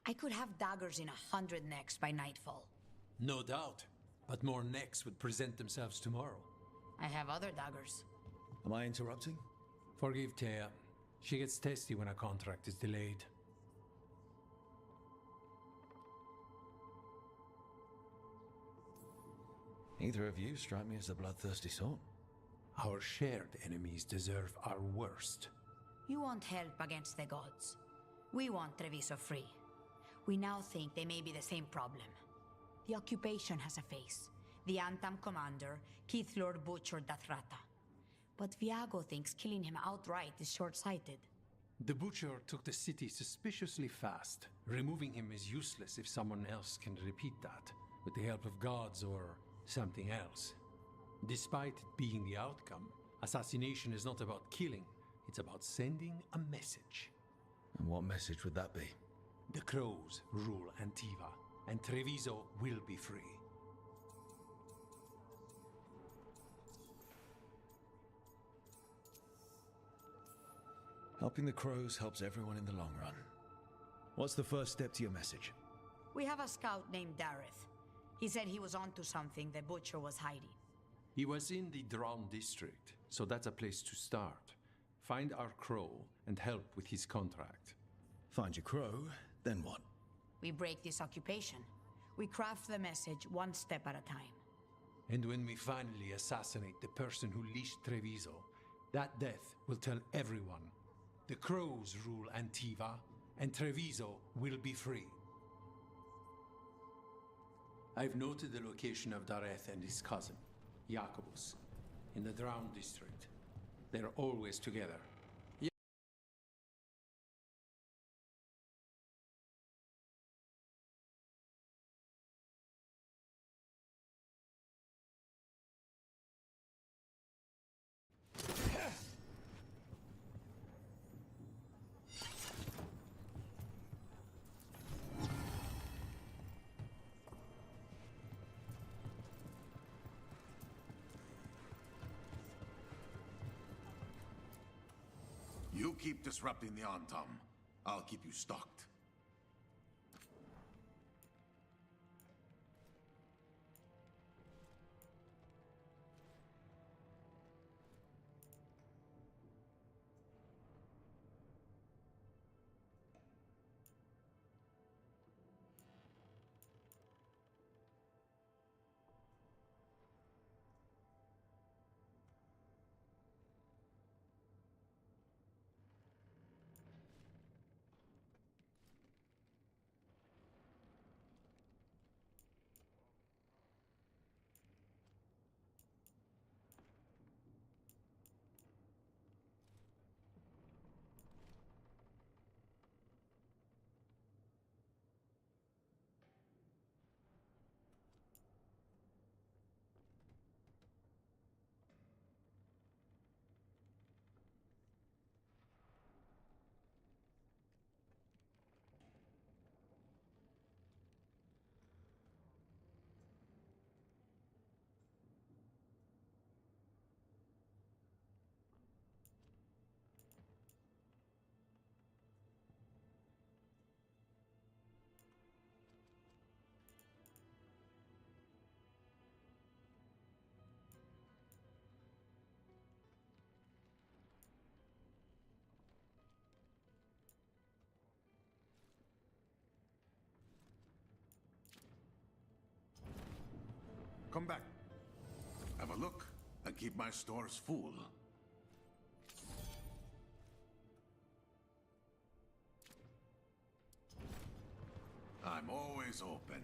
I could have daggers in 100 necks by nightfall. No doubt, but more necks would present themselves tomorrow. I have other daggers. Am I interrupting? Forgive Thea. She gets testy when a contract is delayed. Neither of you strike me as a bloodthirsty sort. Our shared enemies deserve our worst. You want help against the gods. We want Treviso free. We now think they may be the same problem. The occupation has a face. The Antam commander, Keith Lord butchered Dathrata. But Viago thinks killing him outright is short-sighted. The butcher took the city suspiciously fast. Removing him is useless if someone else can repeat that, with the help of gods or something else. Despite it being the outcome, assassination is not about killing, it's about sending a message. And what message would that be? The crows rule Antiva, and Treviso will be free. Helping the crows helps everyone in the long run. What's the first step to your message? We have a scout named Dareth. He said he was onto something the butcher was hiding. He was in the Drown district, so that's a place to start. Find our crow and help with his contract. Find your crow, then what? We break this occupation. We craft the message one step at a time. And when we finally assassinate the person who leashed Treviso, that death will tell everyone. The crows rule Antiva, and Treviso will be free. I've noted the location of Dareth and his cousin, Jacobus, in the Drown district. They're always together. You keep disrupting the Antam. I'll keep you stocked. Come back. Have a look and keep my stores full. I'm always open.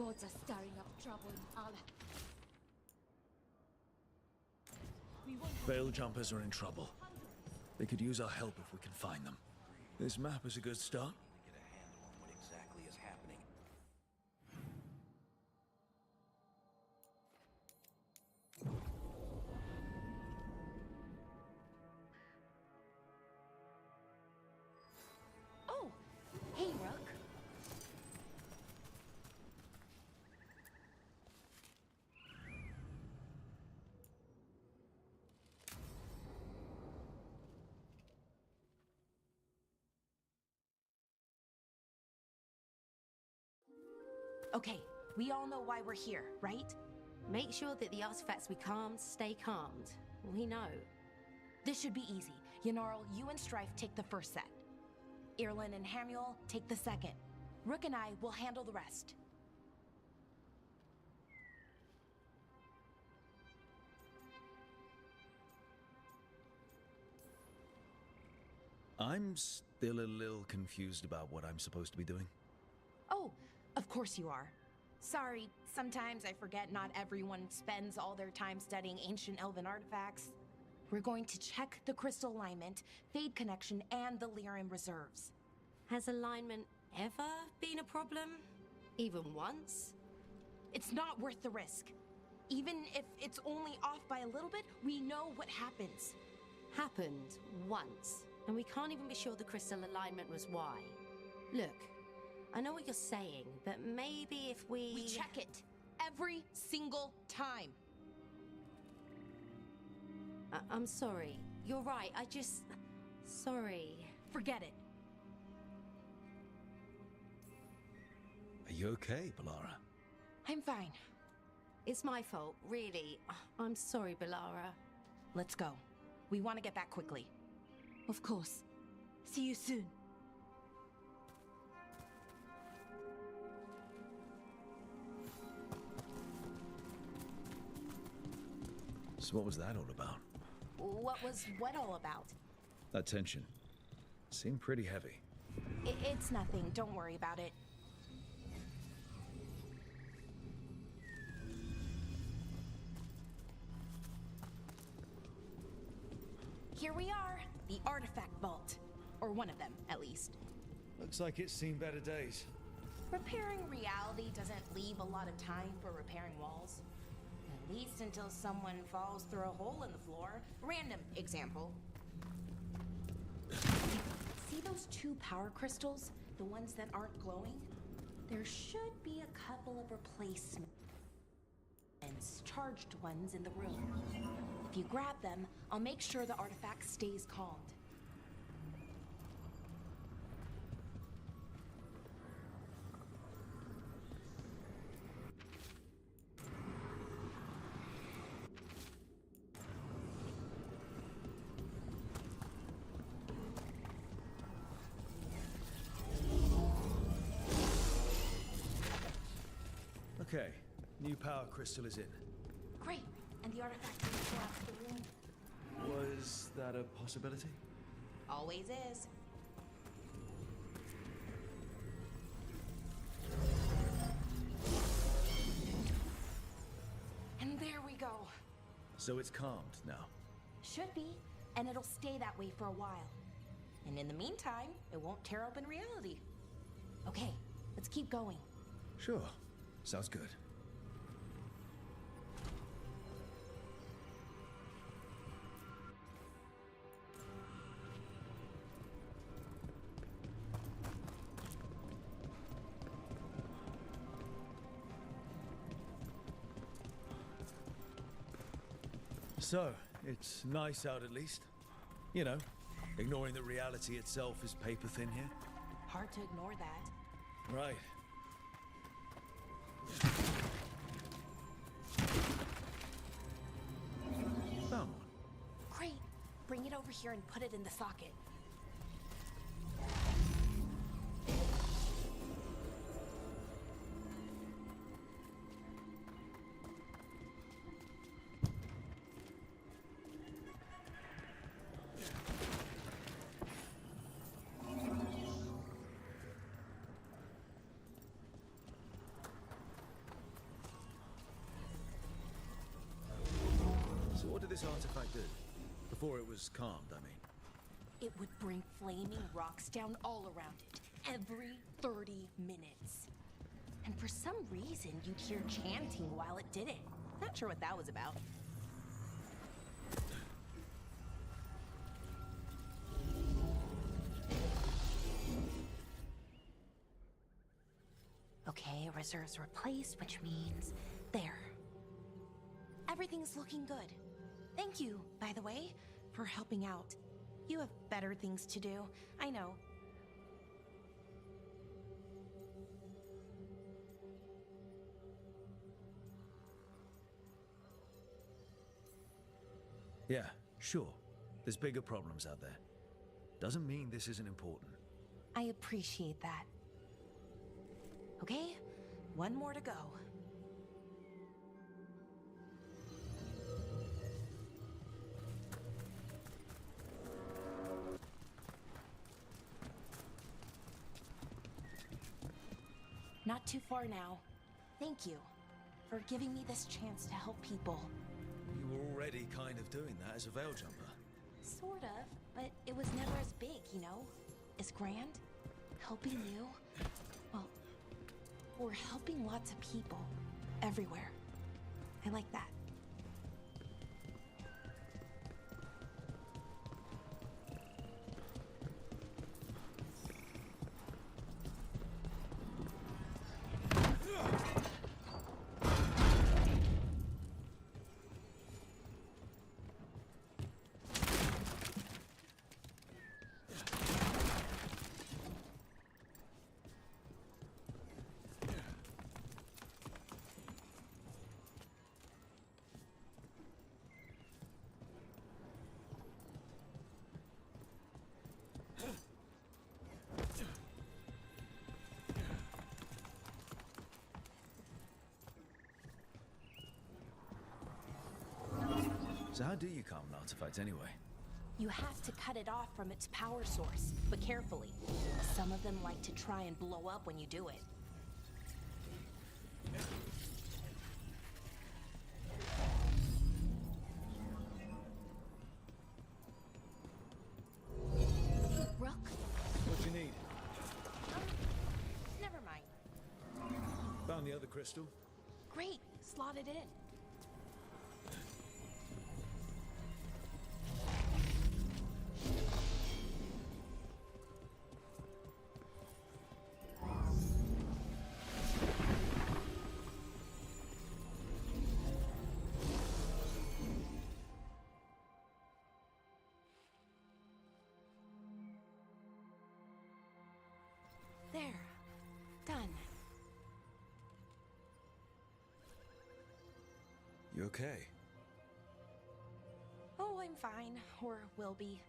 gods are stirring up trouble in Allah. Veil jumpers are in trouble. They could use our help if we can find them. This map is a good start. Get a handle on what exactly is happening. Oh, hey, Rook. Okay, we all know why we're here, right? Make sure that the artifacts we calmed stay calmed. We know. This should be easy. Yanarl, you and Strife take the first set. Irlin and Hamuel take the second. Rook and I will handle the rest. I'm still a little confused about what I'm supposed to be doing. Oh, of course you are. Sorry, sometimes I forget not everyone spends all their time studying ancient elven artifacts. We're going to check the crystal alignment, fade connection, and the Lyran reserves. Has alignment ever been a problem? Even once? It's not worth the risk. Even if it's only off by a little bit, we know what happens. Happened once, and we can't even be sure the crystal alignment was why. Look, I know what you're saying, but maybe if We check it every single time. I'm sorry. You're right, Sorry. Forget it. Are you okay, Balara? I'm fine. It's my fault, really. I'm sorry, Balara. Let's go. We want to get back quickly. Of course. See you soon. So what was that all about? What was what all about? That tension seemed pretty heavy. It's nothing. Don't worry about it. Here we are, the artifact vault. Or one of them, at least. Looks like it's seen better days. Repairing reality doesn't leave a lot of time for repairing walls. At least until someone falls through a hole in the floor. Random example. See those two power crystals? The ones that aren't glowing? There should be a couple of replacements. Charged ones in the room. If you grab them, I'll make sure the artifact stays calmed. Okay, new power crystal is in. Great, and the artifact didn't collapse the room. Was that a possibility? Always is. And there we go. So it's calmed now. Should be, and it'll stay that way for a while. And in the meantime, it won't tear open reality. Okay, let's keep going. Sure, sounds good. So, it's nice out at least. You know, ignoring that reality itself is paper thin here. Hard to ignore that. Right. Found one. Great. Bring it over here and put it in the socket. this artifact do? Before it was calmed, I mean. It would bring flaming rocks down all around it, every 30 minutes. And for some reason, you'd hear chanting while it did it. Not sure what that was about. Okay, reserves replaced, which means there. Everything's looking good. Thank you, by the way, for helping out. You have better things to do, I know. Yeah, sure. There's bigger problems out there. Doesn't mean this isn't important. I appreciate that. Okay, one more to go. Not too far now. Thank you for giving me this chance to help people. You were already kind of doing that as a veil jumper. Sort of, but it was never as big, you know? As grand. Helping you. Well, we're helping lots of people. Everywhere. I like that. So how do you calm an artifact anyway? You have to cut it off from its power source, but carefully. Some of them like to try and blow up when you do it. Rook? What you need? Never mind. Found the other crystal. Great, slot it in. There. Done. You okay? Oh, I'm fine. Or will be.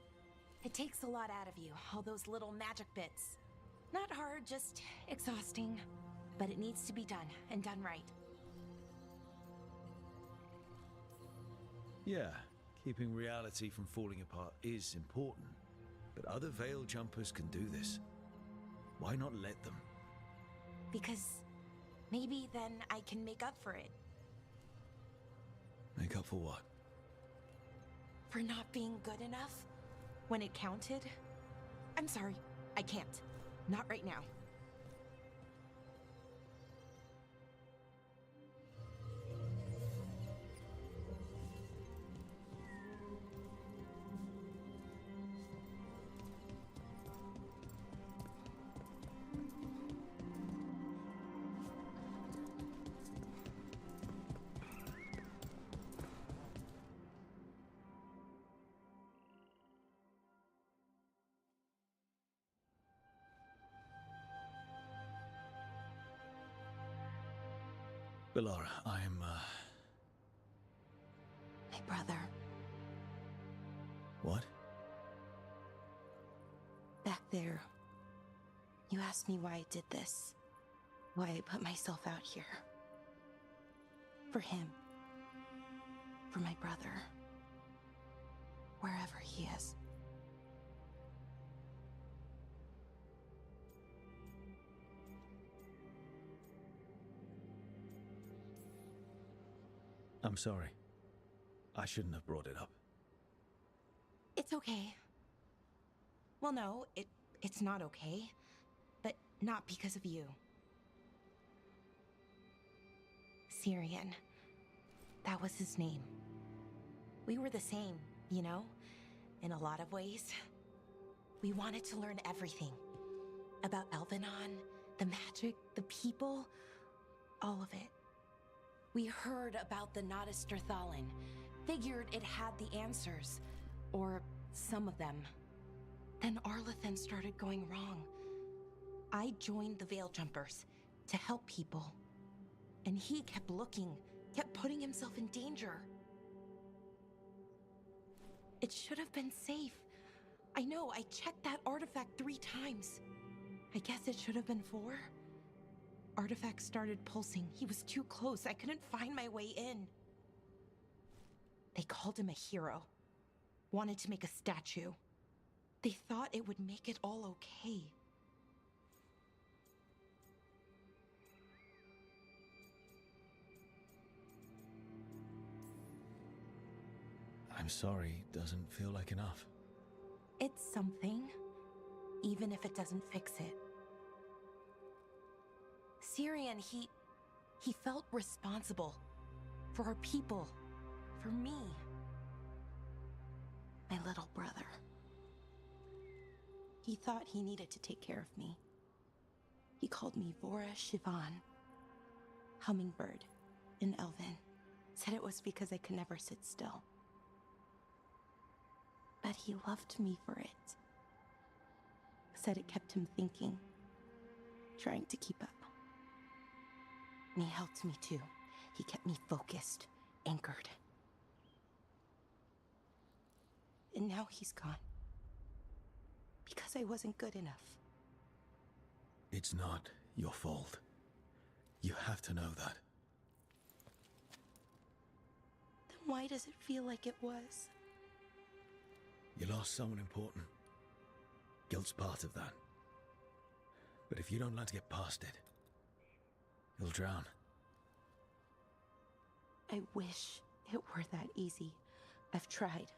It takes a lot out of you, all those little magic bits. Not hard, just exhausting. But it needs to be done, and done right. Yeah, keeping reality from falling apart is important. But other veil jumpers can do this. Why not let them? Because maybe then I can make up for it. Make up for what? For not being good enough when it counted. I'm sorry, I can't. Not right now. Bellara, I'm, My brother, What? back there. You asked me why I did this. Why I put myself out here. For him. For my brother. Wherever he is. I'm sorry. I shouldn't have brought it up. It's okay. Well, no, it's not okay. But not because of you. Syrian. That was his name. We were the same, you know? In a lot of ways. We wanted to learn everything. About Elvenon, the magic, the people, all of it. We heard about the Notisterthalin, figured it had the answers, or some of them. Then Arlathan started going wrong. I joined the Veil Jumpers to help people. And he kept looking, kept putting himself in danger. It should have been safe. I know, I checked that artifact 3 times. I guess it should have been 4. Artifact started pulsing. He was too close. I couldn't find my way in. They called him a hero. Wanted to make a statue. They thought it would make it all okay. I'm sorry, doesn't feel like enough. It's something, even if it doesn't fix it. Syrian, he felt responsible for our people, for me, my little brother. He thought he needed to take care of me. He called me Vora Shivan, hummingbird in Elven. Said it was because I could never sit still. But he loved me for it. Said it kept him thinking, trying to keep up. And he helped me too. He kept me focused, anchored. And now he's gone. Because I wasn't good enough. It's not your fault. You have to know that. Then why does it feel like it was? You lost someone important. Guilt's part of that. But if you don't learn to get past it, you'll drown. I wish it were that easy. I've tried.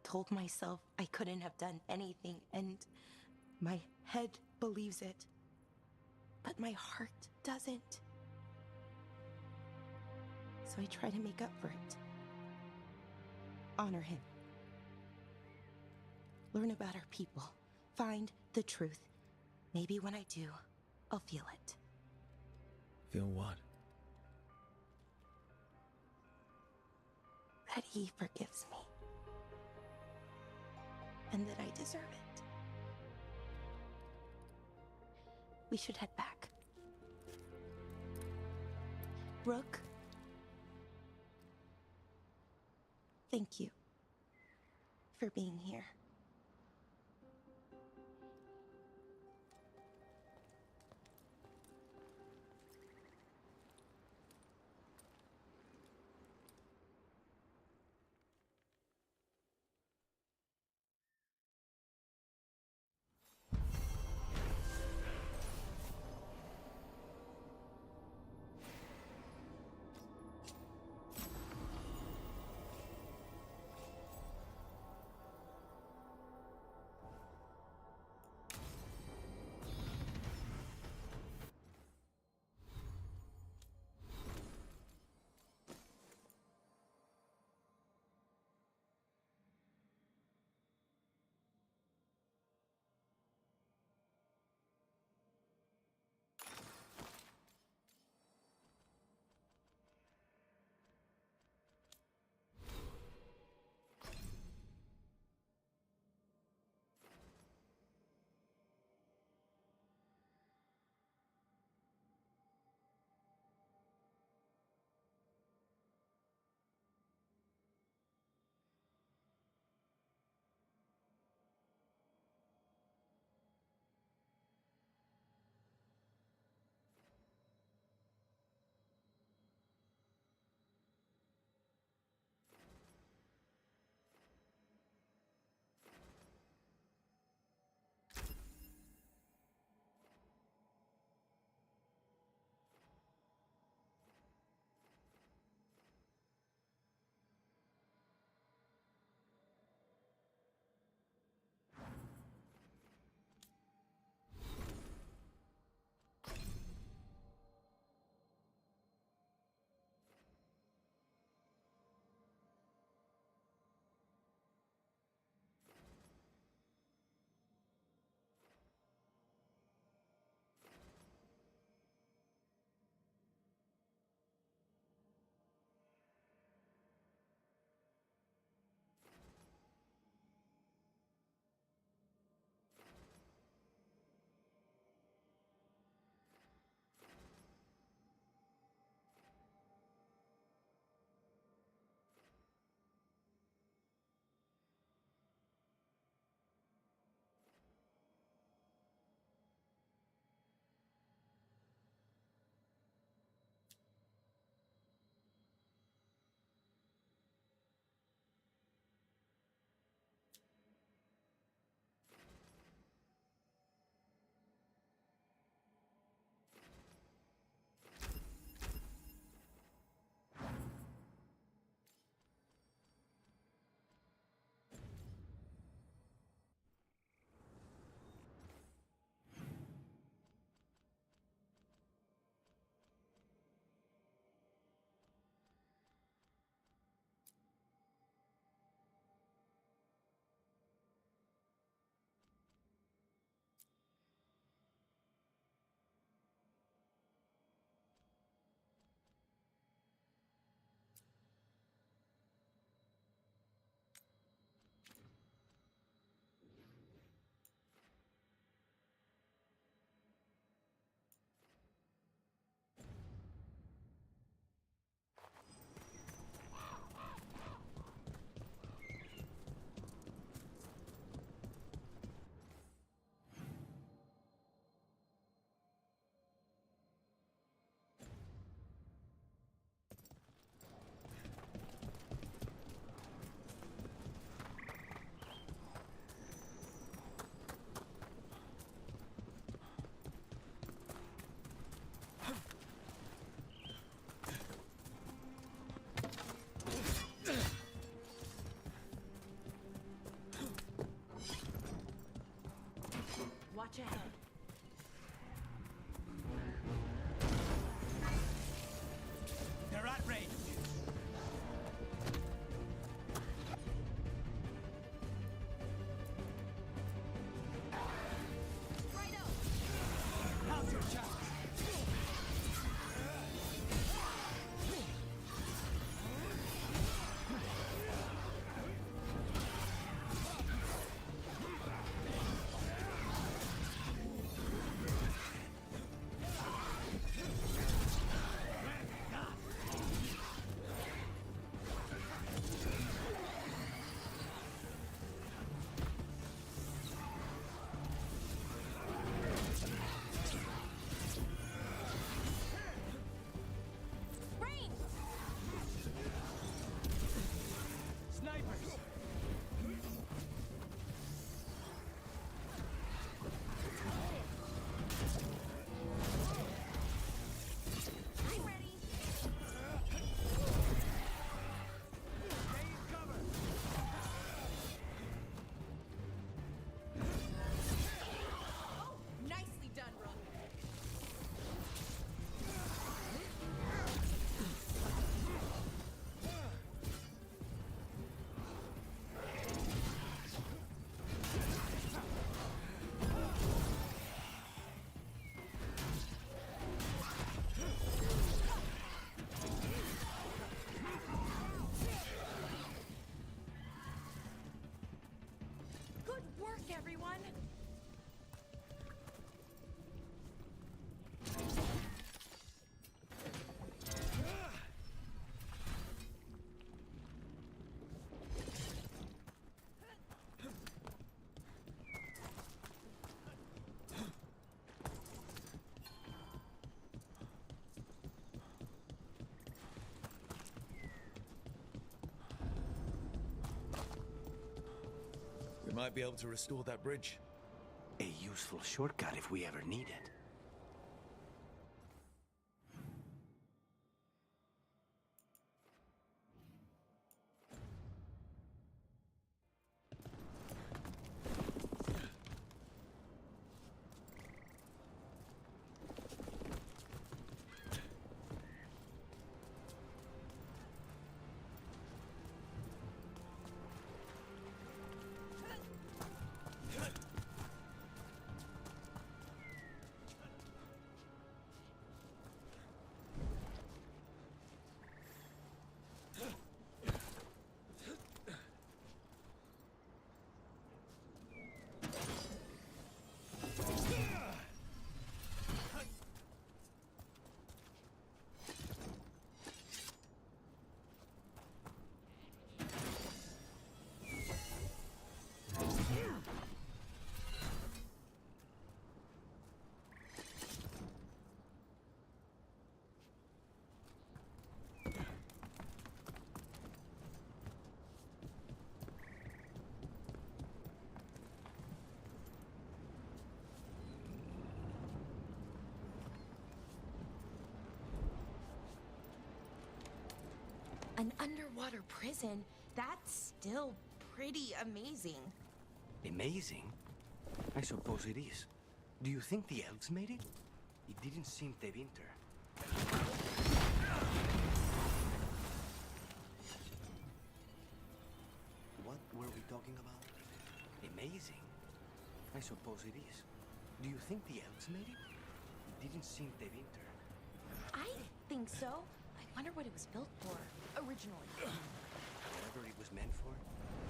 Told myself I couldn't have done anything, and my head believes it. But my heart doesn't. So I try to make up for it. Honor him. Learn about our people. Find the truth. Maybe when I do, I'll feel it. Feel what? That he forgives me. And that I deserve it. We should head back. Rook. Thank you for being here. Might be able to restore that bridge. A useful shortcut if we ever need it. An underwater prison? That's still pretty amazing. Amazing? I suppose it is. Do you think the elves made it? It didn't seem de winter. What were we talking about? Amazing? I suppose it is. Do you think the elves made it? It didn't seem de winter. I think so. I wonder what it was built for, originally. Whatever it was meant for,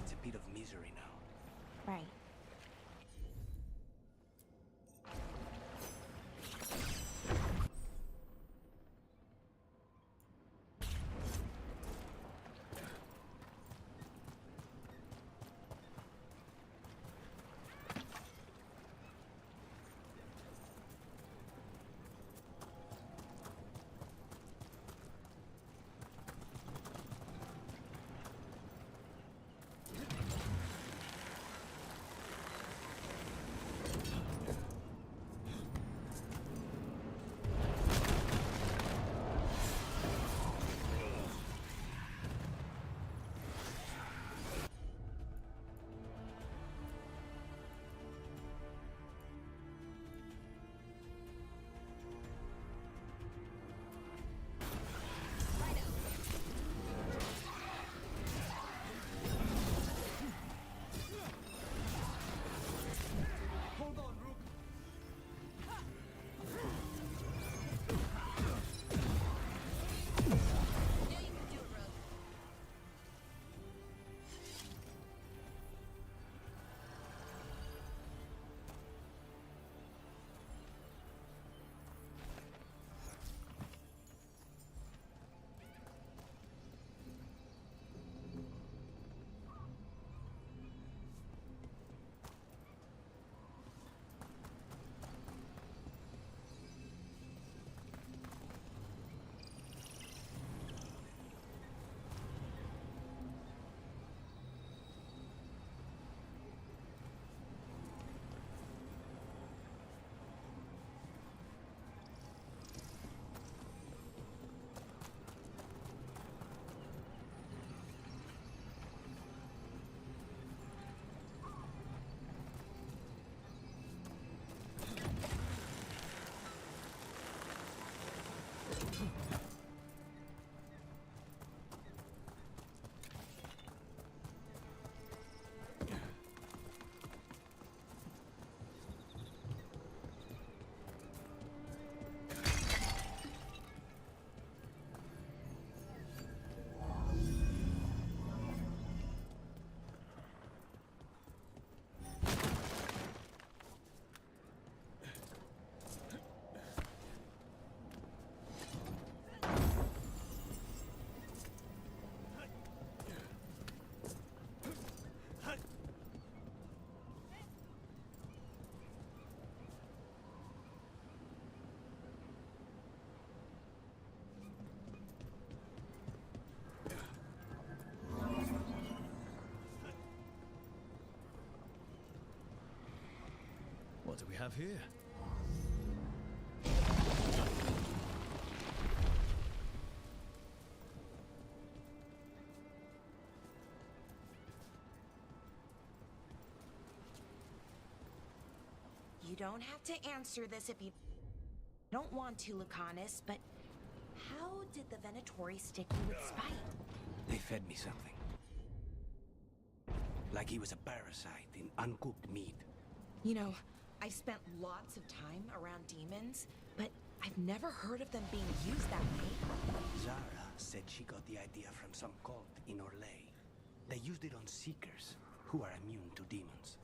it's a bit of misery now. Right. we have here? You don't have to answer this if you don't want to, Lucanus, but how did the Venatori stick you with spite? They fed me something. Like he was a parasite in uncooked meat. You know, I've spent lots of time around demons, but I've never heard of them being used that way. Zara said she got the idea from some cult in Orlais. They used it on seekers who are immune to demons.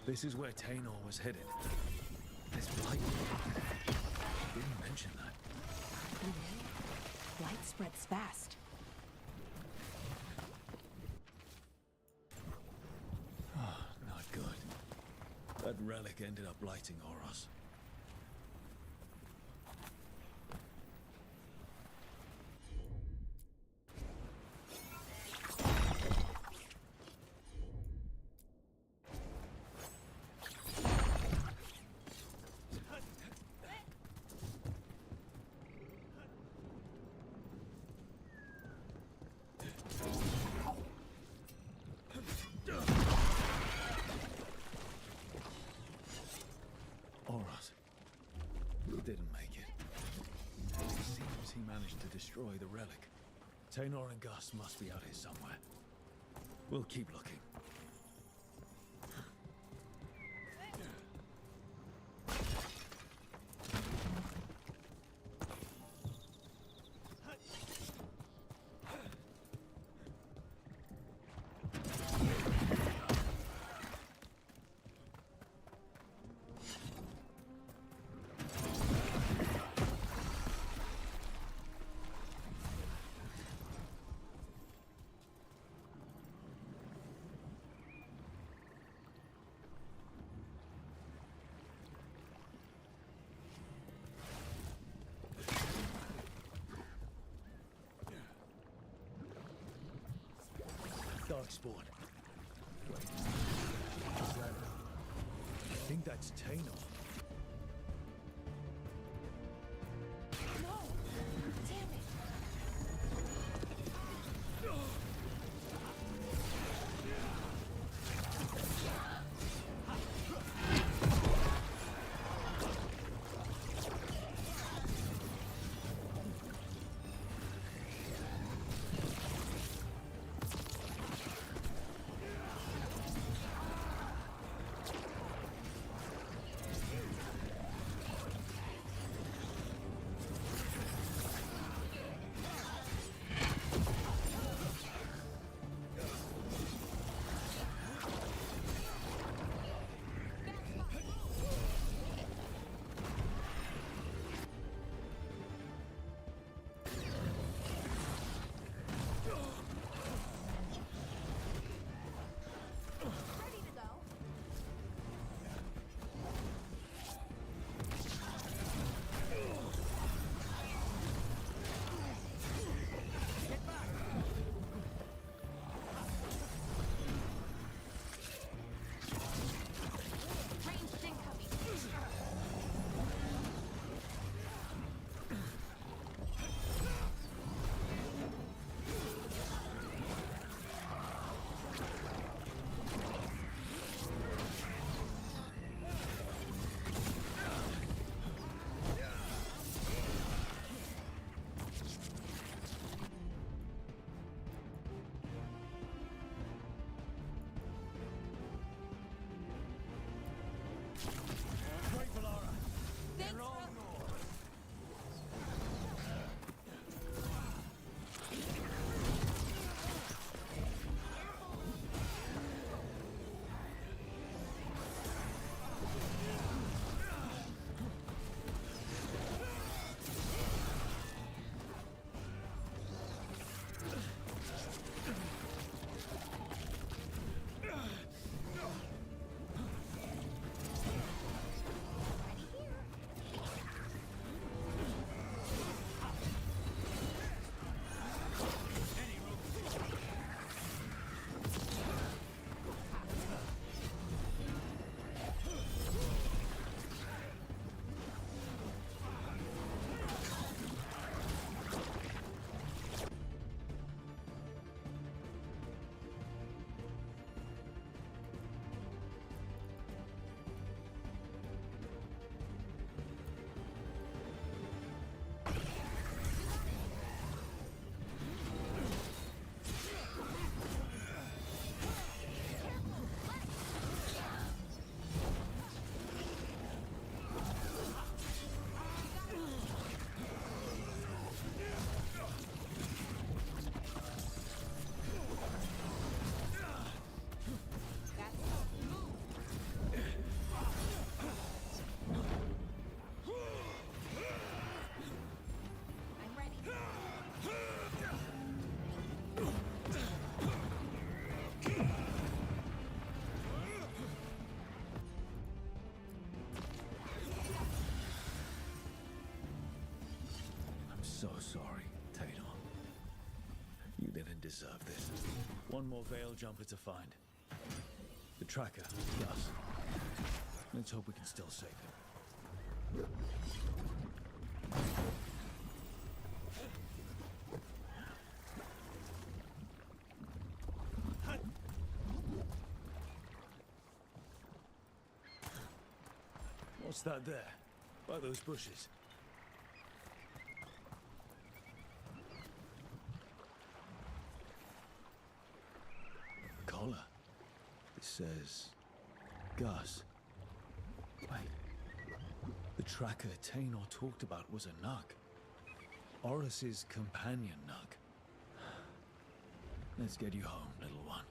This is where Tainor was headed. This light. Didn't mention that. Light spreads fast. Oh, not good. That relic ended up lighting Oros. Oros. Didn't make it. It seems he managed to destroy the relic. Tainor and Gus must be out here somewhere. We'll keep looking. Darkspawn. I think that's Tainor. No! Damn it! so sorry, Taylor. You didn't deserve this. One more veil jumper to find. The tracker, Gus. Let's hope we can still save him. What's that there? By those bushes? Collar. It says... Gus. Wait. The tracker Taynor talked about was a Nug. Oris's companion Nug. Let's get you home, little one.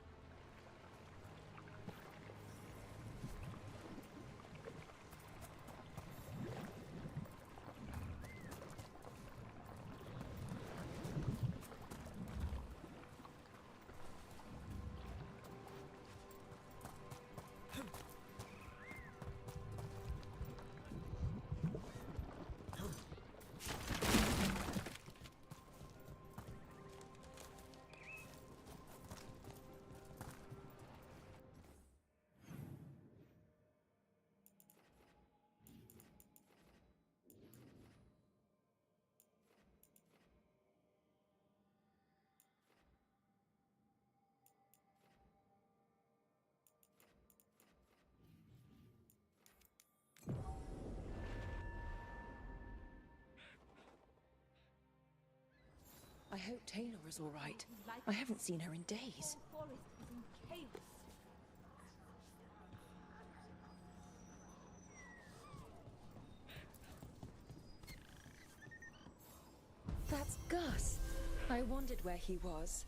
I hope Taylor is all right. I haven't seen her in days. That's Gus. I wondered where he was.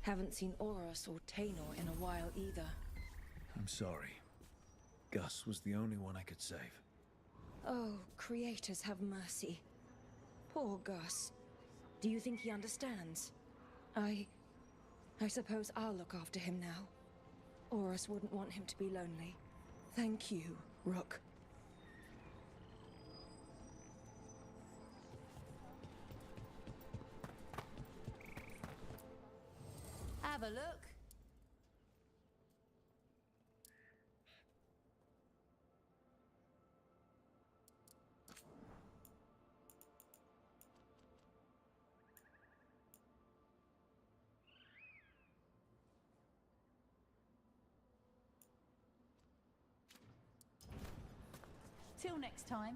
Haven't seen Oros or Taynor in a while either. I'm sorry. Gus was the only one I could save. Oh, creators have mercy. Poor Gus. Do you think he understands? I suppose I'll look after him now. Oros wouldn't want him to be lonely. Thank you, Rook. Have a look. Till next time.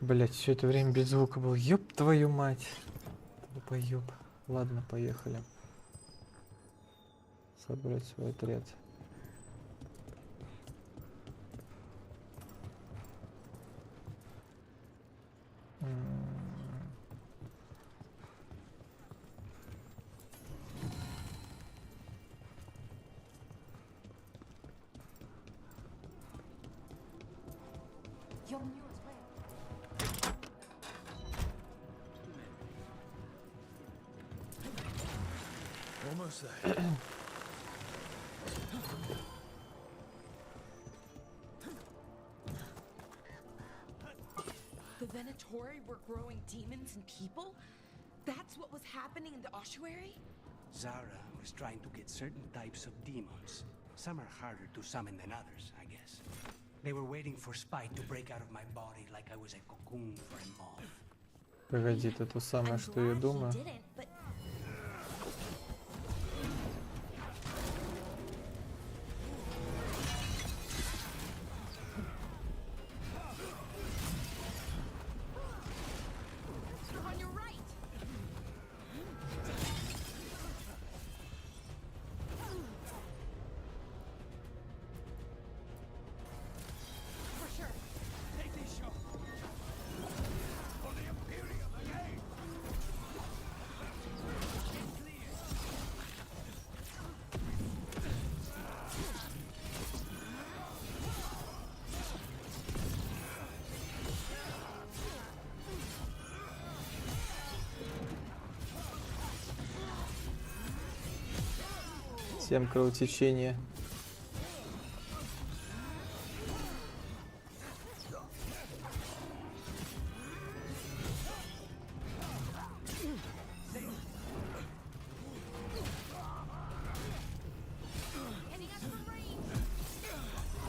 Блять, все это время без звука был. Ёб твою мать. Долбоёб. Ладно, поехали. Собрать свой отряд. Almost there. The Venatori were growing demons and people? That's what was happening in the ossuary? Zara was trying to get certain types of demons. Some are harder to summon than others, I guess. They were waiting for Spite to break out of my body like I was a cocoon for a moth. Погоди, это то самое, что я думаю. But Всем кровотечение.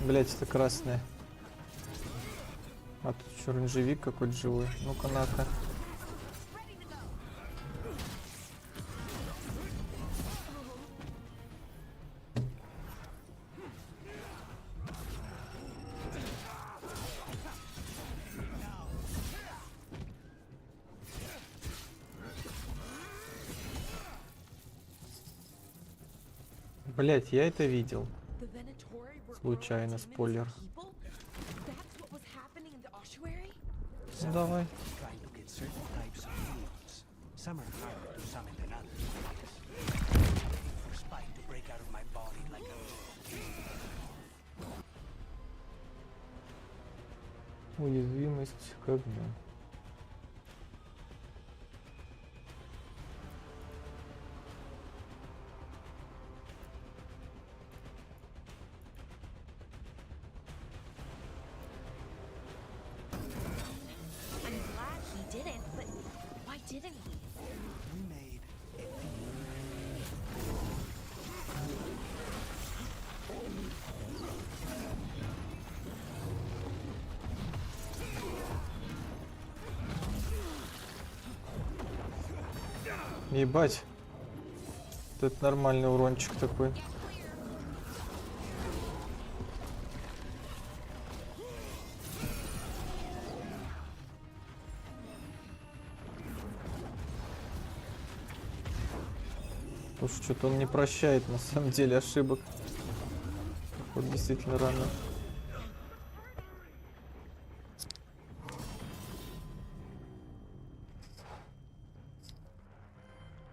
Блять, это красное. А тут что, оранжевик какой-то живой. Ну-ка, на-ка. Блять, я это видел. Случайно, спойлер. Ну давай. Уязвимость к огню. Ебать. Вот это нормальный урончик такой. Уж что-то он не прощает на самом деле ошибок. Вот действительно рано.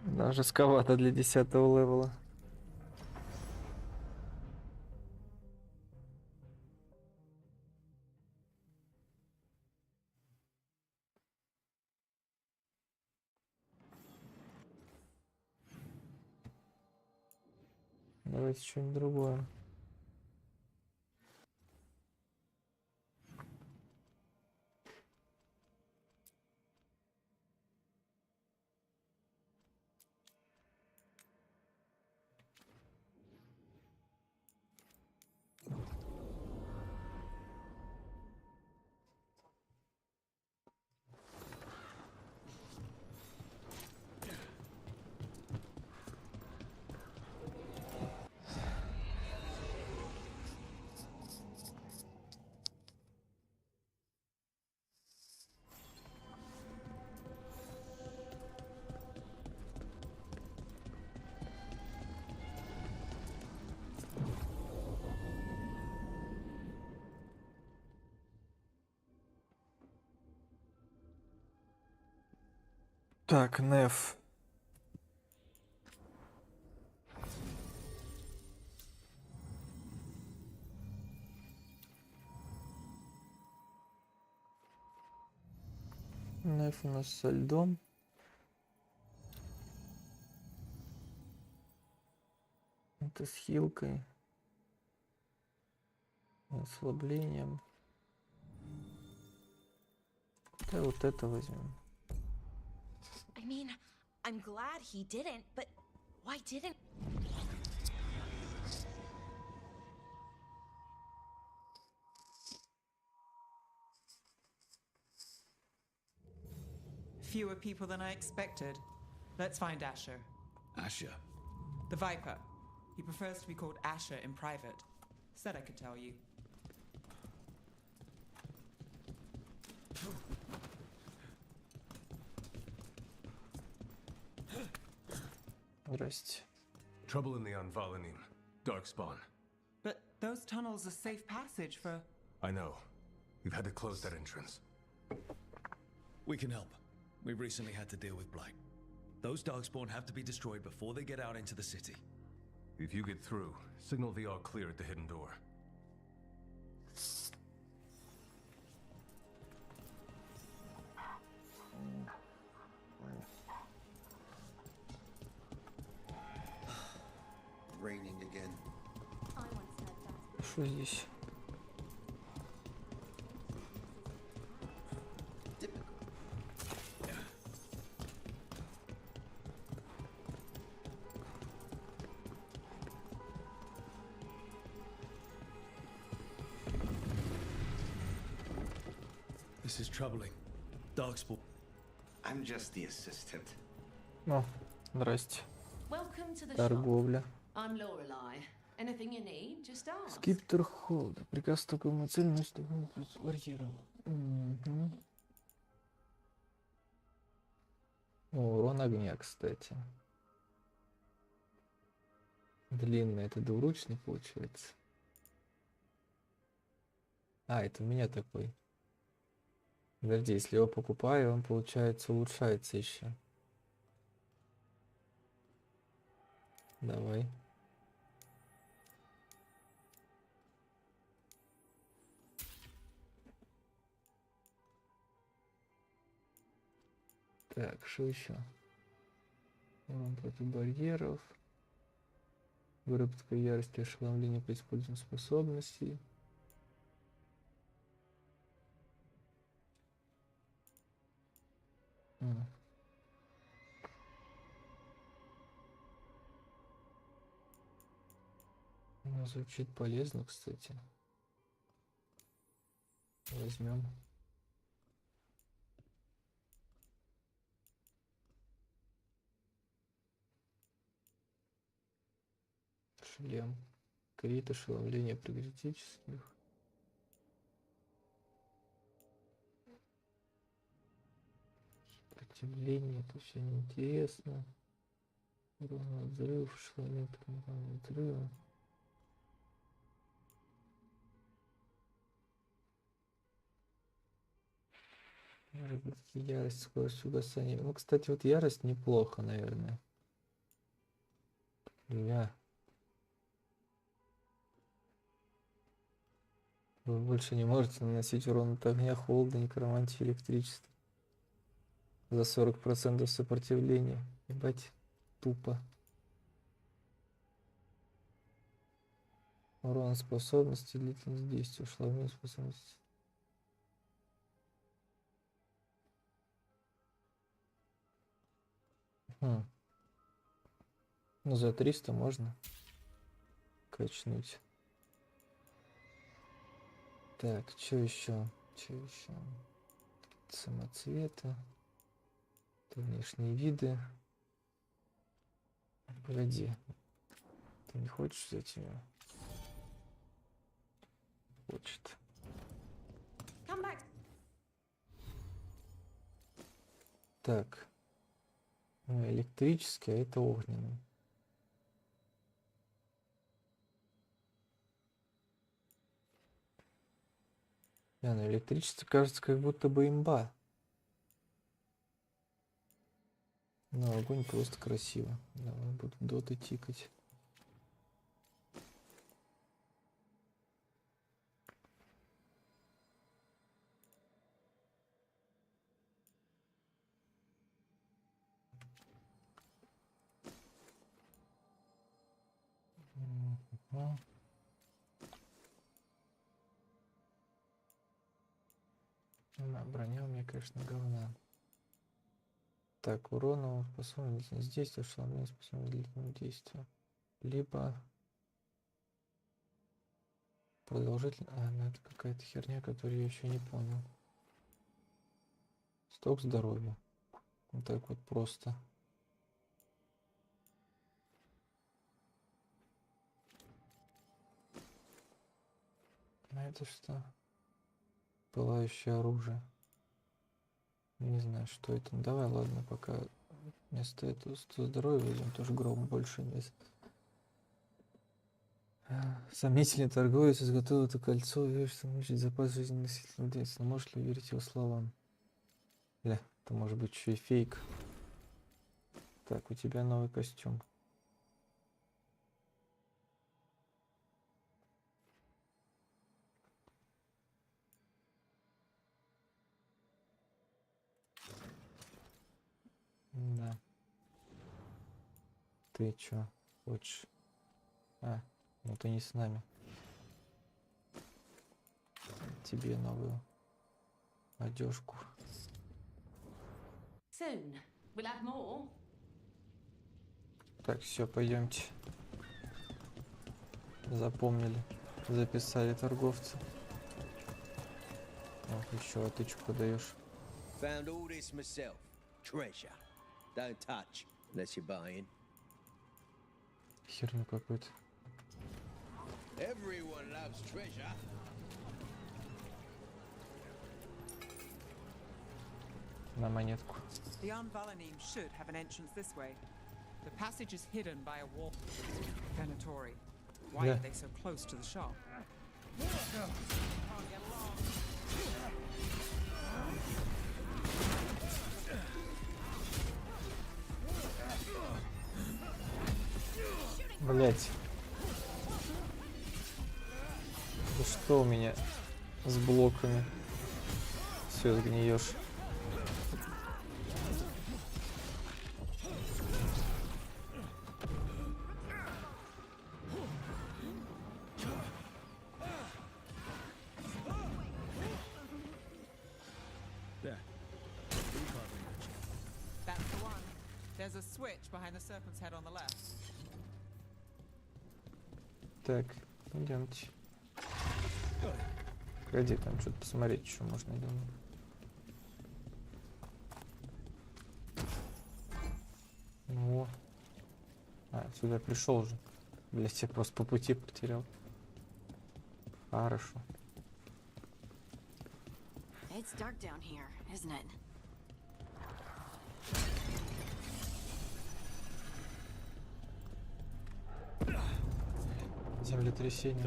Да, жестковато для 10-го левела. Давайте что-нибудь другое. Так, Неф. Неф у нас со льдом. Это с хилкой. Ослаблением. Да вот это возьмем. I mean, I'm glad he didn't, but why didn't... Fewer people than I expected. Let's find Asher. Asher? The Viper. He prefers to be called Asher in private. Said I could tell you. Здрасте. Trouble in the Anvalanim. Darkspawn. But those tunnels are safe passage for... I know. We've had to close that entrance. We can help. We recently had to deal with Blight. Those Darkspawn have to be destroyed before they get out into the city. If you get through, signal the all clear at the hidden door. Raining Что здесь? This is troubling. Darkspawn. I'm just the assistant. О, здрасте. Welcome to the shop. Торговля. I'm Lorelei. Anything you need, just ask. Скиптер холда. Приказ такому цельности барьером. Угу. О, урон огня, кстати. Длинный. Это двуручный получается. А, это у меня такой. Подожди, если его покупаю, он, получается, улучшается еще. Давай. Так, что еще? Урон против барьеров. Выработка ярости, ошеломление по использованию способностей. Ну, звучит полезно, кстати. Возьмем. Шлем. Крит, ошеломление при критических. Сопротивление, это все неинтересно. Урон от взрыв, ошеломление при взрыва. Ярость, скорость угасания. Ну, кстати, вот ярость неплохо, наверное. Вы больше не можете наносить урон от огня, холода, некромантии, электричества. За 40% сопротивления. Ебать, тупо. Урон способности, длительность действия, ошеломление способности. Ну, за 300 можно качнуть. Так, что еще? Самоцветы. Это внешние виды. Погоди. Ты не хочешь взять ее? Хочет. Так. Ну, электрический, а это огненный. Да, ну электричество кажется как будто бы имба. Но огонь просто красиво. Давай буду доты тикать. Да, броня у меня, конечно, говна. Так, урона способен длительность действия, ошеломление способен длительное действие. Либо продолжительно. А, ну это какая-то херня, которую я еще не понял. Сток здоровья. Вот так вот просто. А это что? Пылающее оружие. Не знаю, что это. Ну, давай, ладно, пока вместо этого 100 здоровья возьмем тоже гром больше мест. Сомнительный торговец изготовил это кольцо, веришь, что увеличить запас жизни носителя детства. Но можешь ли верить его словам? Бля, это может быть еще и фейк. Так, у тебя новый костюм. Да. Ты чё хочешь? А, ну ты не с нами. тебе новую одежку. Soon. We'll have more. Так, все, пойдемте. Запомнили. Записали торговца. О, еще отычку даешь. Found all this myself. Treasure. Don't touch unless you're buying. Херню какую-то. Everyone loves treasure. На монетку. The Unvalanim should have an entrance this way. The passage is hidden by a wall. Venatori. Why Yeah. are they so close to the shop? Блять. Да что у меня с блоками? Все, сгниешь. That's the one. There's a switch behind the serpent's head on the left. Так, идемте. Погоди, там что-то посмотреть еще можно, я думаю. Ну. Сюда пришел же. Блять, я просто по пути потерял. Хорошо. It's dark down here, isn't it? Землетрясение.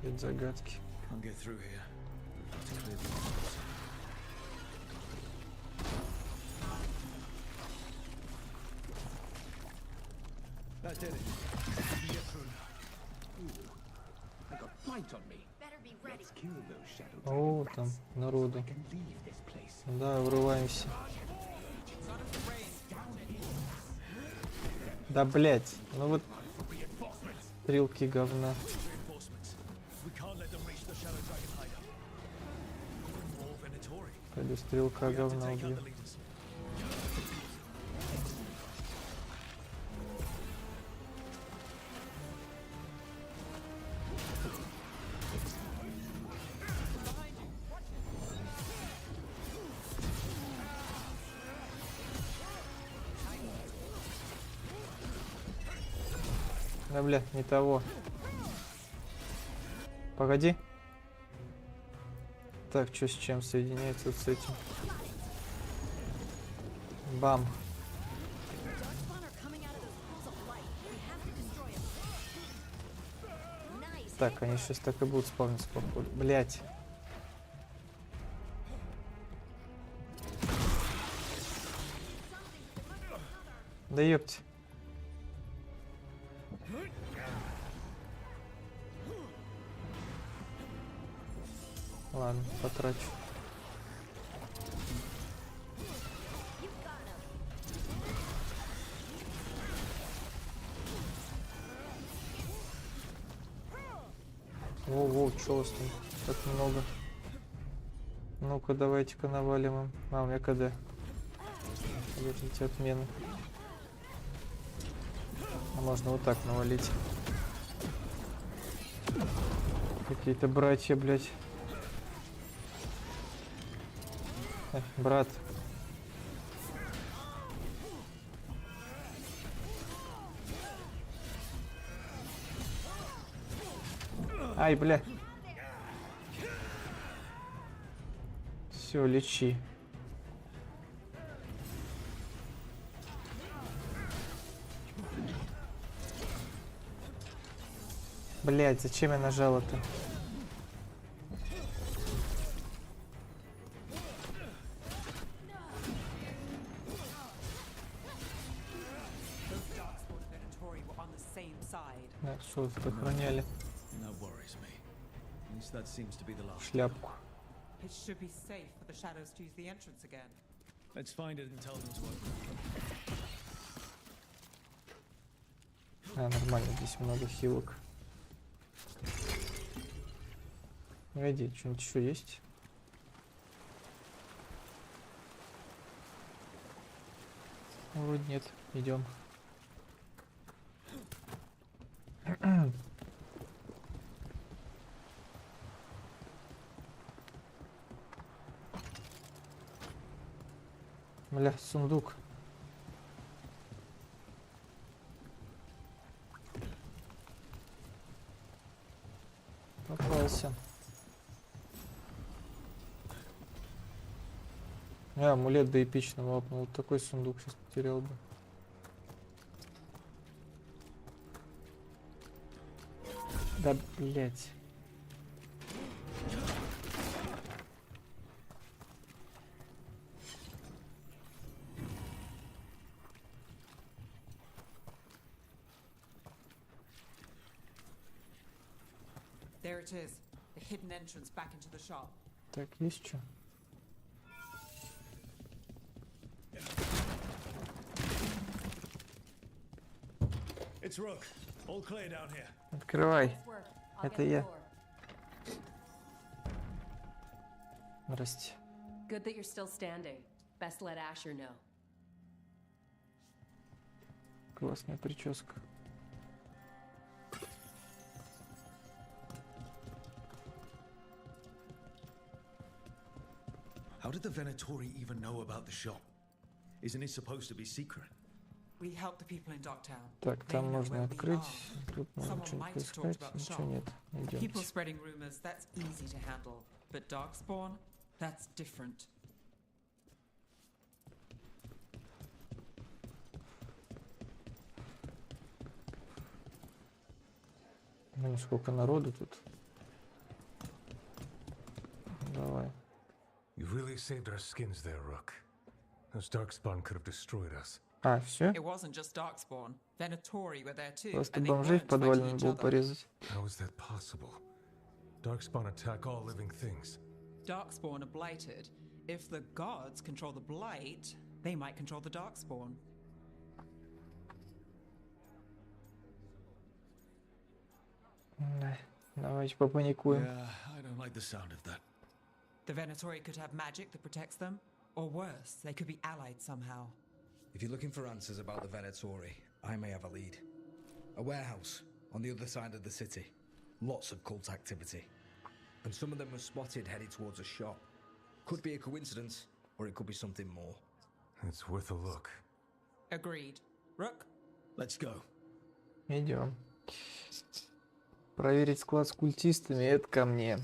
Это загадки. That did it. I got light on me. Better be ready. Kill those shadow О, там народу. leave this place. Да, врываемся. Да, блять. Ну вот стрелки говна. Пойду стрелка говна убью. Да, бля, не того. Погоди. Так, что с чем соединяется вот с этим? Бам. Так, они сейчас так и будут спавниться, походу. Блять. Да ёпти. Ладно, потрачу. Воу, чё у вас там так много? Ну-ка, давайте-ка навалим им. У меня КД. Подождите, отмены. А можно вот так навалить. Какие-то братья, блядь. Брат. Ай, бля. Все, лечи. Блять, зачем я нажал это? Так, что тут охраняли? Шляпку. Нормально, здесь много хилок. Погоди, что-нибудь еще есть? Вроде нет. Идем. Бля, сундук. Попался. Амулет до эпичного апнул. Вот такой сундук сейчас потерял бы. Да, блять. There it is, the hidden entrance back into the shop. Так, есть что? It's Rook. All clear down here. Открывай. Это я. Здрасте. Good that you're still standing. Best let Asher know. Классная прическа. How did the Venatori even know about the shop? Isn't it supposed to be secret? We help the people in Dogtown. Так, там можно открыть. Тут можно что-нибудь поискать. Ничего нет. People Идемте. spreading rumors, that's easy to handle. But Darkspawn, that's different. Ну, сколько народу тут. Давай. You really saved our skins there, Rook. Those Darkspawn could have destroyed us. А, все? It wasn't just Darkspawn. Venatori were there too. Просто and they бомжей в weren't подвале fighting надо each было other. порезать. How is that possible? Darkspawn attack all living things. Darkspawn are blighted. If the gods control the blight, they might control the Darkspawn. Да, давайте попаникуем. Yeah, I don't like the sound of that. The Venatori could have magic that protects them, or worse, they could be allied somehow. If you're looking for answers about the Venatori, I may have a lead. A warehouse on the other side of the city. Lots of cult activity. And some of them were spotted headed towards a shop. Could be a coincidence, or it could be something more. It's worth a look. Agreed. Rook? Let's go. Идем. Проверить склад с культистами — это ко мне.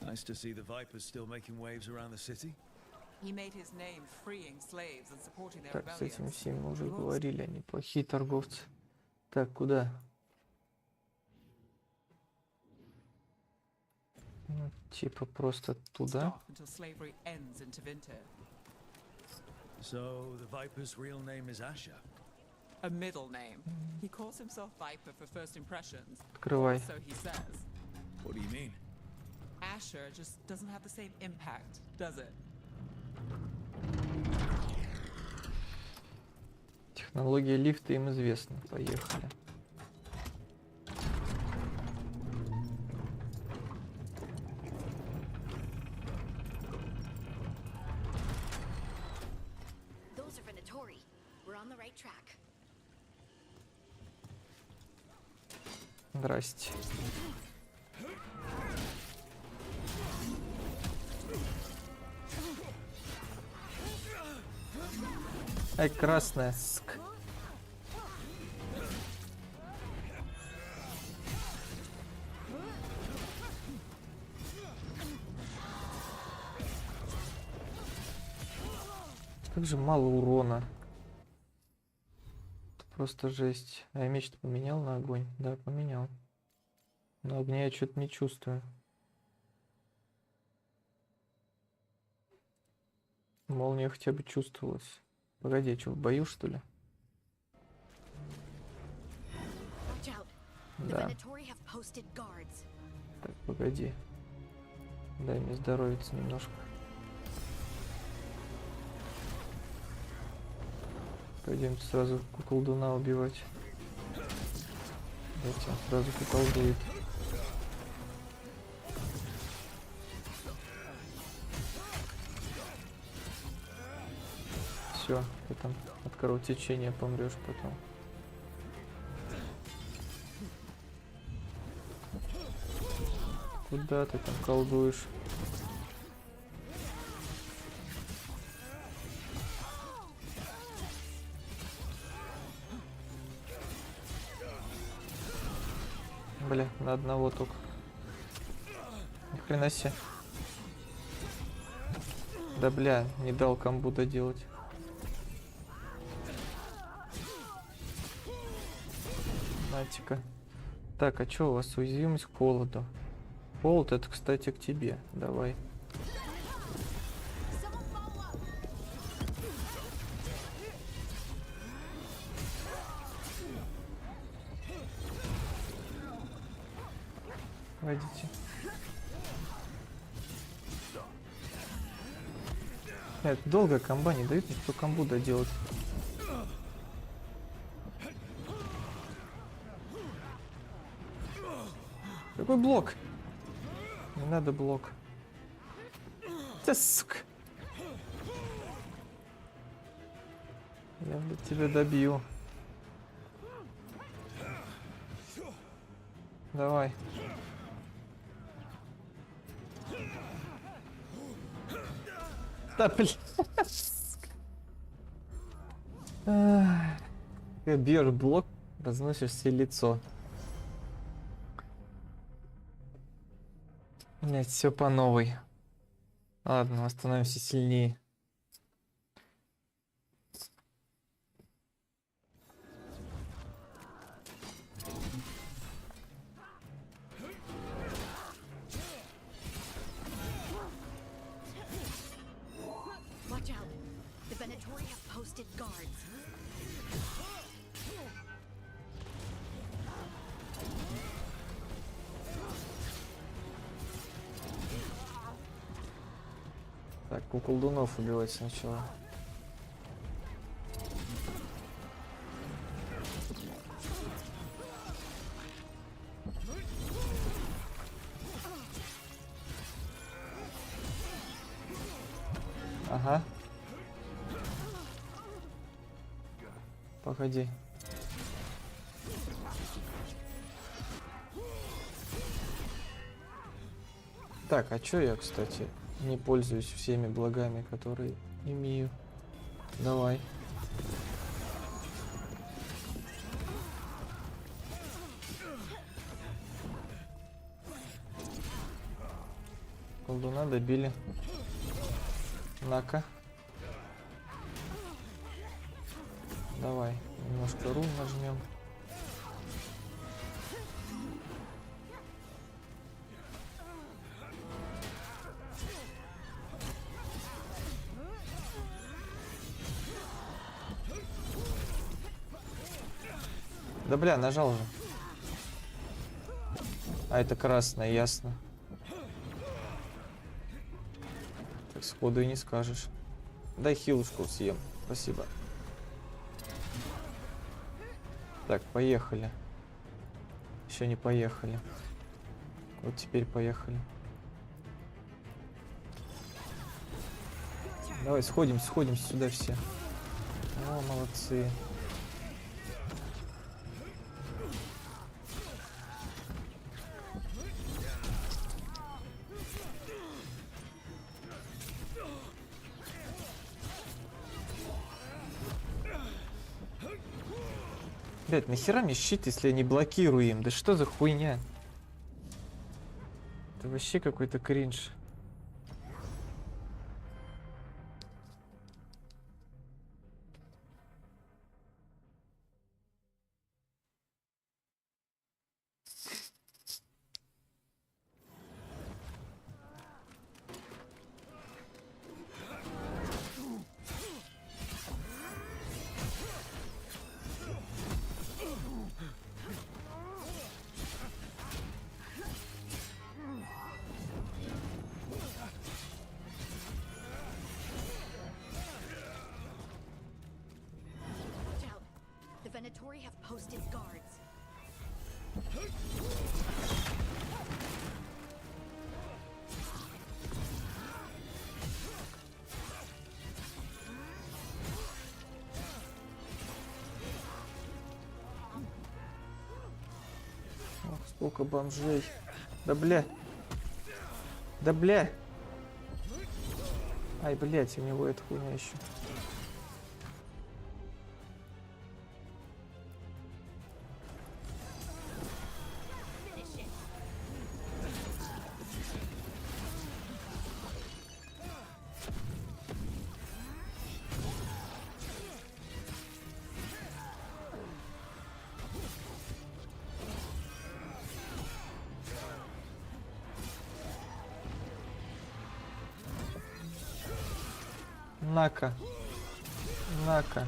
Nice to see the Vipers still making waves around the city. He made his name freeing slaves and supporting their Так, с этими rebellions. всеми мы уже говорили, они плохие торговцы. Так, куда? Ну, типа просто туда. Stop until slavery ends in Tevinter. So the Viper's real name is Asher. A middle name. He calls himself Viper for first impressions. Открывай. So he says. What do you mean? Asher just doesn't have the same impact, does it? Технология лифта им известна. Поехали. Those are Venatori. We're on the right track. Здрасте. Ай, красная, ск. Как же мало урона. Это просто жесть. А я меч-то поменял на огонь? Да, поменял. Но огня я что-то не чувствую. Молния хотя бы чувствовалась. Погоди, что, в бою, что ли? Да. Так, погоди. Дай мне здоровиться немножко. Пойдемте сразу колдуна убивать. Давайте он сразу поколдует. Все, ты там от кровотечения помрешь потом. Куда ты там колдуешь? Бля, на одного только. Ни хрена себе. Да бля, не дал комбу доделать. Натика. Так, а чё у вас уязвимость к холоду? Холод это, кстати, к тебе. Давай. Пойдите. Нет, долго комба не дают никто комбу доделать. Какой блок? Не надо блок. Да, сука. Я тебя добью. Давай. Да, блин. Бьешь блок, разносишь себе лицо. Блять, все по новой. Ладно, становимся сильнее. Watch out. The Venatori have posted guards. Так, у колдунов убивать сначала. Ага. Погоди. Так, а чё я, кстати, не пользуюсь всеми благами, которые имею? Давай. Колдуна добили. На-ка. Давай, немножко рун нажмем. Да бля, нажал же. А это красное, ясно. Так сходу и не скажешь. Дай хилушку съем. Спасибо. Так, поехали. Еще не поехали. Вот теперь поехали. Давай сходим сюда все. О, молодцы. Блять, нахера мне щит, если я не блокирую им? Да что за хуйня? Это вообще какой-то кринж. Venatori have posted guards. Ох, сколько бомжей. Да бля. Да бля. Ай, блядь, у него эта хуйня еще. На-ка. На-ка.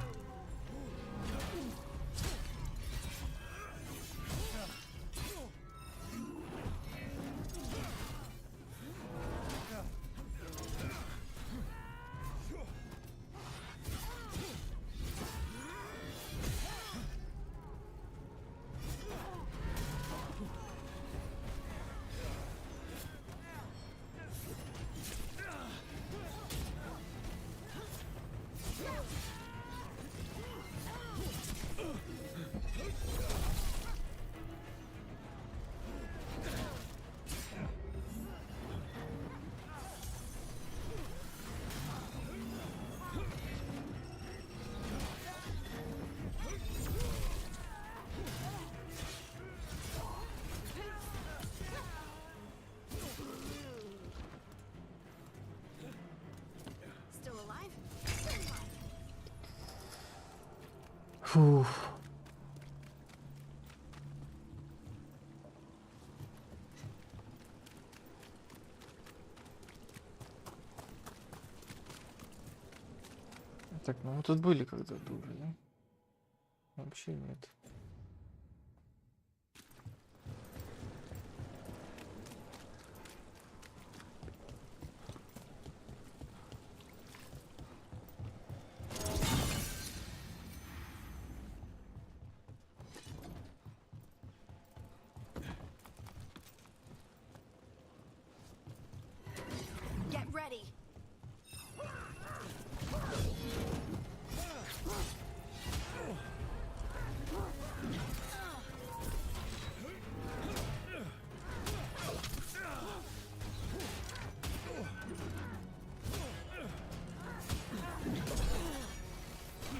Still alive? Still alive. Фух. Так, ну мы тут были когда-то уже, да? Вообще нет. Get ready.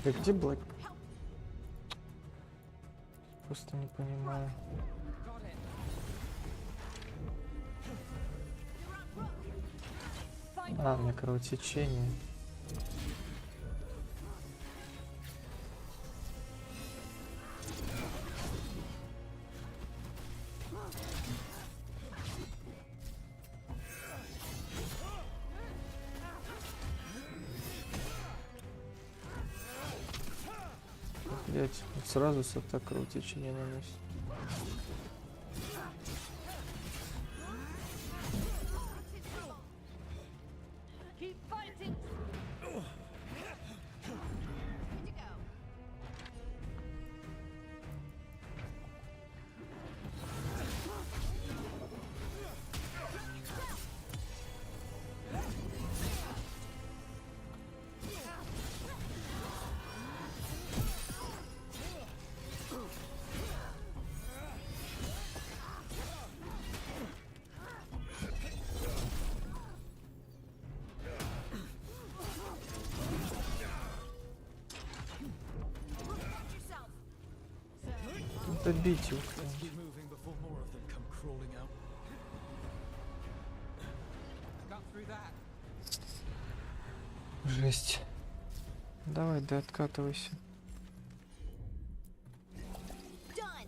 Да где Блэк? Просто не понимаю. А, у меня кровотечение. Блять, вот сразу с атак кровотечения наносит. Keep fighting. Добить его. Let's keep moving before more of them come crawling out. Got through that. Жесть. Давай, да откатывайся. Done.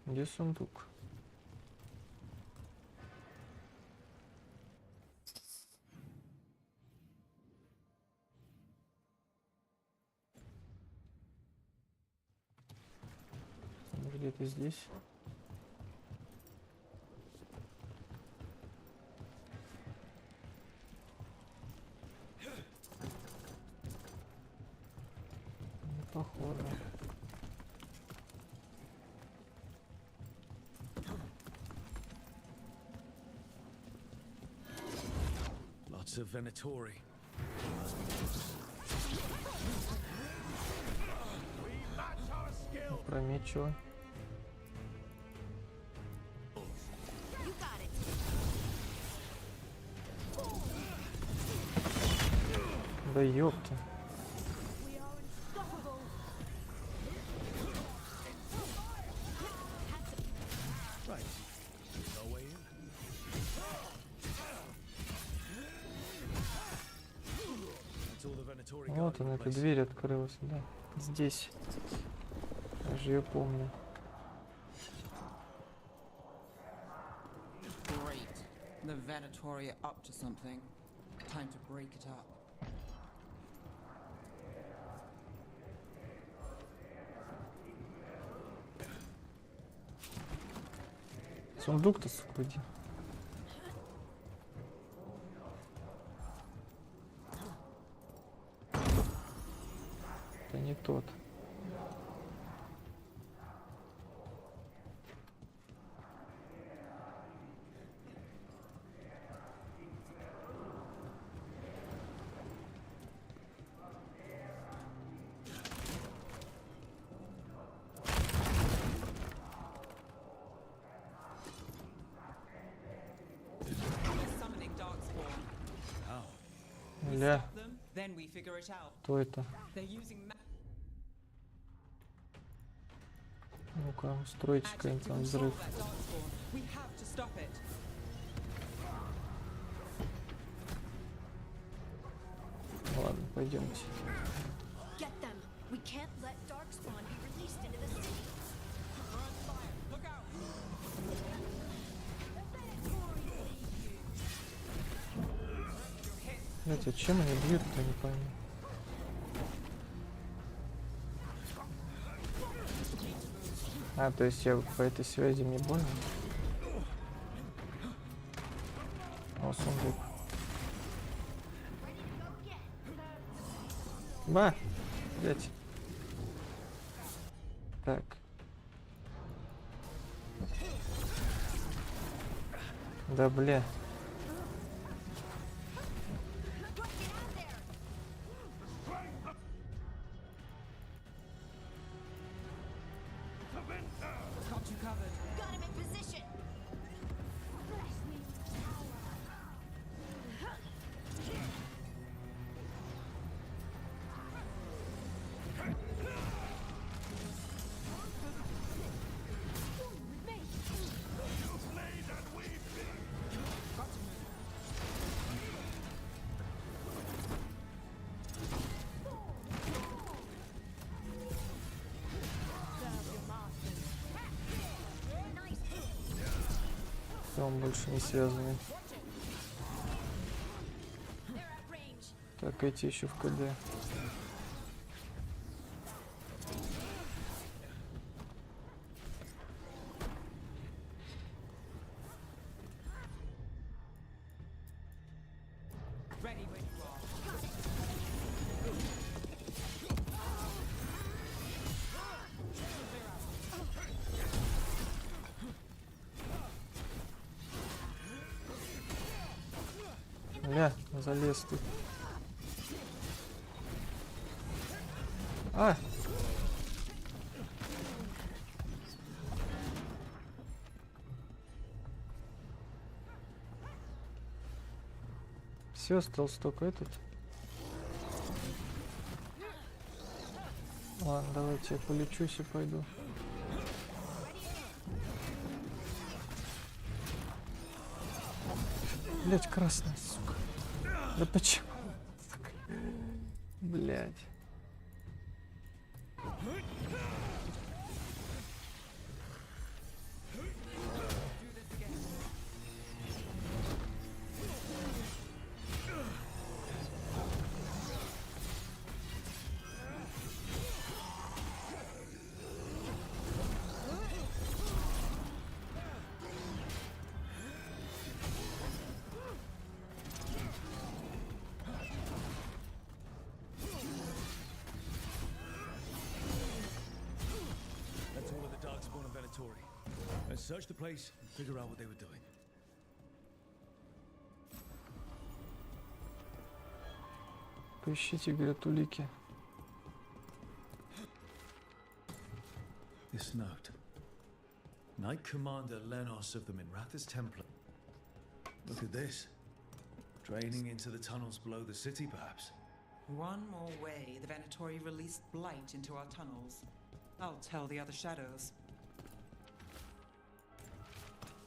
Где сундук? где-то здесь. Не похоже. Lots of Venatori. Опрометчиво. Да ёпта. Вот она, эта дверь открылась, да. Здесь. Я же ее помню. Great. The Venatori are up to something. Time to break it up. Сундук-то, сука, где? Это не тот. Ля. Кто это? Ну-ка, устроите какой-нибудь там взрыв. Ладно, пойдемте. Блять, а чем они бьют-то, не пойму. А, то есть я по этой связи мне больно? О, сундук. Ба! Блять. Так. Да, бля. Он больше не связанный. Так, эти еще в КД. Ля, залез ты. А! Все, остался только этот. Ладно, давайте я полечусь и пойду. Блять, красная, сука. Да почему? Сука. Блять. search the place and figure out what they were doing. Поищите, говорят, улики. This note. Knight Commander Lenos of the Minrathous Templar. Look at this. Draining into the tunnels below the city, perhaps. One more way the Venatori released blight into our tunnels. I'll tell the other shadows.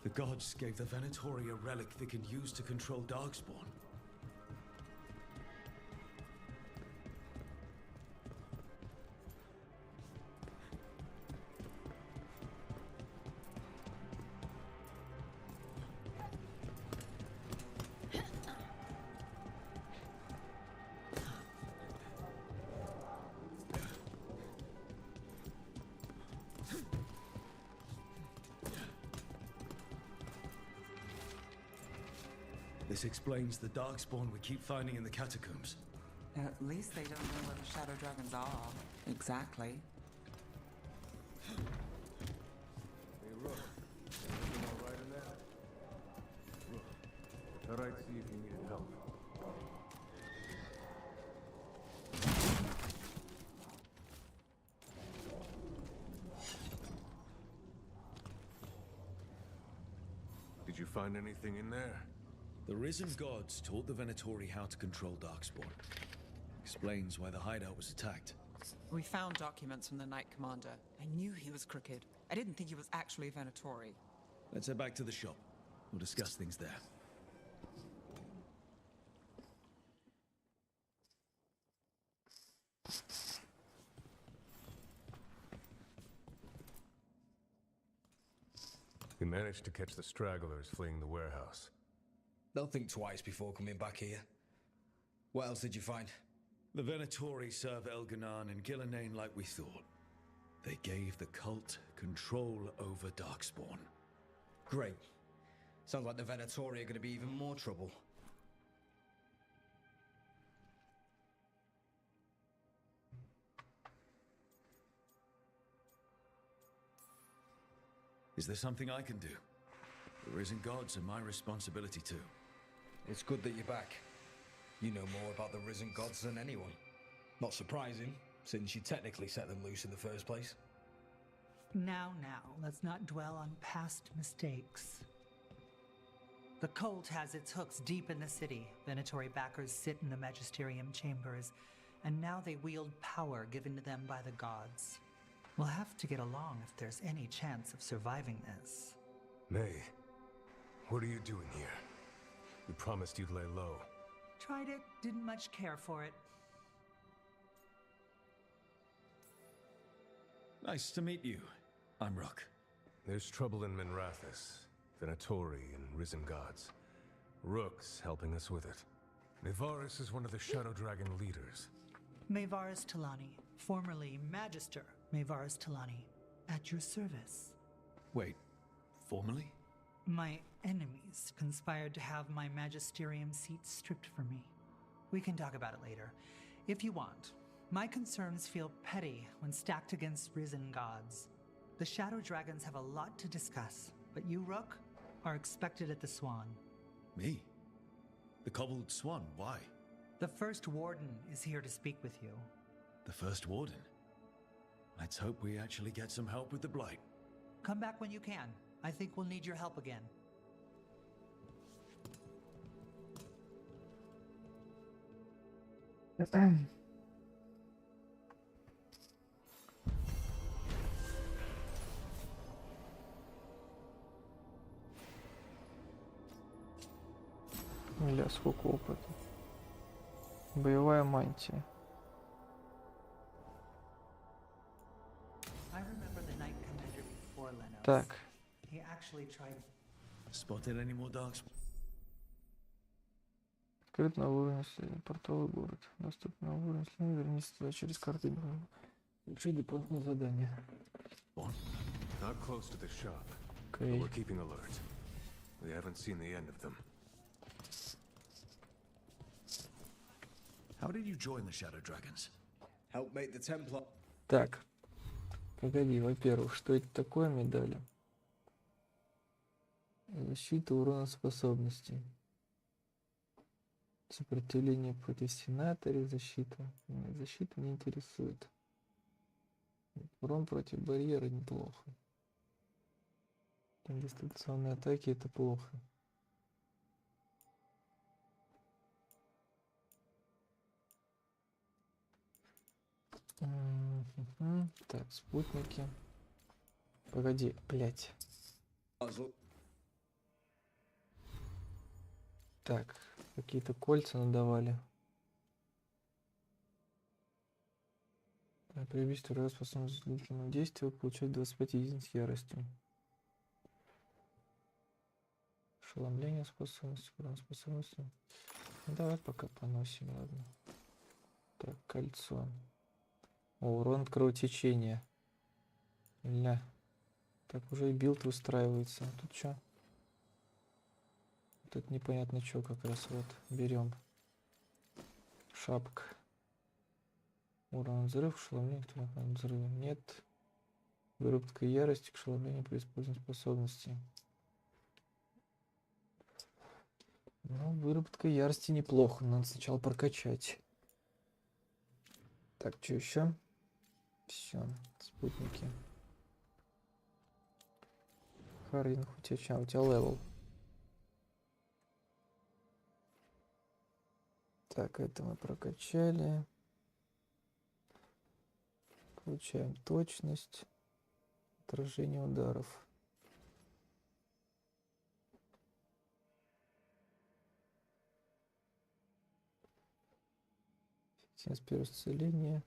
The gods gave the Venatori a relic they can use to control Darkspawn. This explains the Darkspawn we keep finding in the catacombs. At least they don't know where the Shadow Dragons are. Exactly. Hey, Rook. Everything all right in there? Rook. All right, see if you needed help. Did you find anything in there? The risen gods taught the Venatori how to control Darkspawn. Explains why the hideout was attacked. We found documents from the Knight Commander. I knew he was crooked. I didn't think he was actually Venatori. Let's head back to the shop. We'll discuss things there. We managed to catch the stragglers fleeing the warehouse. They'll think twice before coming back here. What else did you find? The Venatori serve Elganan and Gillenane like we thought. They gave the cult control over Darkspawn. Great. Sounds like the Venatori are going to be even more trouble. Is there something I can do? The risen gods are my responsibility too. It's good that you're back. You know more about the risen gods than anyone. Not surprising, since you technically set them loose in the first place. Now, let's not dwell on past mistakes. The cult has its hooks deep in the city. Venatori backers sit in the magisterium chambers, and now they wield power given to them by the gods. We'll have to get along if there's any chance of surviving this. May, what are you doing here? You promised you'd lay low. Tried it, didn't much care for it. Nice to meet you. I'm Rook. There's trouble in Minrathous, Venatori and risen gods. Rook's helping us with it. Nevaris is one of the Shadow Dragon leaders. Maevaris Talani, formerly Magister Maevaris Talani, at your service. Wait, formally? My enemies conspired to have my magisterium seat stripped from me. We can talk about it later, if you want. My concerns feel petty when stacked against risen gods. The Shadow Dragons have a lot to discuss, but you, Rook, are expected at the Swan. Me? The Cobbled Swan, why? The First Warden is here to speak with you. The First Warden? Let's hope we actually get some help with the Blight. Come back when you can. I think we'll need your help again. Бля, сколько опыта. Боевая мантия. Так. Spotted any more darks? Открыт новый уровень исследования. Портовый город. Доступ на уровень исследования. Вернись туда через карты. Реши дополнительное задание. Not close to the shop. Okay. But we're keeping alert. We haven't seen the end of them. How did you join the Shadow Dragons? Help make the Templar. Так. Погоди, во-первых, что это такое медали? Защита урона способностей. Сопротивление против сенаторов, защита. Нет, защита не интересует. Урон против барьера неплохо. Дистанционные атаки это плохо. Так, спутники. Погоди, блять. Так, какие-то кольца надавали. При убийстве врага способность длительного действия получать 25 единиц ярости. Ошеломление способности, урон способности. Ну, давай пока поносим, ладно. Так, кольцо. О, урон от кровотечения. Ля. Так, уже и билд выстраивается. А тут что? Тут непонятно что как раз вот. Берем. Шапка. Урон взрыв, ошеломление, взрыва нет. Выработка ярости, ошеломление при использовании способностей. Ну, выработка ярости неплохо, надо сначала прокачать. Так, что еще? Все, спутники. Хардинг, у тебя что? У тебя левел. Так, это мы прокачали. Получаем точность, отражение ударов. 71 исцеление.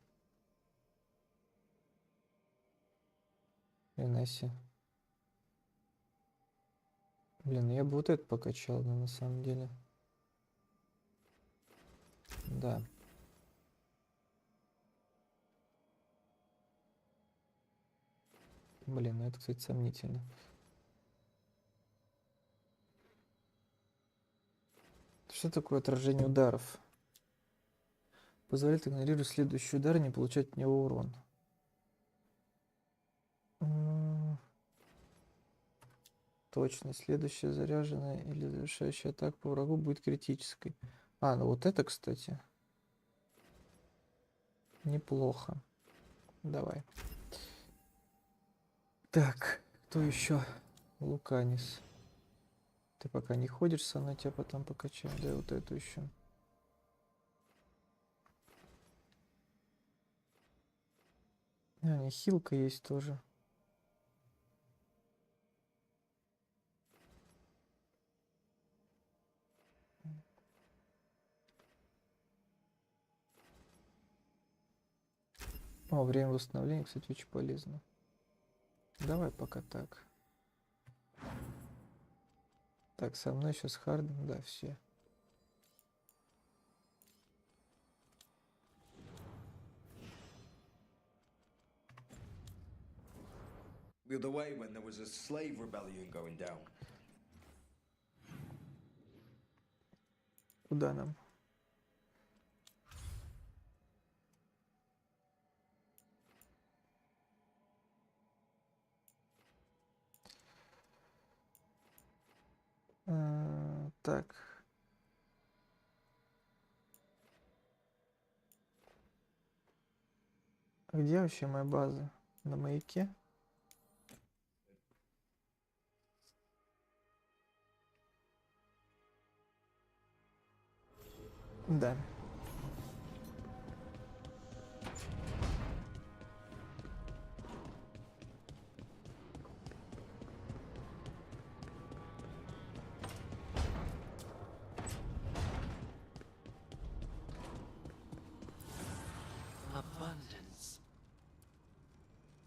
Инаси. Блин, я бы вот это покачал, но на самом деле. Да. Блин, ну это, кстати, сомнительно. Что такое отражение ударов? Позволяет игнорировать следующий удар и не получать от него урон. Точно. Следующая заряженная или завершающая атака по врагу будет критической. А, ну вот это, кстати. Неплохо. Давай. Так, кто еще? Луканис. Ты пока не ходишь со мной, тебя потом покачаем. Да, вот эту еще. А, не, хилка есть тоже. О, время восстановления, кстати, очень полезно. Давай пока так. Так, со мной сейчас Харден, да, все. The other way when there was a slave rebellion going down. Куда нам? Так. Где вообще моя база? На маяке? Да.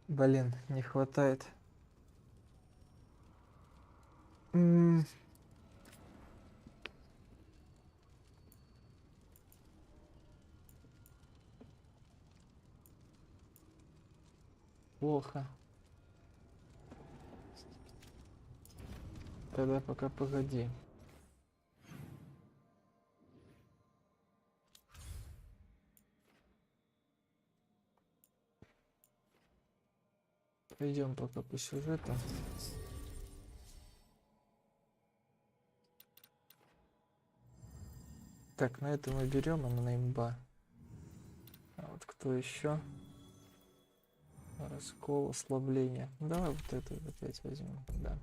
Блин, не хватает. Плохо. Тогда пока погоди. Пойдем пока по сюжету. Так, на это мы берем, она на имба. А вот кто еще? Раскол, ослабление. Давай вот это опять возьмем, да.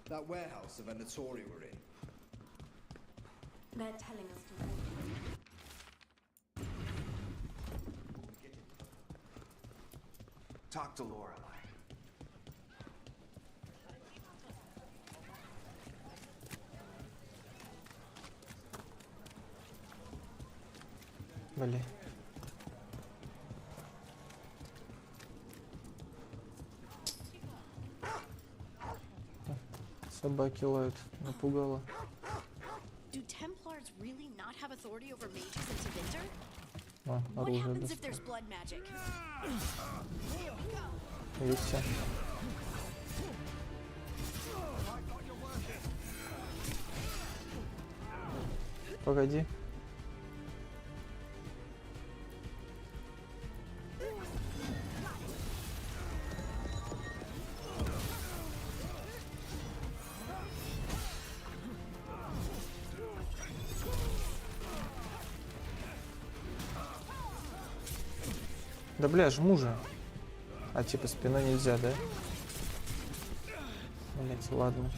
That warehouse the Venatori were in. They're telling us to Talk to Lorelei. Блин. Собаки лают, напугала. Do Templars really not have authority over mages in Tevinter? А, What оружие happens if достал. there's blood magic? Есть все. Погоди. Да бля, жму же. А типа спина нельзя, да? Блять, ладно.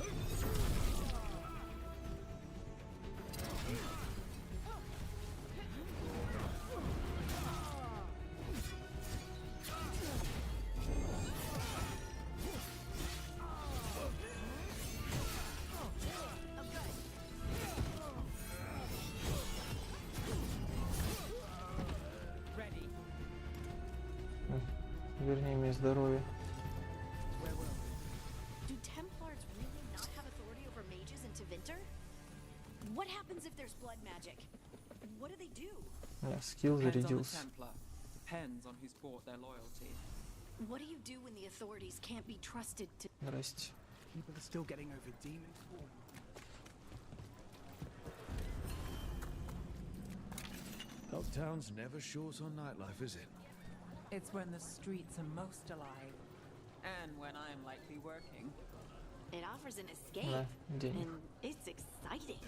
Верни мне здоровье. Do Templars really not have authority over mages in Tevinter? What happens if there's blood magic? What do they do? Скилл Depends on the зарядился. Templar. Depends on who's bought their loyalty. What do you do when the authorities can't be trusted to? Здрасте. People are still getting over demon form. Uptown's never short on nightlife, is it? It's when the streets are most alive. And when I'm likely working. It offers an escape. Да, денег. And it's exciting.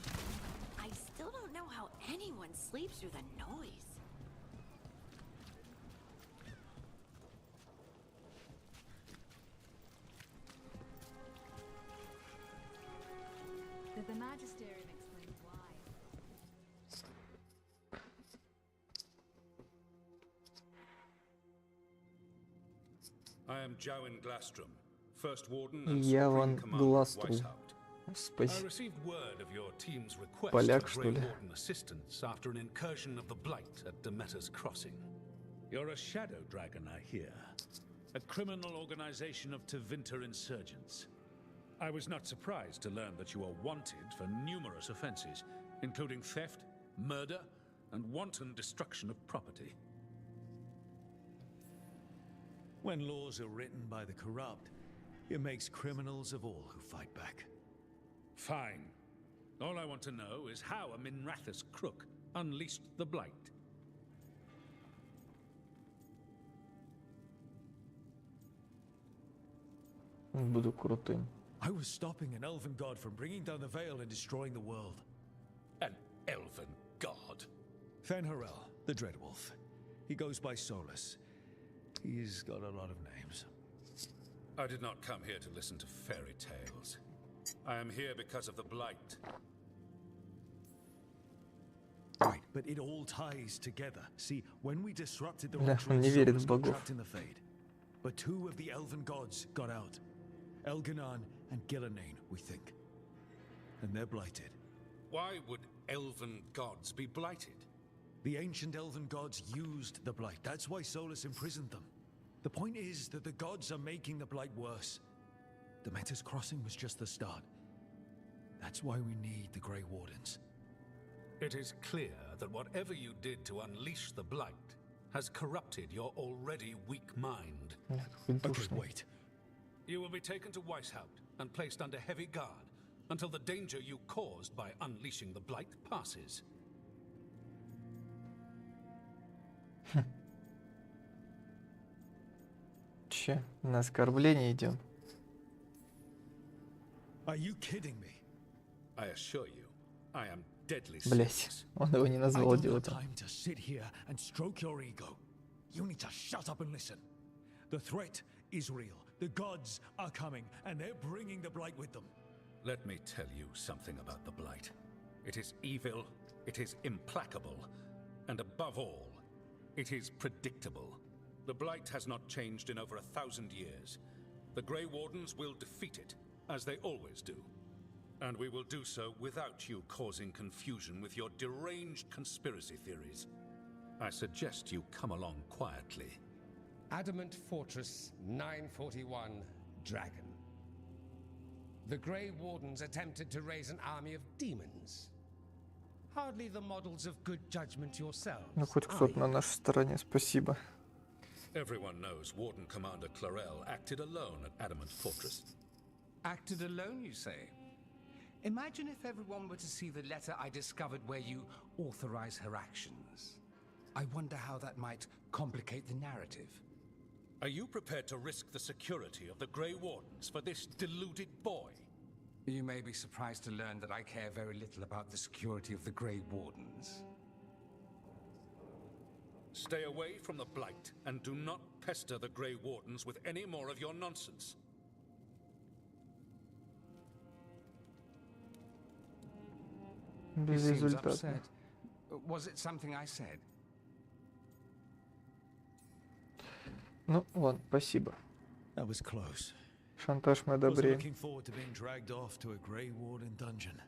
I still don't know how anyone sleeps through the noise. Did the Magisterium explain why? I am Jowan Glastrom, First Warden and Я Supreme вон Commander of Гластрум. Weishaupt. I Спасибо. received word of your team's request Поляк, for что Grey ли? Warden assistance after an incursion of the Blight at Demeter's Crossing. You're a shadow dragon, I hear. A criminal organization of Tevinter insurgents. I was not surprised to learn that you are wanted for numerous offenses, including theft, murder, and wanton destruction of property. When laws are written by the corrupt, it makes criminals of all who fight back. Fine. All I want to know is how a Minrathous crook unleashed the Blight. Буду крутым. I was stopping an elven god from bringing down the veil and destroying the world. An elven god? Fenharel, the Dreadwolf. He goes by Solus. He's got a lot of names. I did not come here to listen to fairy tales. I am here because of the Blight. Right, but it all ties together. See, when we disrupted the Да, ritual, он не верит Solus в got богов. trapped in the Fade. But two of the elven gods got out. Elganon and Gillanane, we think. And they're blighted. Why would elven gods be blighted? The ancient elven gods used the Blight. That's why Solus imprisoned them. The point is that the gods are making the Blight worse. Demeter's Crossing was just the start. That's why we need the Grey Wardens. It is clear that whatever you did to unleash the Blight has corrupted your already weak mind. Okay, wait. You will be taken to Weishaupt and placed under heavy guard until the danger you caused by unleashing the Blight passes. Че, на оскорбление идем? Are you kidding me? I assure you, I am deadly Блять, serious. он его не I назвал don't have идиотом. time to sit here and stroke your ego. You need to shut up and listen. The threat is real. The gods are coming, and they're bringing the blight with them. Let me tell you something about the Blight. It is evil, it is implacable, and above all, it is predictable. The Blight has not changed in over 1,000 years. The Grey Wardens will defeat it, as they always do. And we will do so without you causing confusion with your deranged conspiracy theories. I suggest you come along quietly. Adamant Fortress 941 Dragon. The Grey Wardens attempted to raise an army of demons. Hardly the models of good judgment yourselves. Ну хоть кто-то на нашей стороне, спасибо. Everyone knows Warden Commander Clarel acted alone at Adamant Fortress. Acted alone, you say? Imagine if everyone were to see the letter I discovered where you authorize her actions. I wonder how that might complicate the narrative. Are you prepared to risk the security of the Grey Wardens for this deluded boy? You may be surprised to learn that I care very little about the security of the Grey Wardens. Stay away from the Blight, and do not pester the Grey Wardens with any more of your nonsense. He seems upset. Was it something I said? Ну, ладно, спасибо. That was close. Шантаж мы Wasn't одобряем. looking forward to being dragged off to a Grey Warden dungeon.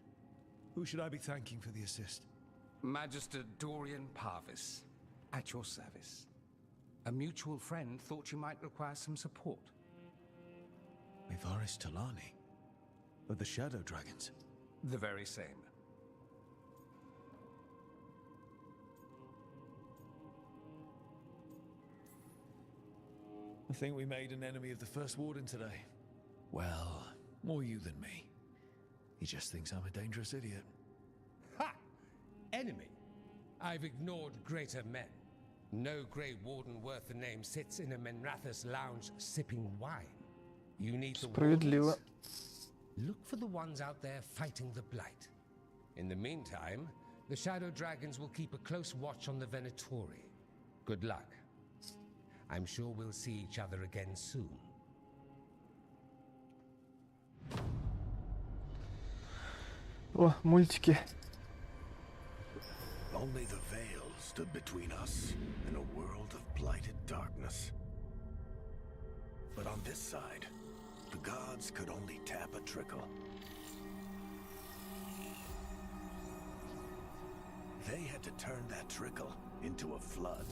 Who should I be thanking for the assist? Magister Dorian Parvis, at your service. A mutual friend thought you might require some support. Evaris Talani? Of the Shadow Dragons? The very same. I think we made an enemy of the First Warden today. Well, more you than me. He just thinks I'm a dangerous idiot. Ha! Enemy? I've ignored greater men. No Grey Warden worth the name sits in a Menrathus lounge sipping wine. You need the Справедливо. wardens? Look for the ones out there fighting the Blight. In the meantime, the Shadow Dragons will keep a close watch on the Venatori. Good luck. I'm sure we'll see each other again soon. О, мультики. Only the veil stood between us and a world of blighted darkness. But on this side, the gods could only tap a trickle. They had to turn that trickle into a flood.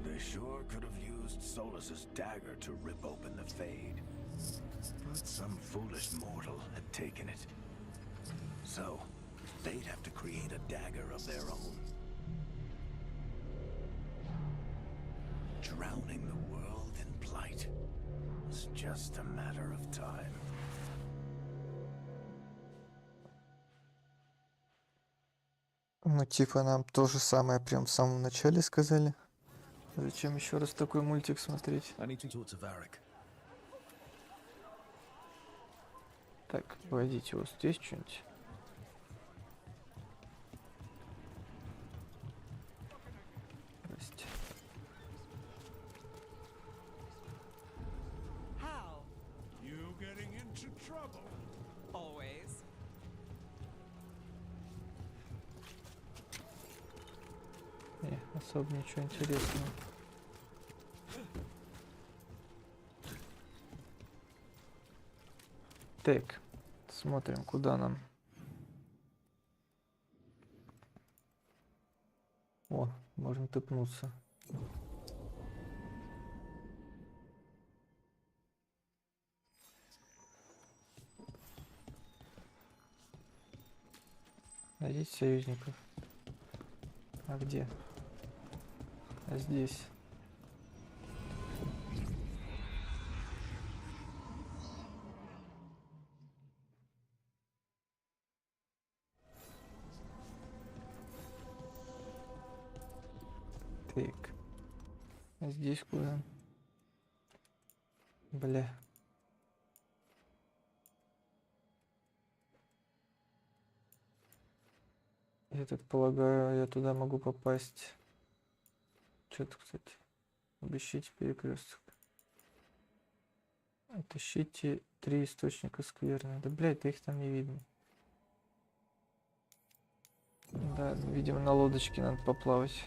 They sure could have used Solus's dagger to rip open the Fade. But some foolish mortal had taken it. So, they'd have to create a dagger of their own. Drowning the world in blight was just a matter of time. Ну, типа, нам то же самое прям в самом начале сказали. Зачем еще раз такой мультик смотреть? Так, погодите, вот здесь что-нибудь. Здрасте. How? You getting into trouble? Always. Не, особо ничего интересного. Так, смотрим, куда нам. О, можем тыпнуться. Найдите союзников. А где? А здесь. Так. А здесь куда? Бля. Я так полагаю, я туда могу попасть. Что-то, кстати. Обыщите перекресток. Отыщите 3 источника скверны. Да, блядь, да их там не видно. Да, видимо, на лодочке надо поплавать.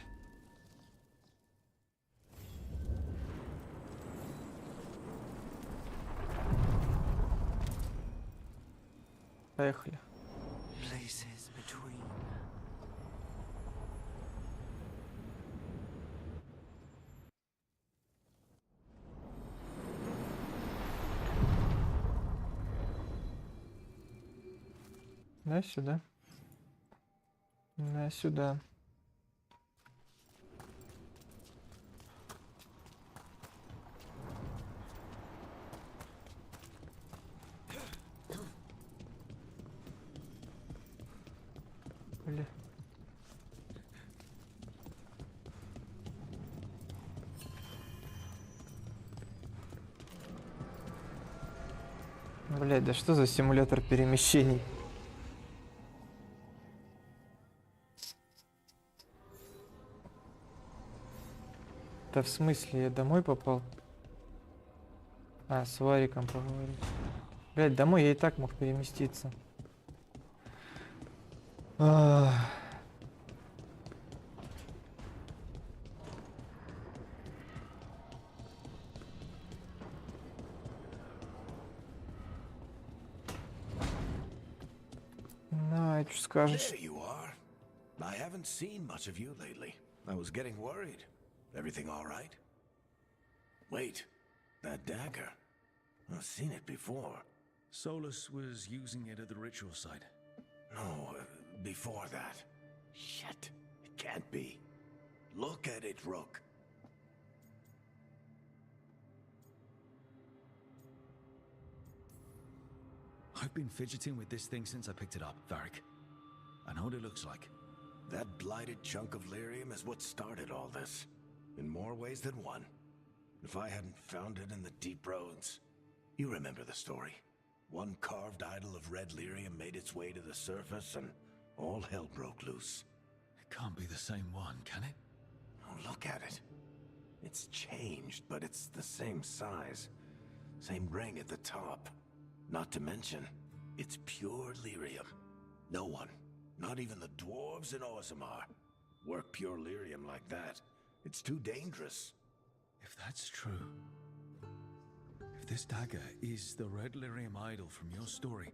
Поехали. Да, сюда. Да, сюда. Бля. Блядь, да что за симулятор перемещений? Да в смысле, я домой попал? А, с Вариком поговорить. Блядь, домой я и так мог переместиться. Ну, что скажешь? There you are. I haven't seen much of you lately. I was getting worried. Everything all right? Wait, that dagger. I've seen it before. Solus was using it at the ritual site. No, before that. Shit, it can't be. Look at it, Rook. I've been fidgeting with this thing since I picked it up, Varric. I know what it looks like. That blighted chunk of lyrium is what started all this. In more ways than one. If I hadn't found it in the deep roads. You remember the story. One carved idol of red lyrium made its way to the surface and all hell broke loose. It can't be the same one, can it? Oh, look at it. It's changed, but it's the same size. Same ring at the top. Not to mention, it's pure lyrium. No one, not even the dwarves in Orzammar, work pure lyrium like that. It's too dangerous. If that's true, if this dagger is the red lyrium idol from your story,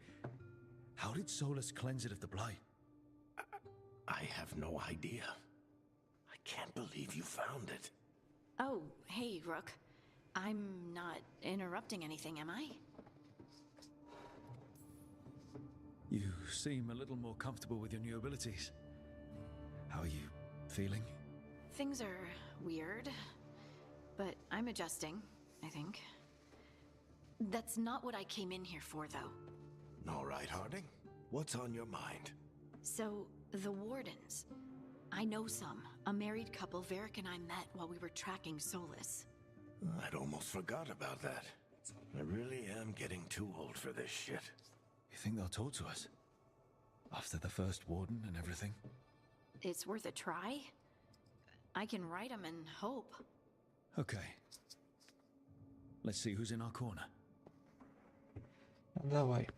how did Solus cleanse it of the blight? I have no idea. I can't believe you found it. Oh, hey, Rook. I'm not interrupting anything, am I? You seem a little more comfortable with your new abilities. How are you feeling? Things are weird, but I'm adjusting, I think. That's not what I came in here for, though. All right, Harding. What's on your mind? So, the Wardens. I know some. A married couple Varric and I met while we were tracking Solus. I'd almost forgot about that. I really am getting too old for this shit. You think they'll talk to us? After the first warden and everything? It's worth a try. I can write them and hope. Okay. Let's see who's in our corner. Давай.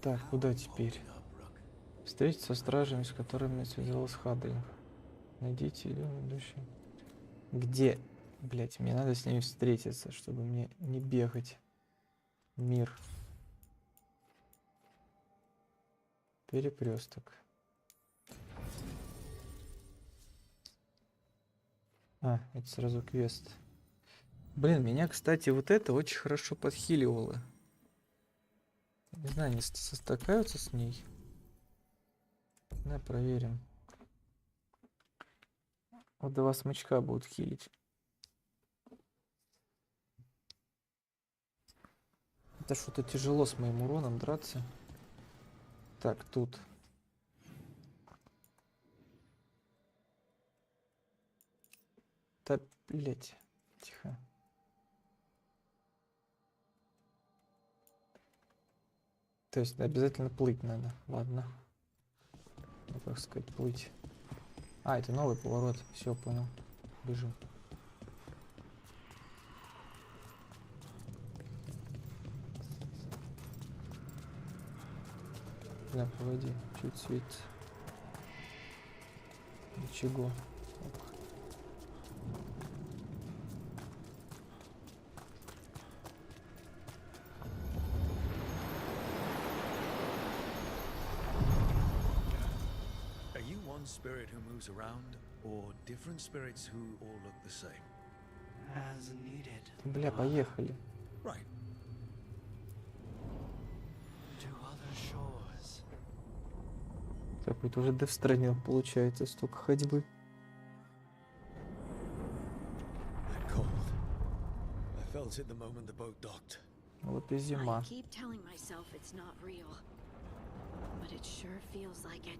Так, куда теперь? Встретиться со стражами, с которыми связалась Хадринг. Найдите идущий. Где? Блять, мне надо с ними встретиться, чтобы мне не бегать. Мир. Перекресток. А, это сразу квест. Блин, меня, кстати, вот это очень хорошо подхиливало. Не знаю, они состыкаются с ней. Да, проверим. Вот 2 смычка будут хилить. Это что-то тяжело с моим уроном драться. Так, тут. Да, блять. Тихо. То есть обязательно плыть надо. Ладно. Ну, как сказать, плыть. А, это новый поворот. Все, понял. Бежим. Да, погоди. Чуть свет. Ничего. Are you one spirit who moves around, or different spirits who all look the same? As needed. Бля, поехали. Right. To other shores. Какой-то уже Death Stranding получается, столько ходьбы. That cold. I felt it the moment the boat docked. Вот и зима. I keep telling myself it's not real, but it sure feels like it.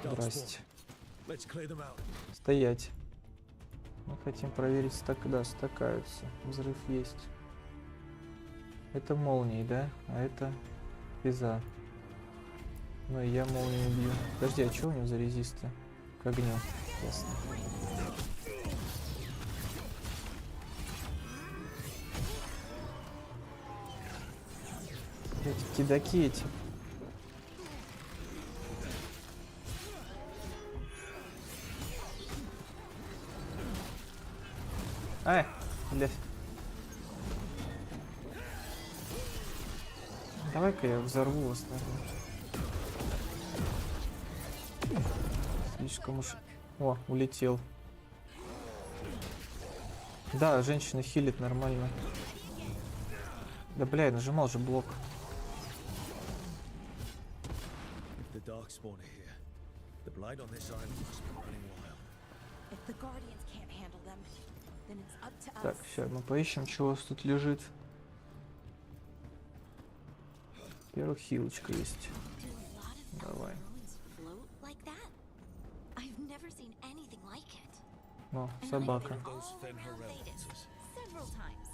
Здрасте. Let's clear them out. Стоять. Мы хотим проверить, да, стакаются. Взрыв есть. Это молнии, да? А это физа. Ну и я молнию убью. Подожди, а что у него за резисты? К огню. Ясно. Эти кидаки эти. Ай, блядь. Давай-ка я взорву вас, наверное. Слишком уж... О, улетел. Да, женщина хилит нормально. Да, бля, я нажимал же блок. The Darkspawn are here. The blight on this island must be running wild. If the Guardians can't handle them, then it's up to us. Так, сейчас мы поищем, что у вас тут лежит. Во-первых, хилочка есть. Давай. О, собака. Several times.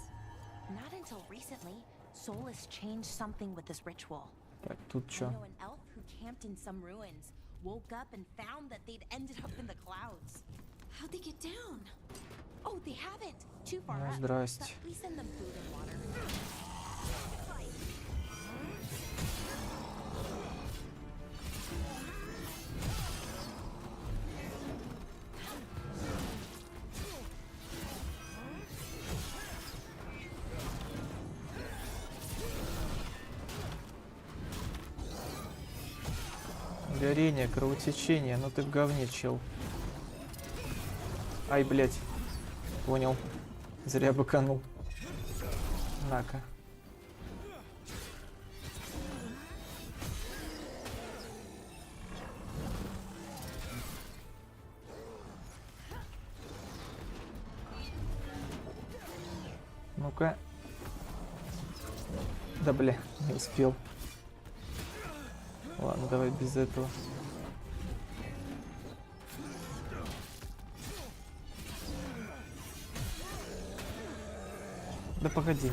Not until recently, Solus changed something with this ritual. Так, тут I что? know an elf who camped in some ruins, woke up and found that they'd ended up in the clouds. How'd they get down? Oh, they haven't. Too far Ну, up. здрасте. But we send them food and water. Горение, кровотечение. Ну ты в говне, чел. Ай, блядь. Понял. Зря быканул. На-ка. Ну-ка. Да, бля, не успел. Ладно, давай без этого. Да погоди.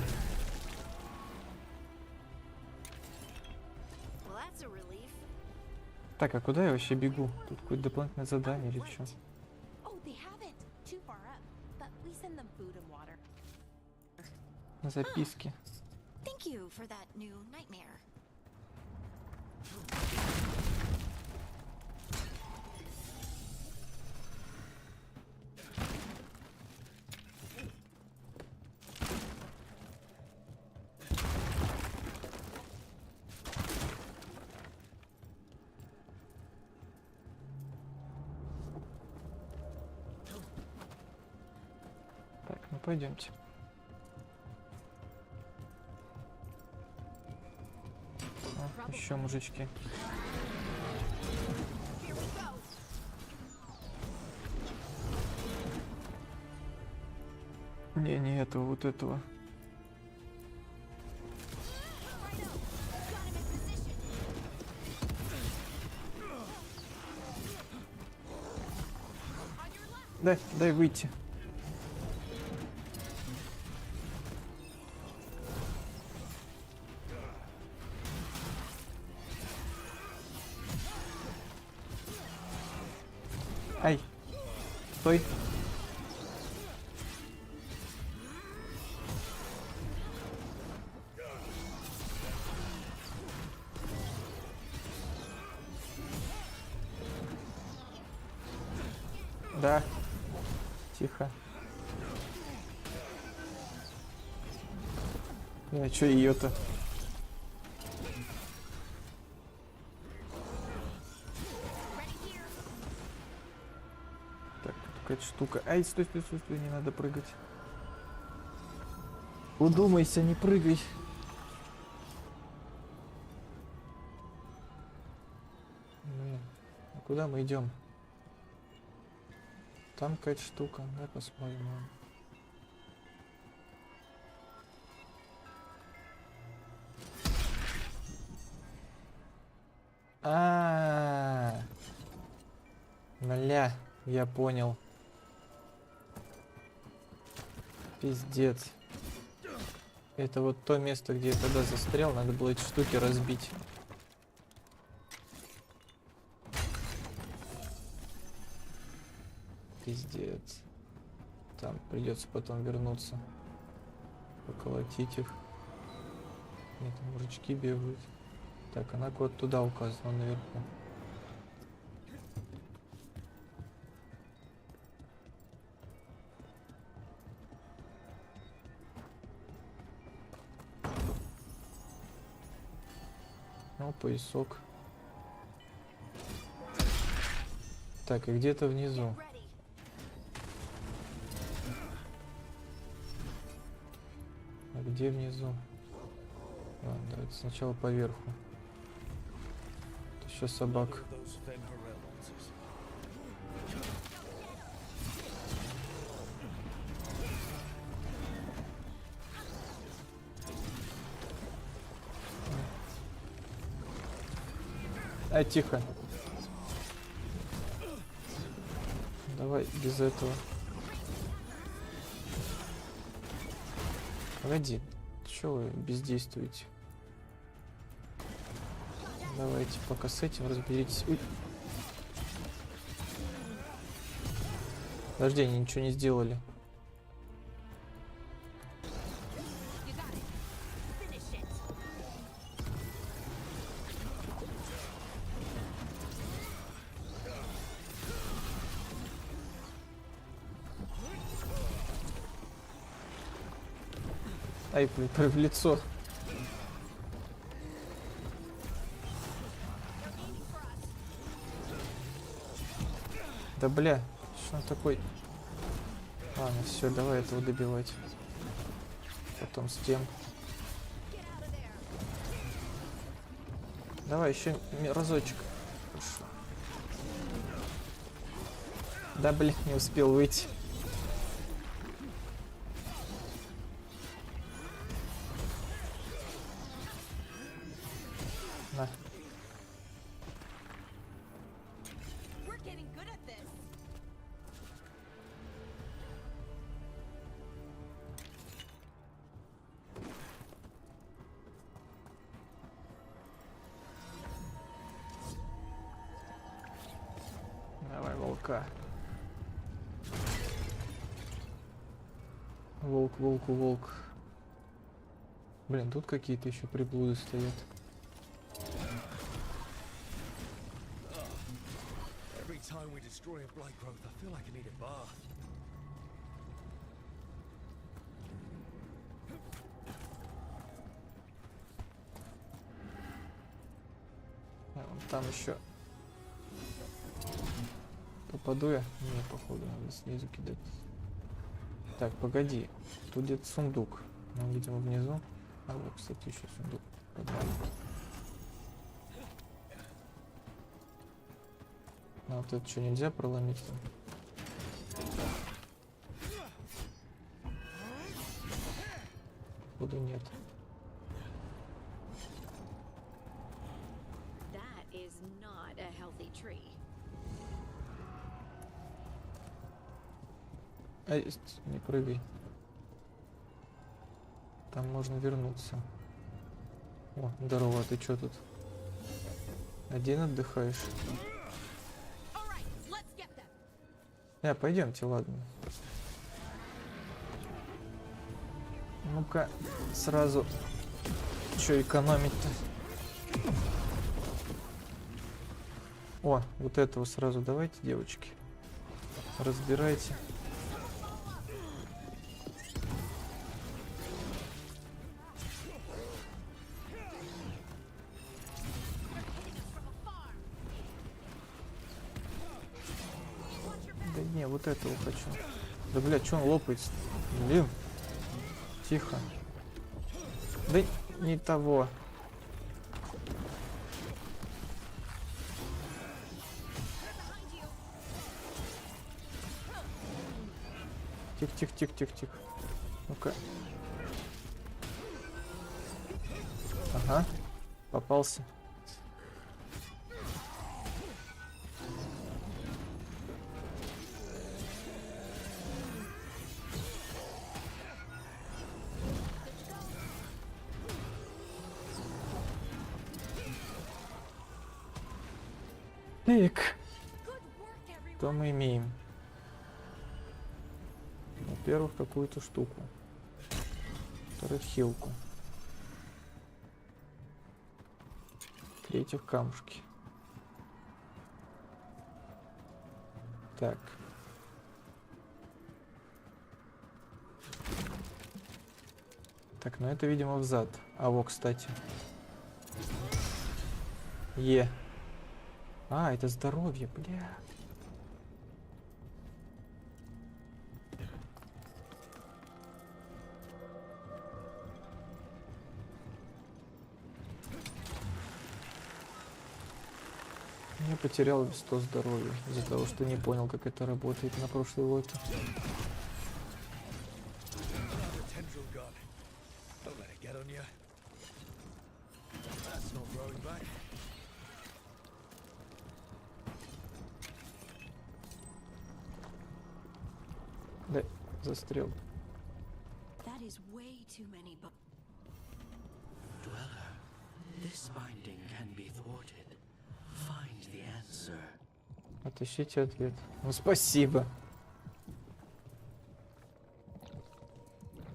Так, а куда я вообще бегу? Тут какое-то дополнительное задание или что? На записке. Thank you for that new nightmare. Так, ну пойдемте. А, еще мужички. Не этого, вот этого. Дай выйти. Ай, стой. Да. Тихо. А чё её-то? Так, тут какая-то штука. Ай, стой, не надо прыгать. Удумайся, не прыгай. Блин, а куда мы идем? Там какая-то штука, давай посмотрим. Бля, я понял. Пиздец. Это вот то место, где я тогда застрял, надо было эти штуки разбить. Пиздец. Там придется потом вернуться. Поколотить их. Нет, там мужички бегают. Так, она куда-то туда указана, наверху. Ну, поясок. Так, и где-то внизу. А где внизу? Ладно, давайте сначала поверху. Тут еще собак. Ай, тихо. Давай без этого. Погоди, что вы бездействуете? Давайте пока с этим разберитесь. Ой. Подожди, они ничего не сделали. Ай, в лицо. Да бля, что он такой? Ладно, все, давай этого добивать. Потом с тем. Давай еще разочек. Хорошо. Да бля, не успел выйти. На. Давай, волка. Волк, волку, волк. Блин, тут какие-то еще приблуды стоят. Там еще попаду я? Не, походу, надо снизу кидать. Так, погоди. Тут где-то сундук. Ну, видимо, внизу. А вот, кстати, еще сундук. А вот это что, нельзя проломить там? походу нет. That is not a healthy tree. А есть, не прыгай. Там можно вернуться. О, здорово, а ты чё тут? Один отдыхаешь? Пойдемте, ладно. Ну-ка, сразу. Чё экономить-то? О, вот этого сразу давайте, девочки. Разбирайте. Да не, вот этого хочу. Да, блядь, что он лопается? Блин. Тихо. Да не того. Тихо. Ну-ка. Ага. Попался. Так. Что мы имеем? Во-первых, какую-то штуку. Во-вторых, хилку. В-третьих, камушки. Так. Так, ну это, видимо, взад. А вот, кстати. А, это здоровье, бля. Я потерял 100 здоровья из-за того, что не понял, как это работает на прошлой лоте. Да, застрял. Отыщите ответ. Ну, спасибо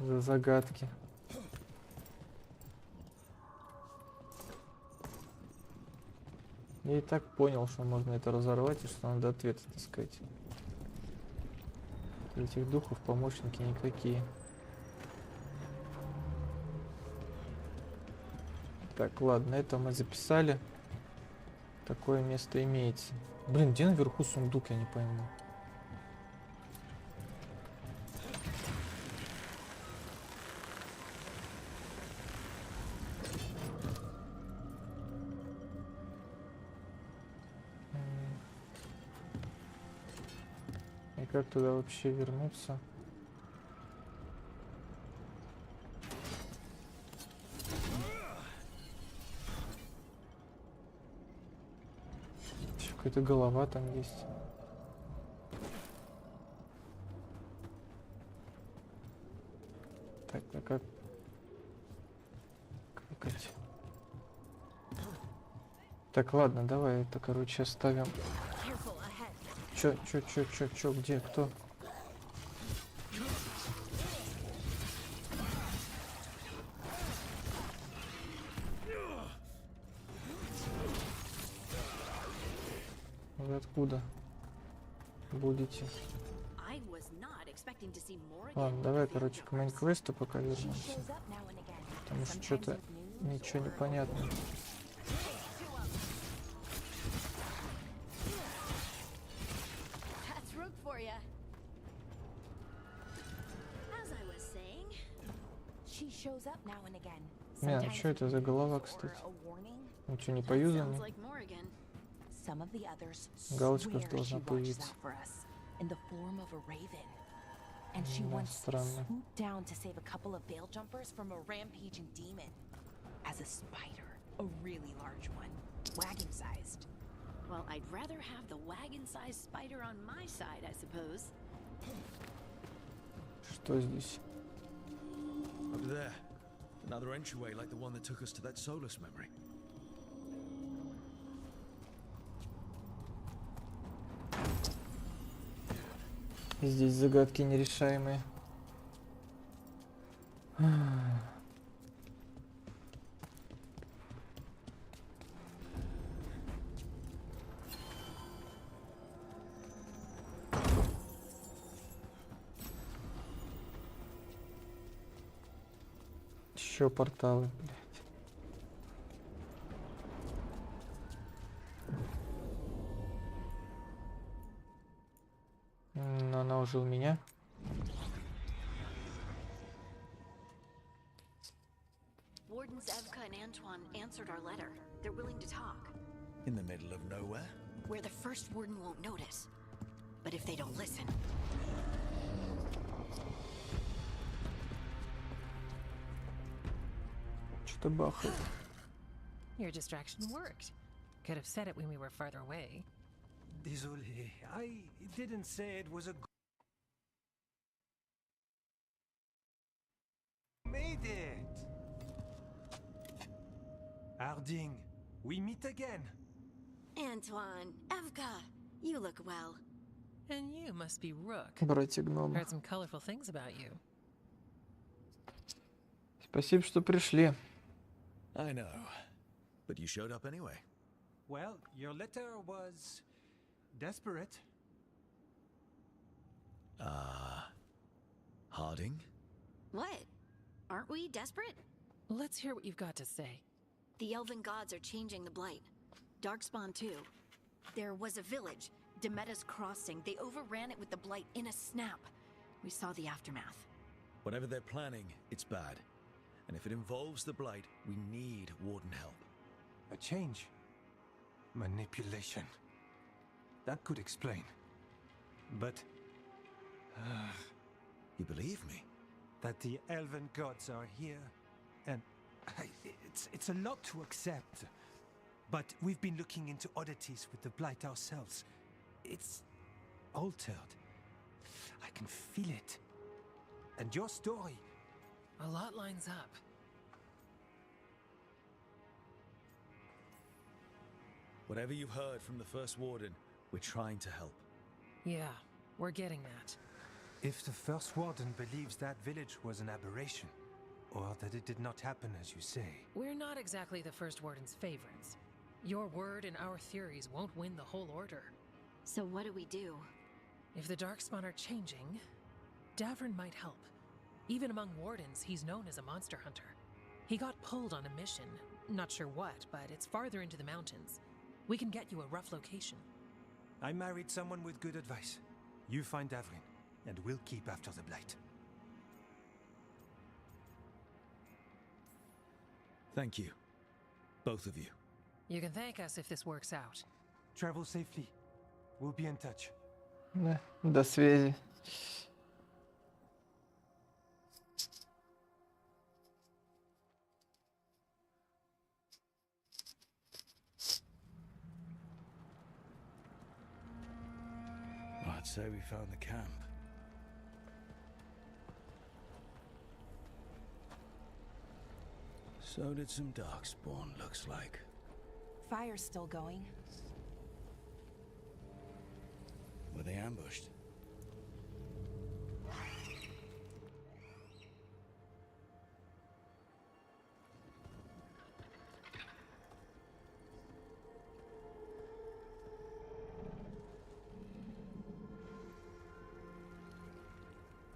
за загадки. Я и так понял, что можно это разорвать и что надо ответ искать. Этих духов помощники никакие. Так, ладно, это мы записали. Такое место имеется. Блин, где наверху сундук, я не пойму. И как туда вообще вернуться? Какая-то голова там есть. Так, а как это? Так, ладно, давай это, короче, оставим. Чё, где, кто? Вы откуда будете? Ладно, давай, короче, к мейн-квесту пока вернемся. Потому что что-то ничего не понятно. Не, ну что это за голова, кстати? Ничего не поюзано. Галочка должна появиться. And she once Странно. swooped down to save a couple of veil jumpers from a rampaging demon. As a spider, a really large one, wagon-sized. Well, I'd rather have the wagon-sized spider on my side, I suppose. Что здесь? Over there. Another entryway like the one that took us to that Solus memory. Здесь загадки нерешаемые. Еще порталы, блядь. Но она уже у меня. Wardens Evka and Antoine answered our letter. They're willing to talk. In the middle of nowhere? Where the first warden won't notice. But if they don't listen... Что-то бахает. Your distraction worked. Could have said it when we were farther away. Désolé, I didn't say it was a... Made it! Harding, we meet again. Antoine, Evka, you look well. And you must be Rook. Братья гномы. Heard some colorful things about you. Спасибо, что пришли. I know. But you showed up anyway. Well, your letter was... desperate. Harding? What? Aren't we desperate? Let's hear what you've got to say. The elven gods are changing the blight. Darkspawn too. There was a village, Demeter's Crossing. They overran it with the blight in a snap. We saw the aftermath. Whatever they're planning, it's bad. And if it involves the blight, we need warden help. A change. Manipulation. That could explain. But... you believe me? That the elven gods are here, and... it's a lot to accept. But we've been looking into oddities with the blight ourselves. It's... altered. I can feel it. And your story... A lot lines up. Whatever you've heard from the First Warden, we're trying to help. Yeah, we're getting that. If the First Warden believes that village was an aberration, or that it did not happen as you say... We're not exactly the First Warden's favorites. Your word and our theories won't win the whole order. So what do we do? If the Darkspawn are changing, Davern might help. Even among wardens, he's known as a monster hunter. He got pulled on a mission. Not sure what, but it's farther into the mountains. We can get you a rough location. I married someone with good advice. You find Davrin, and we'll keep after the blight. Thank you. Both of you. You can thank us if this works out. Travel safely. We'll be in touch. Да, до связи. I'd say we found the camp. So did some Darkspawn, looks like. Fire's still going. Were they ambushed?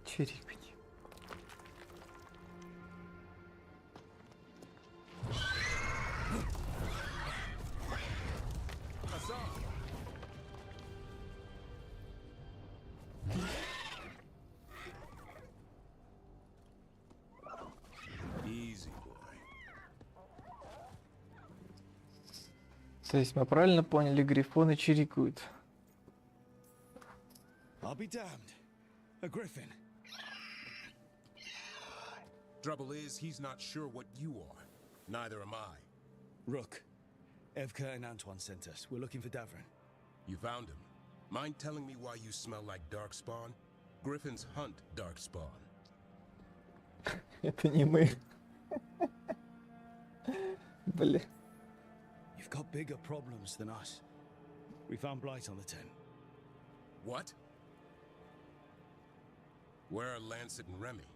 Чириканье. Easy boy. То есть мы правильно поняли, грифоны чирикают. I'll be damned. A griffin. Trouble is, he's not sure what you are. Neither am I. Rook, Evka and Antoine sent us. We're looking for Davrin. You found him. Mind telling me why you smell like darkspawn? Griffins hunt darkspawn. Это не мы. Блин. You've got bigger problems than us. We found blight on the tent. What? Where are Lancet and Remy?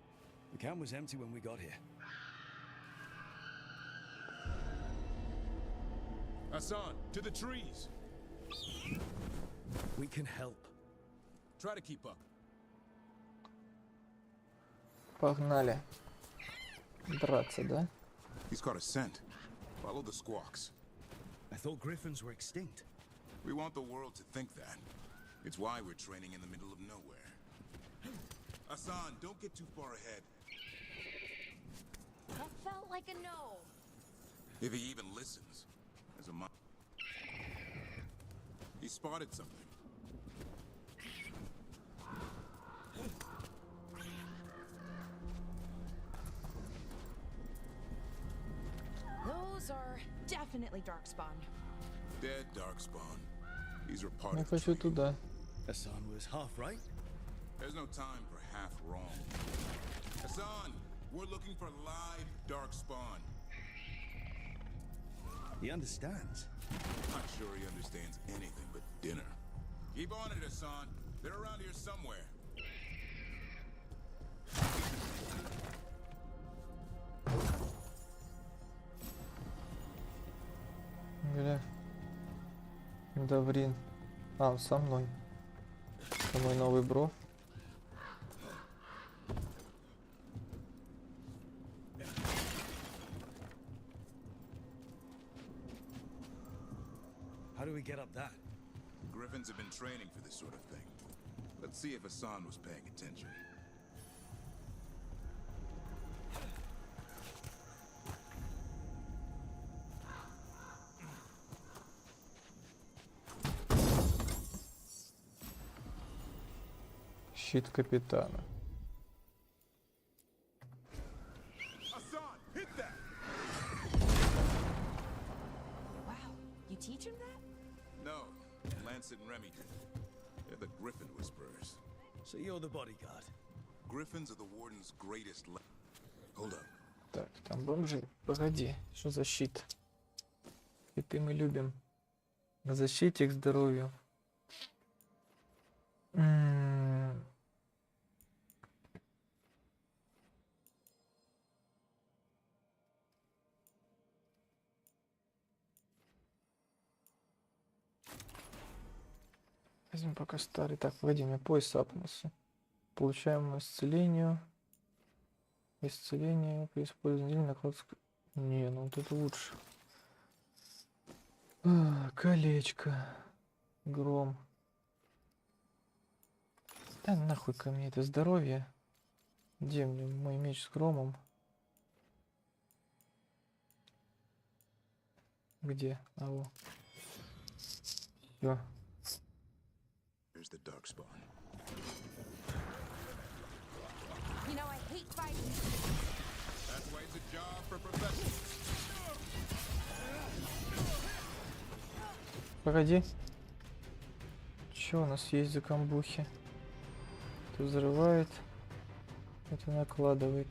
The camp was empty when we got here. Hassan, to the trees! We can help. Try to keep up. Погнали. Драться, да? He's caught a scent. Follow the squawks. I thought griffins were extinct. We want the world to think that. It's why we're training in the middle of nowhere. Hassan, don't get too far ahead. That felt like a no. If he even listens. As a he spotted something. Those are definitely darkspawn. Dead darkspawn. These were part Я of the хочу туда. Hassan was half right. There's no time for half wrong. Hassan, we're looking for live darkspawn. He understands. Not sure he understands anything but dinner. Keep on it, Hassan. They're around here somewhere. Бля. Даврин. А, он со мной. Это мой новый бро. How do we get up that? Griffins have been training for this sort of thing. Let's see if Hassan was paying attention. Щит капитана. Hassan, hit that! Wow, you teach him that? No, Lancet and Remy did. They're the Griffin Whisperers. So you're the bodyguard. Griffins are the Warden's greatest. Hold up. Так, там бомжи. Погоди, что за щит? Щиты мы любим. К защите, к здоровью. Возьмем пока старый. Так, погоди, у меня пояс апнулся. Получаем исцелению. Исцеление при использовании накладки. Не, ну вот это лучше. Колечко. Гром. Да нахуй ко мне это здоровье. Где мне мой меч с громом? Где? А вот. Всё. Here's the darkspawn. You know, I hate fighting. That's why it's a job for professionals. Погоди. Что у нас есть за камбухи? Это взрывает. Это накладывает.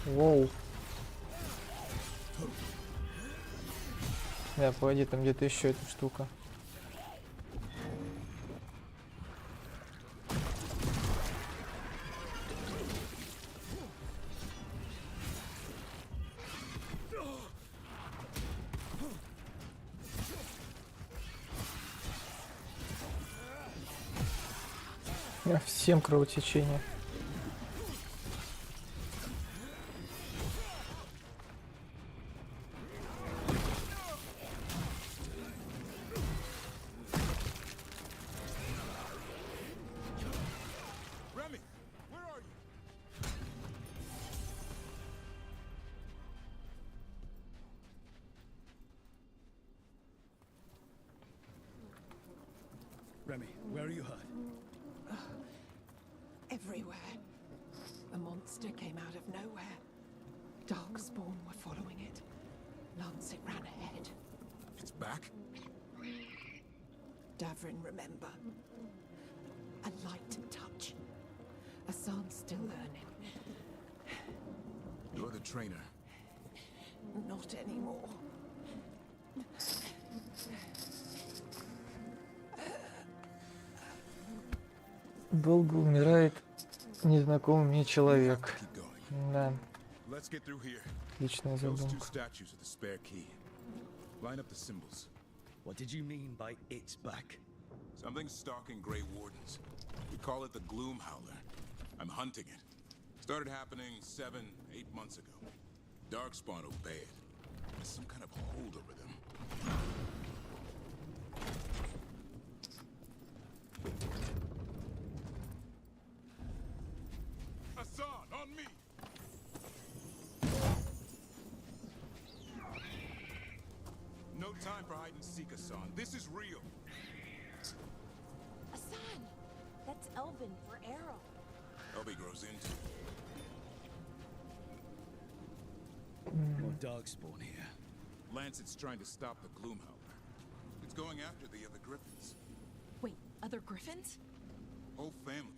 Воу. Да, погоди, там где-то еще эта штука. Всем кровотечение. Remy, where are you? Remy, where are you hurt? Everywhere. The monster came out of nowhere. Darkspawn were following it. Lancet ran ahead. It's back? Davrin, remember. A light touch. Hassan's still learning. You're the trainer. Not anymore. Долго умирает незнакомый мне человек. Да. Отличная задумка. What did you mean by it's back? Something's stalking Grey Wardens. We call it the Gloom Howler. I'm hunting it. Started happening 7, 8 months ago. Darkspawn obey it. There's some kind of hold over them. Hassan, on me! No time for hide and seek, Hassan. This is real. Hassan! That's Elven for arrow. Elby grows into it. More Darkspawn here. Lancet's trying to stop the Gloom Howler. It's going after the other Griffins. Wait, other Griffins? Whole family.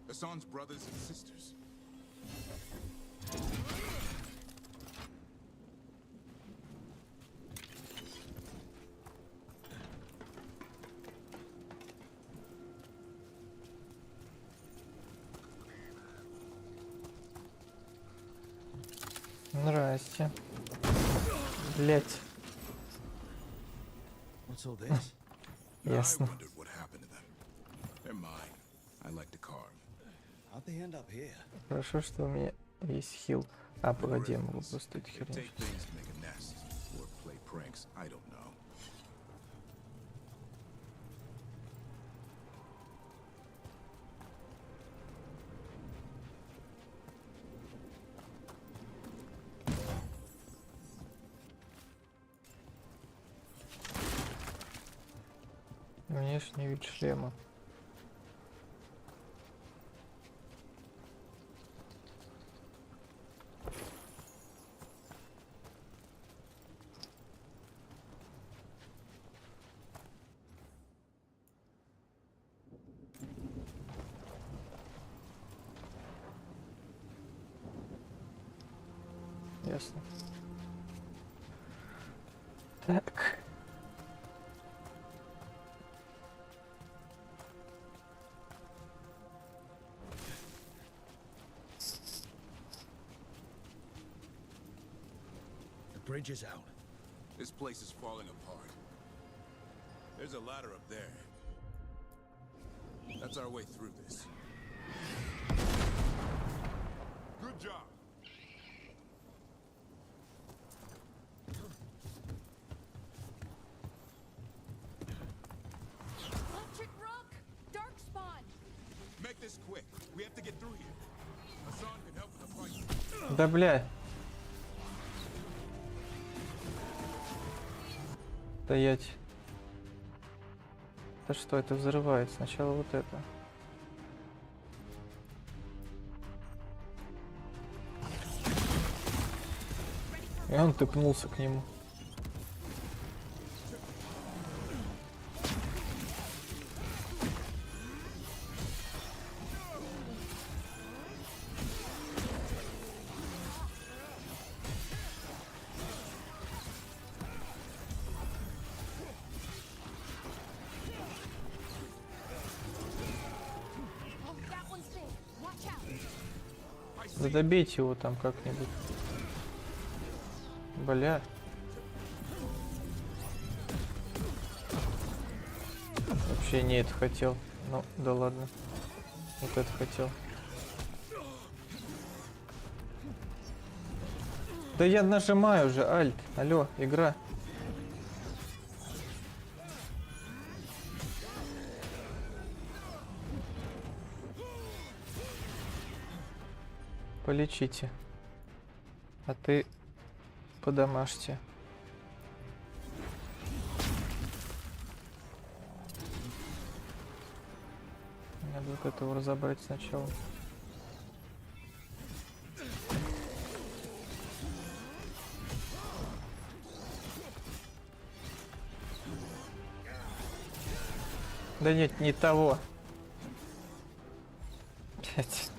Hassan's brothers and sisters. Здрасте. Блять. What's all this? Ясно. They're mine. I like to carve. How'd they end up here? Хорошо, что у меня есть хил. А, погоди, я могу просто эту херню. Take things to make a nest or play pranks. I don't know. Внешний вид шлема. Ясно. Так. The bridge is out. This place is falling apart. There's a ladder up there. That's our way through this. Good job. Electric Rook! Darkspawn! Make this quick. We have to get through here. Hassan can help with the fight. Да бля. Стоять. Это что, это взрывает? Сначала вот это. И он тыкнулся к нему. Oh, that one's big. Watch out! Да добейте его там как-нибудь. Бля. Вообще не это хотел. Ну, да ладно. Вот это хотел. Да я нажимаю уже, альт. Алло, игра. Полечите. А ты подамажьте. Надо вот этого разобрать сначала. Да нет, не того. Блять.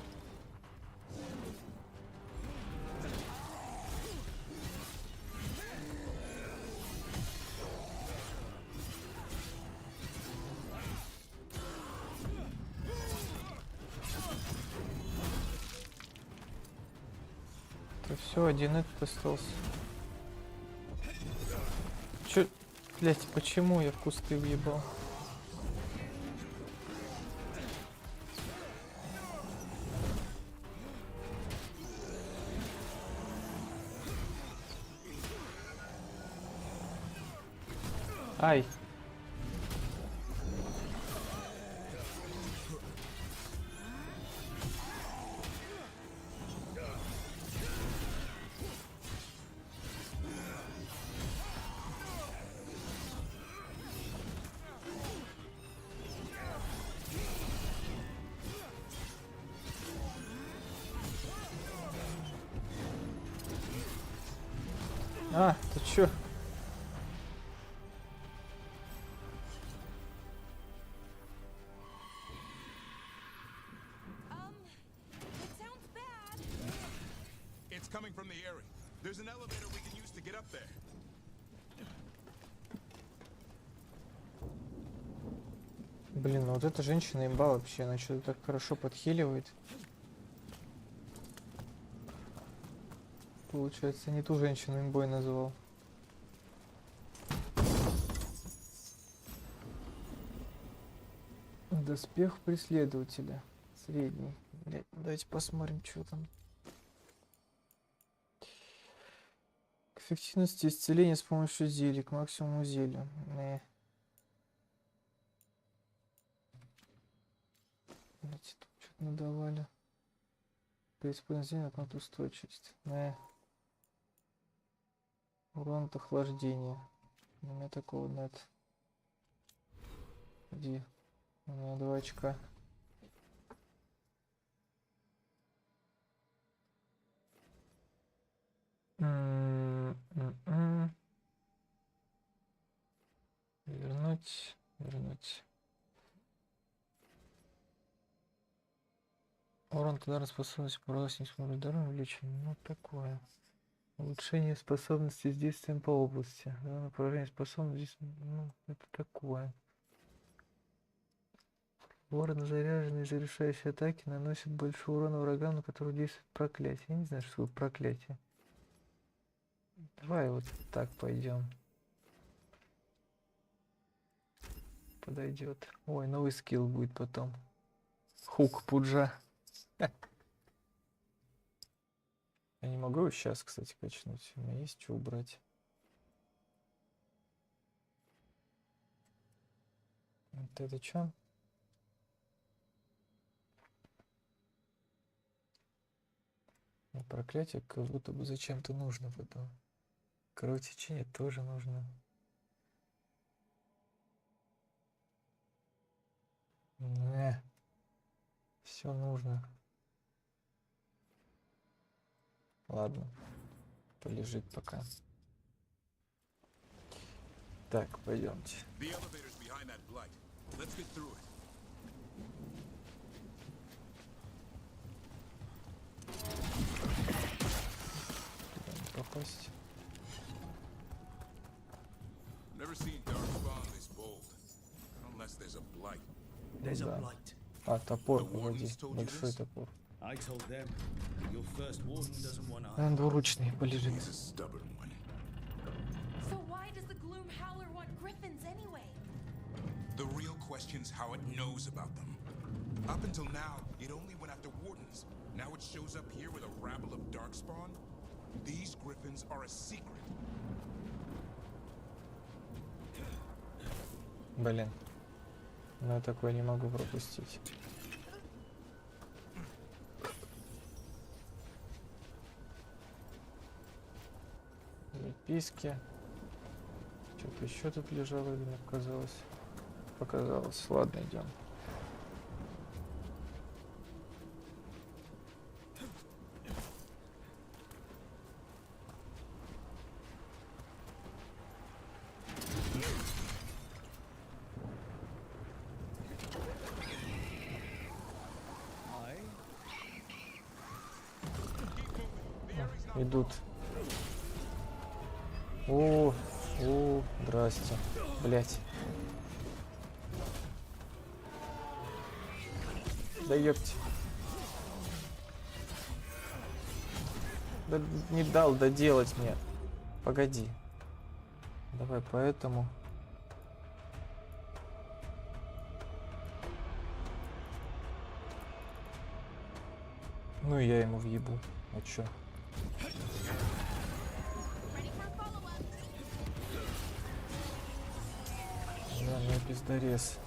Это все, один этот остался. Чё, блять, почему я в кусты въебал? Ай. А, ты чё? It's coming from the area. There's an elevator we can use to get up there. Блин, ну вот эта женщина имба вообще, она что-то так хорошо подхиливает. Получается, не ту женщину имбой называл. Доспех преследователя. Средний. Блядь, давайте посмотрим, что там. К эффективности исцеления с помощью зелий, к максимуму зелья. Блядь, тут что-то надавали. При использовании от устойчивость. Урон от охлаждения. У меня такого нет. Где? У меня 2 очка. Вернуть. Урон от ударной способности по 80 здоровья увеличен. Ну такое. Улучшение способности с действием по области. Да, направление способности. Ну, это такое. Ворон, заряженный завершающие атаки, наносит большой урон врагам, на которых действует проклятие. Я не знаю, что такое проклятие. Давай вот так пойдем. Подойдет. Ой, новый скилл будет потом. Хук пуджа. Я не могу его сейчас, кстати, качнуть. У меня есть что убрать. Вот это что? Проклятие как будто бы зачем-то нужно потом. Кровотечение тоже нужно. Все нужно. Ладно. Полежит пока. Так, пойдемте. Попасть. А, топор, погоди. Большой топор. Двуручный полежит. The real question's how it knows about them. Up until now, it only went after wardens. Now it shows up here with a rabble of darkspawn. These griffins are a secret. Блин. Но я такое не могу пропустить. Записки. Что-то еще тут лежало, или мне показалось? Показалось. Ладно, идем. Идут. Здрасте. Блять. Да ёпть. Да не дал доделать мне. Погоди. Давай поэтому. Ну и я ему въебу. А чё? Да, ну пиздарез.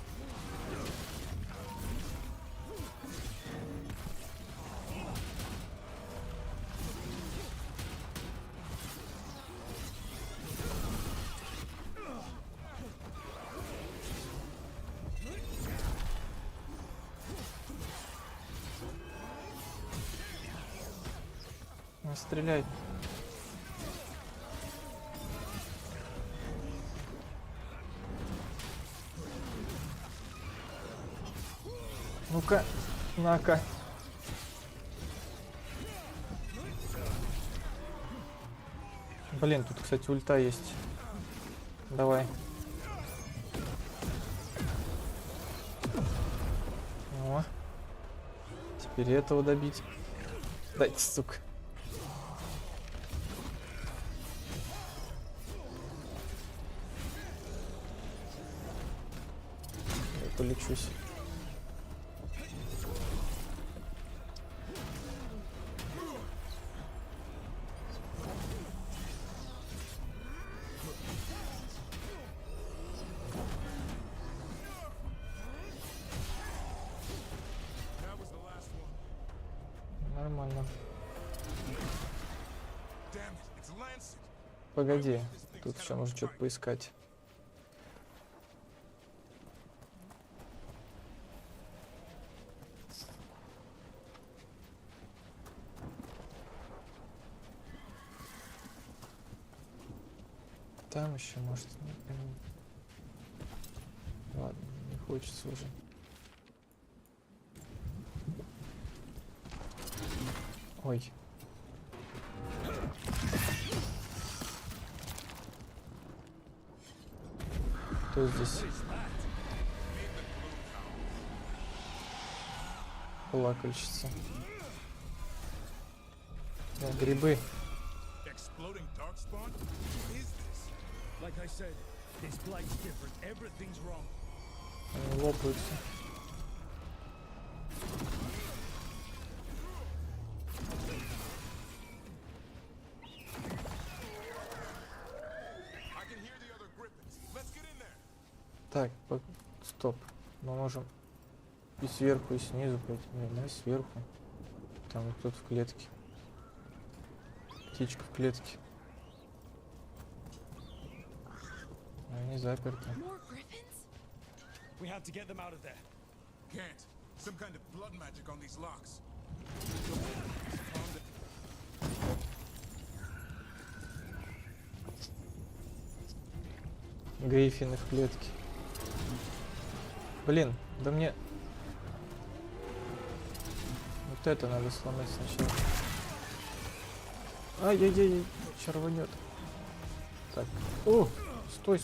Не стреляй. Ну-ка, на-ка. Блин, тут, кстати, ульта есть. Давай. О. Теперь этого добить. Дайте, сука. Я полечусь. Нормально. Погоди, тут еще нужно что-то поискать. Там еще, может, ладно, не хочется уже. Ой. Кто здесь? Плакальщица. Да, грибы. Они лопаются. Так, стоп. Мы можем и сверху, и снизу пойти. Нет, да, сверху. Там кто-то в клетке. Птичка в клетке. Они заперты. We have to get them out of there. Can't. Some kind of blood magic on these locks. Гриффины в клетке. Блин, да мне... Вот это надо сломать сначала. Ай-яй-яй, червонет. Так. О! Стой.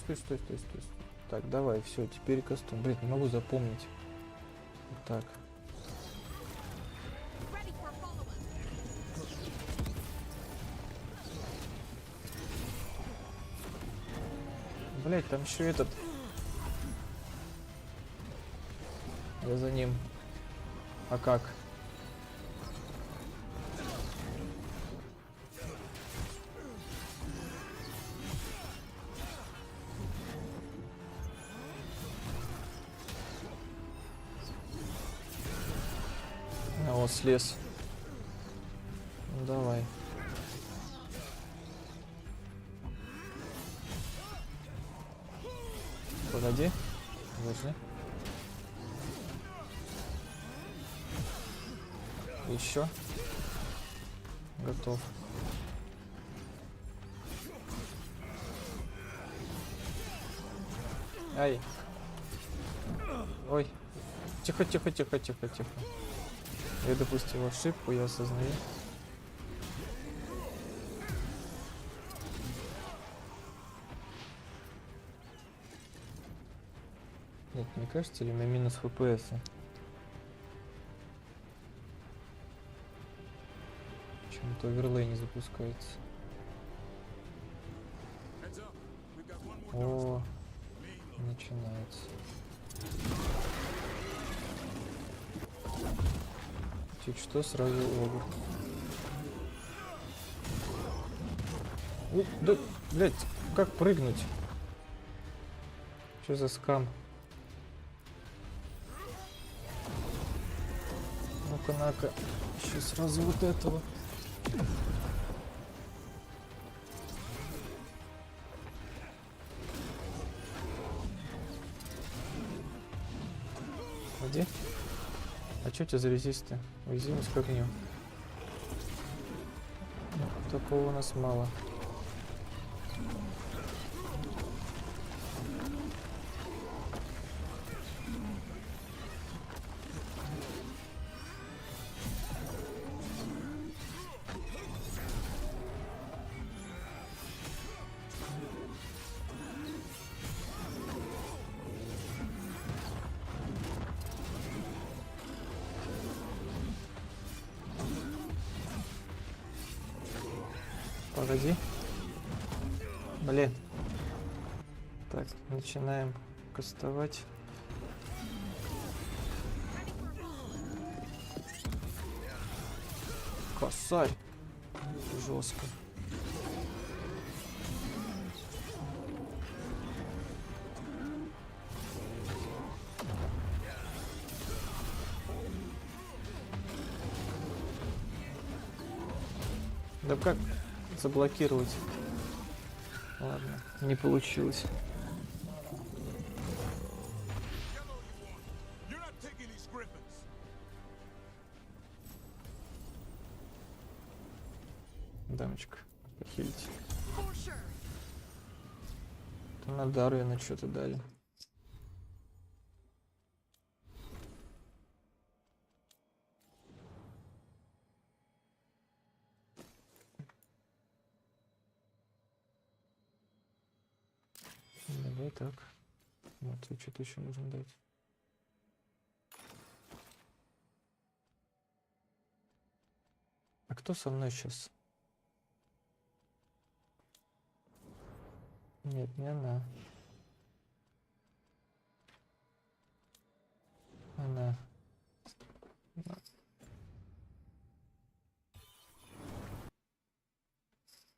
Так, давай, все, теперь кастом. Блин, не могу запомнить. Вот так. Блять, там еще этот. Я за ним. А как? А вот слез. Ну, давай. Погоди. Подожди. Еще. Готов. Ай. Ой. Тихо. Я допустил ошибку, я осознаю. Нет, не кажется, или у меня минус FPS? Почему-то оверлей не запускается. О, начинается. Чуть что, сразу огр. Да, блядь, как прыгнуть? Что за скам? Ну-ка, на-ка. Еще сразу вот этого. Где? А что у тебя за резист-то? Уязвимость к огню. Такого у нас мало. Погоди. Блин. Так, начинаем кастовать. Косарь. Жестко. Да как заблокировать? Ладно, не получилось. Дамочка, похилите. То на Дарвина что-то дали. Давай так. Вот, и что-то еще нужно дать. А кто со мной сейчас? Нет, не она. Она.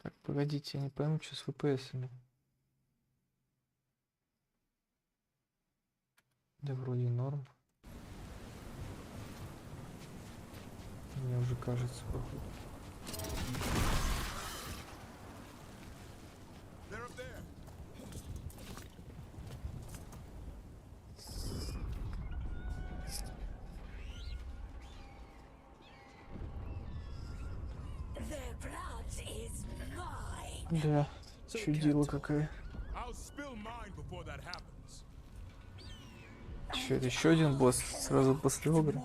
Так, погодите, я не пойму, что с ВПСами. Да вроде норм. Мне уже кажется, походу. Да, чудила какая. Че, это еще один босс сразу после огра?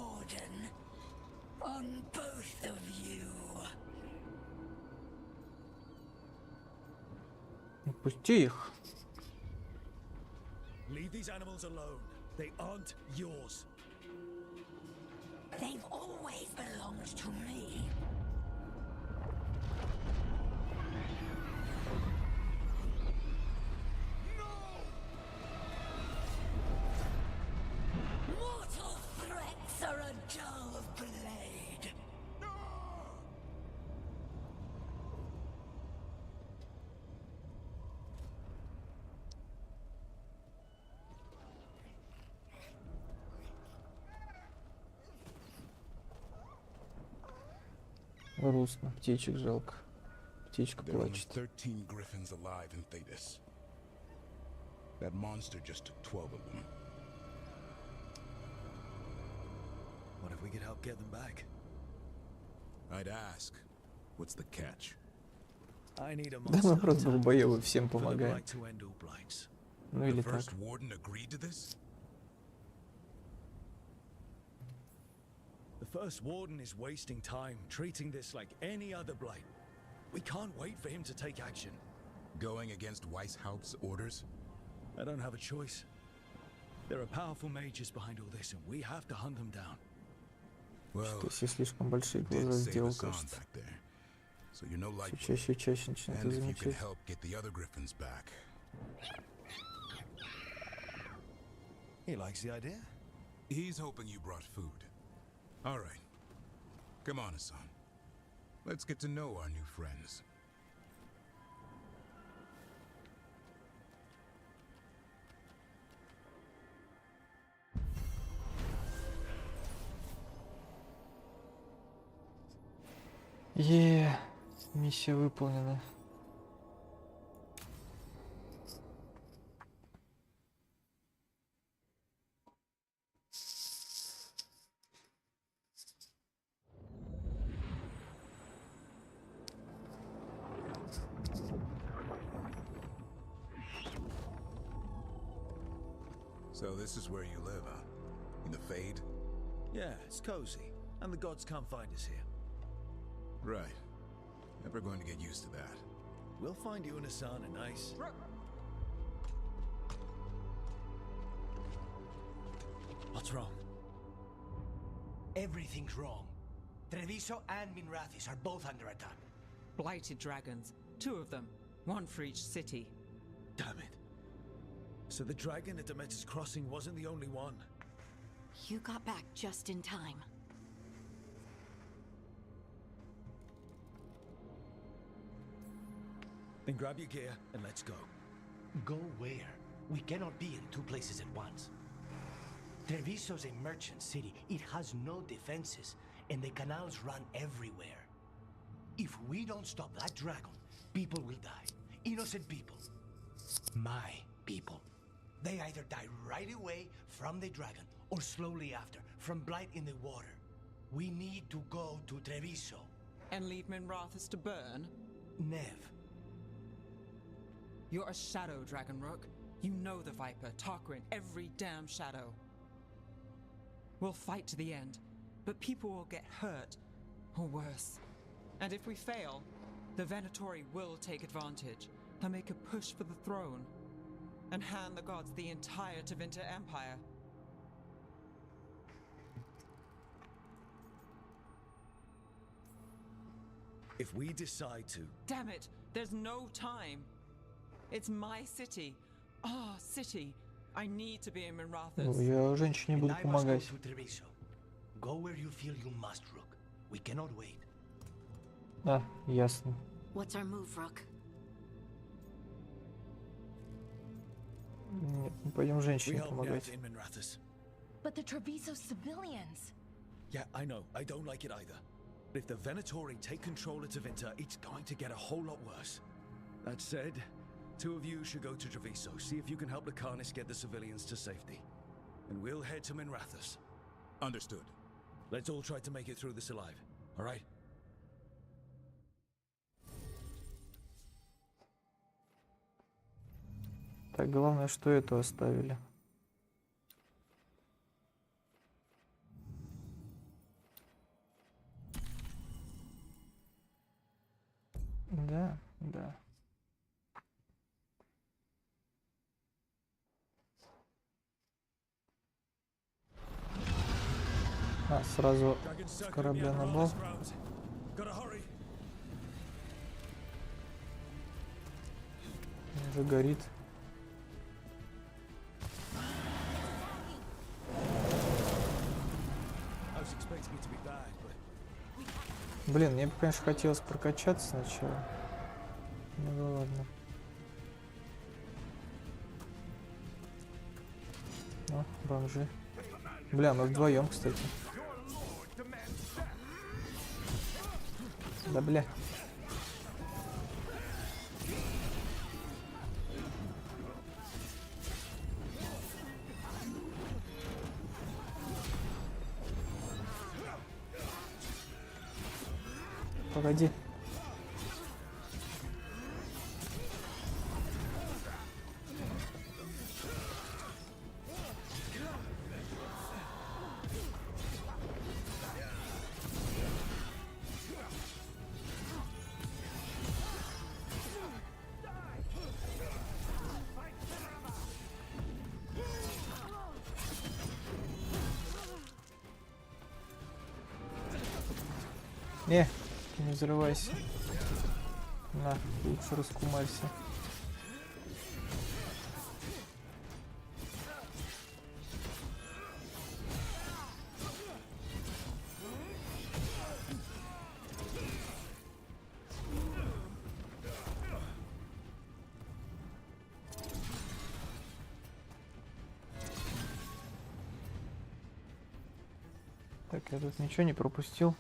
Пусти их. Leave these animals alone. They aren't yours. They've always belonged to me. Mortal threats are a dull blade. Грустно, птичек жалко. Птичка плачет. 13 griffins alive in Thetis. That monster just took 12 of them. What if we could help get them back? I'd ask, what's the catch? I need a Да мы просто долбоёбы всем помогаем. to end all blights. Ну или The так. first warden agreed to this? The first warden is wasting time treating this like any other blight. We can't wait for him to take action. Going against Weishaupt's orders? I don't have a choice. There are powerful mages behind all this, and we have to hunt them down. Well, Что-то все слишком большие глаза сделал, кажется. So you're no Все lightweight. чаще и чаще начинает And if you can замечать. help get the other griffins back. He likes the idea. He's hoping you brought food. All right. Come on, Hassan. Let's get to know our new friends. Миссия выполнена. So this is where you live, huh? In the Fade? Yeah, it's cozy, and the gods can't find us here. Right. Never going to get used to that. We'll find you and Hassan a nice... What's wrong? Everything's wrong. Treviso and Minrathis are both under attack. Blighted dragons. 2 of them. 1 for each city. Damn it. So the dragon at Demeter's Crossing wasn't the only one. You got back just in time. Then grab your gear and let's go. Go where? We cannot be in 2 places at once. Treviso's a merchant city. It has no defenses, and the canals run everywhere. If we don't stop that dragon, people will die. Innocent people. My people. They either die right away from the dragon, or slowly after, from blight in the water. We need to go to Treviso. And leave Minrathis to burn? Nev. You're a shadow, Dragon Rook. You know the Viper, Tarquin, every damn shadow. We'll fight to the end, but people will get hurt, or worse. And if we fail, the Venatori will take advantage. They'll make a push for the throne, and hand the gods the entire Tevinter Empire. If we decide to... Damn it! There's no time! It's my city. Our city. I need to be in Minrathis. Я женщине буду помогать. Go where you feel you must, Rook. We cannot wait. Да, ясно. What's our move, Rook? Нет, мы пойдем женщине помогать. But the Treviso civilians. Yeah, I know. I don't like it either. But if the Venatori take control of Tevinter, it's going to get a whole lot worse. That said, 2 of you should go to Treviso, see if you can help the Carnis get the civilians to safety. And we'll head to Minrathis. Understood. Let's all try to make it through this alive, all right? Так, главное, что эту оставили. Да, да. Сразу с корабля на бал. Уже горит. Блин, мне бы, конечно, хотелось прокачаться сначала. Ну да ладно. О, бомжи. Бля, мы вдвоем, кстати. Да бля. Погоди. Не взрывайся. На, лучше раскумарься. Так, я тут ничего не пропустил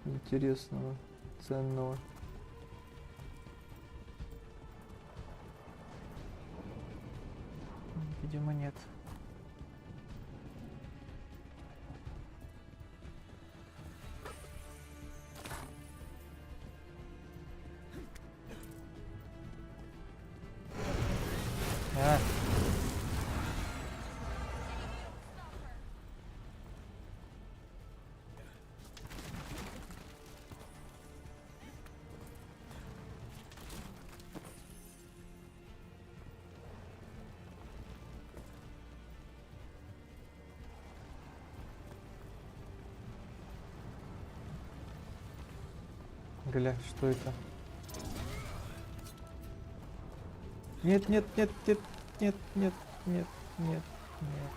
интересного, ценного. Видимо, нет. Гля, что это? Нет, нет, нет, нет, нет, нет, нет, нет, нет,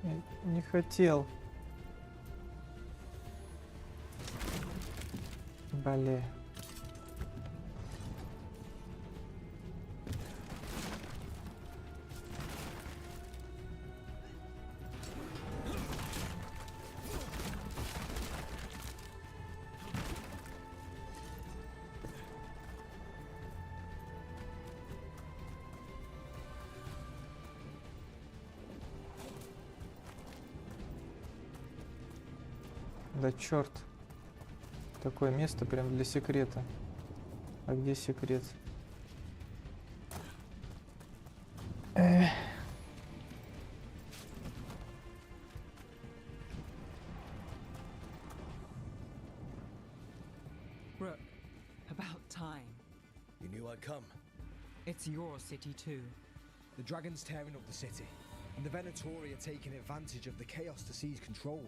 нет. Я не хотел. Бле. Да черт. Такое место прям для секрета. А где секрет? Rook, about time. You knew I'd come. It's your city too. The dragon's tearing up the city, and the Venatori are taking advantage of the chaos to seize control.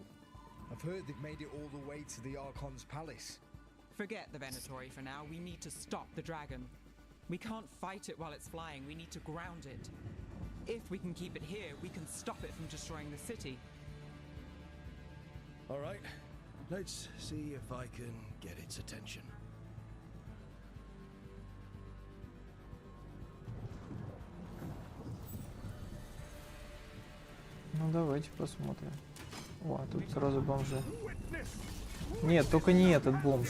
I've heard they've made it all the way to the Archon's palace. Forget the Venatori for now. We need to stop the dragon. We can't fight it while it's flying. We need to ground it. If we can keep it here, we can stop it from destroying the city. All right, let's see if I can get its attention. Ну давайте посмотрим. О, а тут сразу бомжи. Нет, только не этот бомж.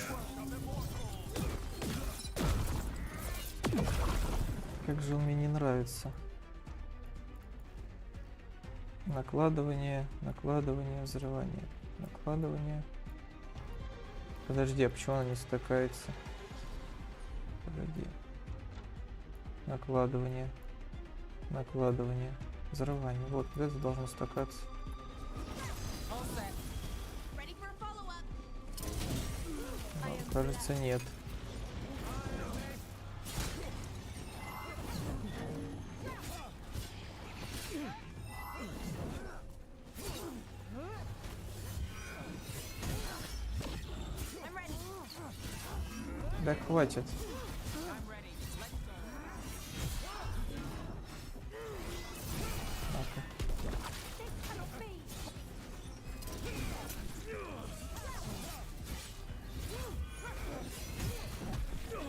Как же он мне не нравится. Накладывание, накладывание, взрывание. Накладывание. Подожди, а почему она не стакается? Погоди. Накладывание. Накладывание. Взрывание. Вот, это должно стакаться. Но, кажется, нет. Да хватит.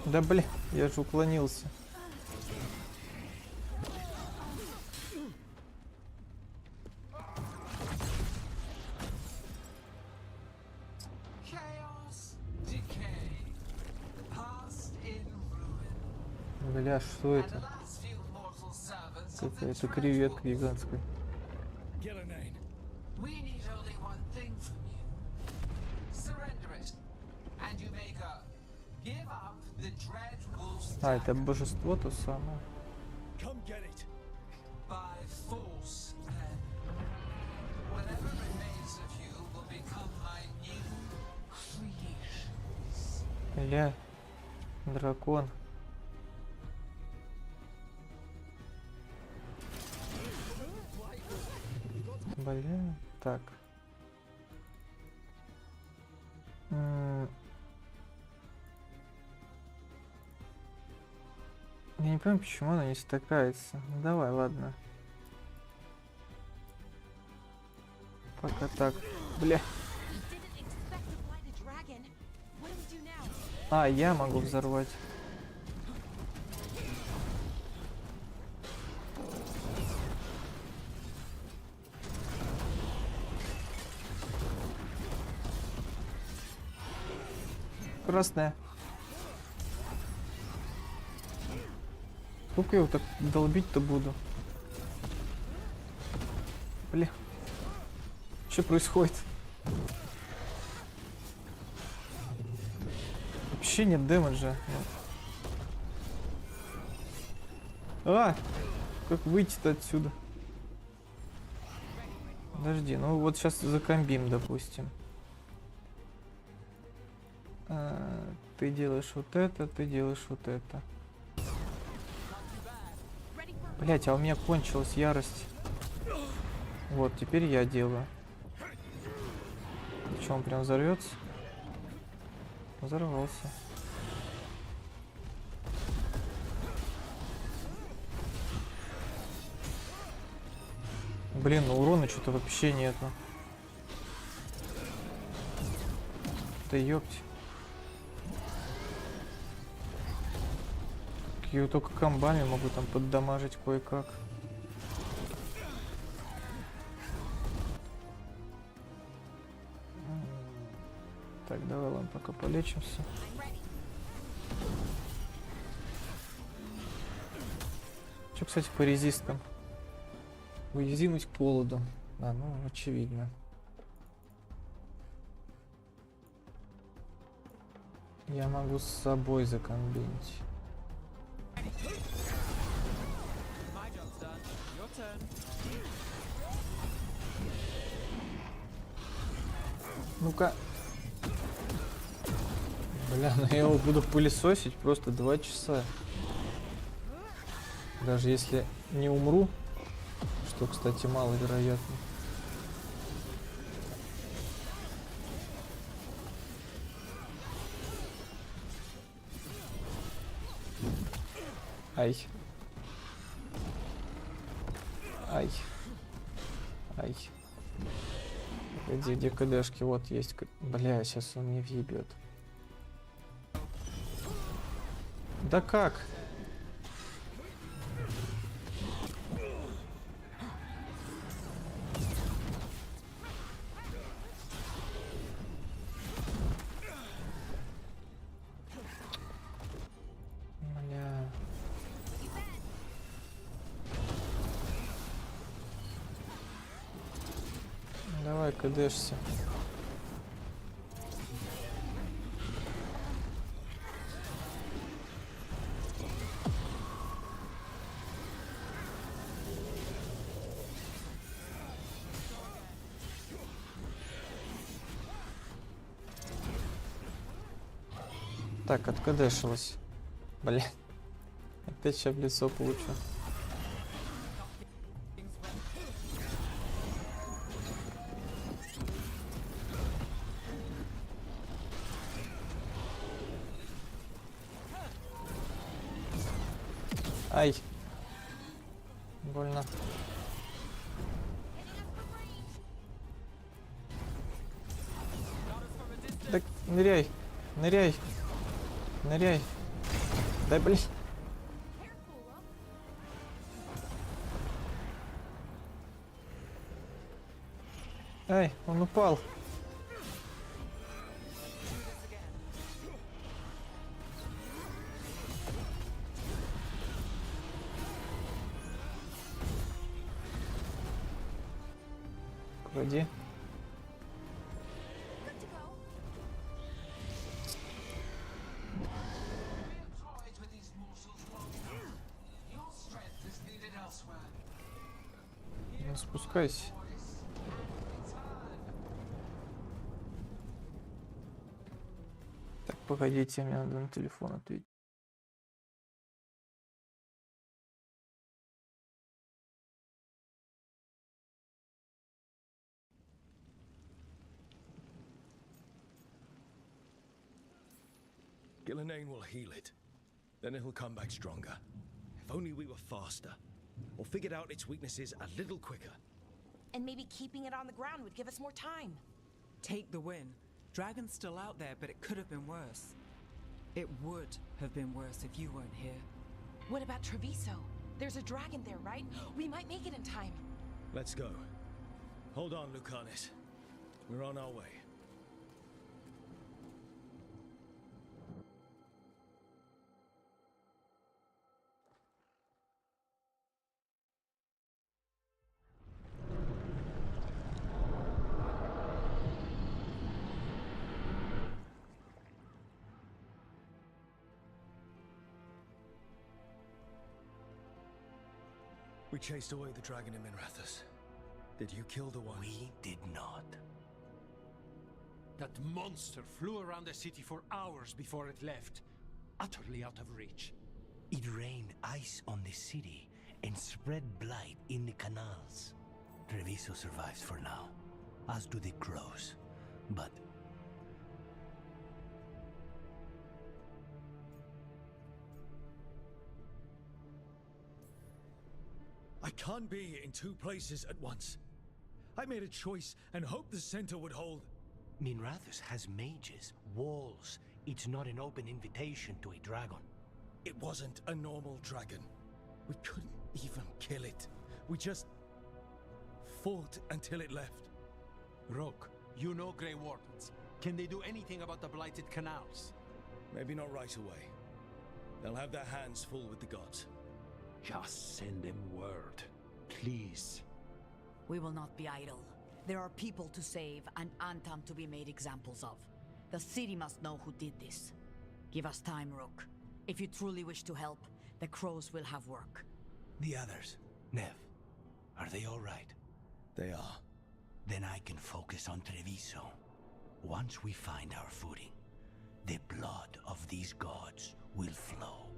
Да блин, я же уклонился. Бля, что это? Какая-то креветка гигантская. А, это божество то самое. Бля, дракон. Бля, так. понимаю, почему она не стакается. Ну, давай, ладно. Пока так. Бля. А, я могу взорвать. Красная. Сколько я его так долбить-то буду? Бля. Что происходит? Вообще нет дэмэджа. А! Как выйти-то отсюда? Подожди, ну вот сейчас закомбим, допустим. Ты делаешь вот это, ты делаешь вот это. Блять, а у меня кончилась ярость. Вот, теперь я делаю. Что, он прям взорвется? Взорвался. Блин, ну урона что-то вообще нету. Да ёпть. Я только комбами могу там поддамажить кое-как. Так, давай, ладно, пока полечимся. Что, кстати, по резистам? Уязвимость к холоду. А, ну, очевидно. Я могу с собой закомбинить. Ну-ка. Бля, ну я его буду пылесосить просто 2 часа. Даже если не умру, что, кстати, маловероятно. Ай. Ай. Ай. Где КДшки? Вот есть. Бля, сейчас он мне въебет. Да как? Бля. Давай, КДшься. Так, откадешилась. Бля. Опять сейчас в лицо получу. Ай. Больно. Так, ныряй. Ныряй. Ныряй. Да блин. Ай, он упал. Вроде. Ну, спускайся. Так, погодите, мне надо на телефон ответить. Gillenane will heal it. Then it'll come back stronger. If only we were faster. Or figured out its weaknesses a little quicker. And maybe keeping it on the ground would give us more time. Take the win. Dragon's still out there, but it could have been worse. It would have been worse if you weren't here. What about Treviso? There's a dragon there, right? We might make it in time. Let's go. Hold on, Lucanis. We're on our way. We chased away the dragon in Minrathous. Did you kill the one? We did not. That monster flew around the city for hours before it left, utterly out of reach. It rained ice on the city and spread blight in the canals. Treviso survives for now, as do the crows. But I can't be in two places at once. I made a choice and hoped the center would hold. Minrathous has mages, walls. It's not an open invitation to a dragon. It wasn't a normal dragon. We couldn't even kill it. We just fought until it left. Rook, you know Grey Wardens. Can they do anything about the blighted canals? Maybe not right away. They'll have their hands full with the gods. Just send them word, please. We will not be idle. There are people to save and Antam to be made examples of. The city must know who did this. Give us time, Rook. If you truly wish to help, the crows will have work. The others, Nev, are they all right? They are. Then I can focus on Treviso. Once we find our footing, the blood of these gods will flow.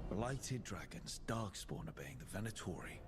Blighted dragons, darkspawn obeying the Venatori.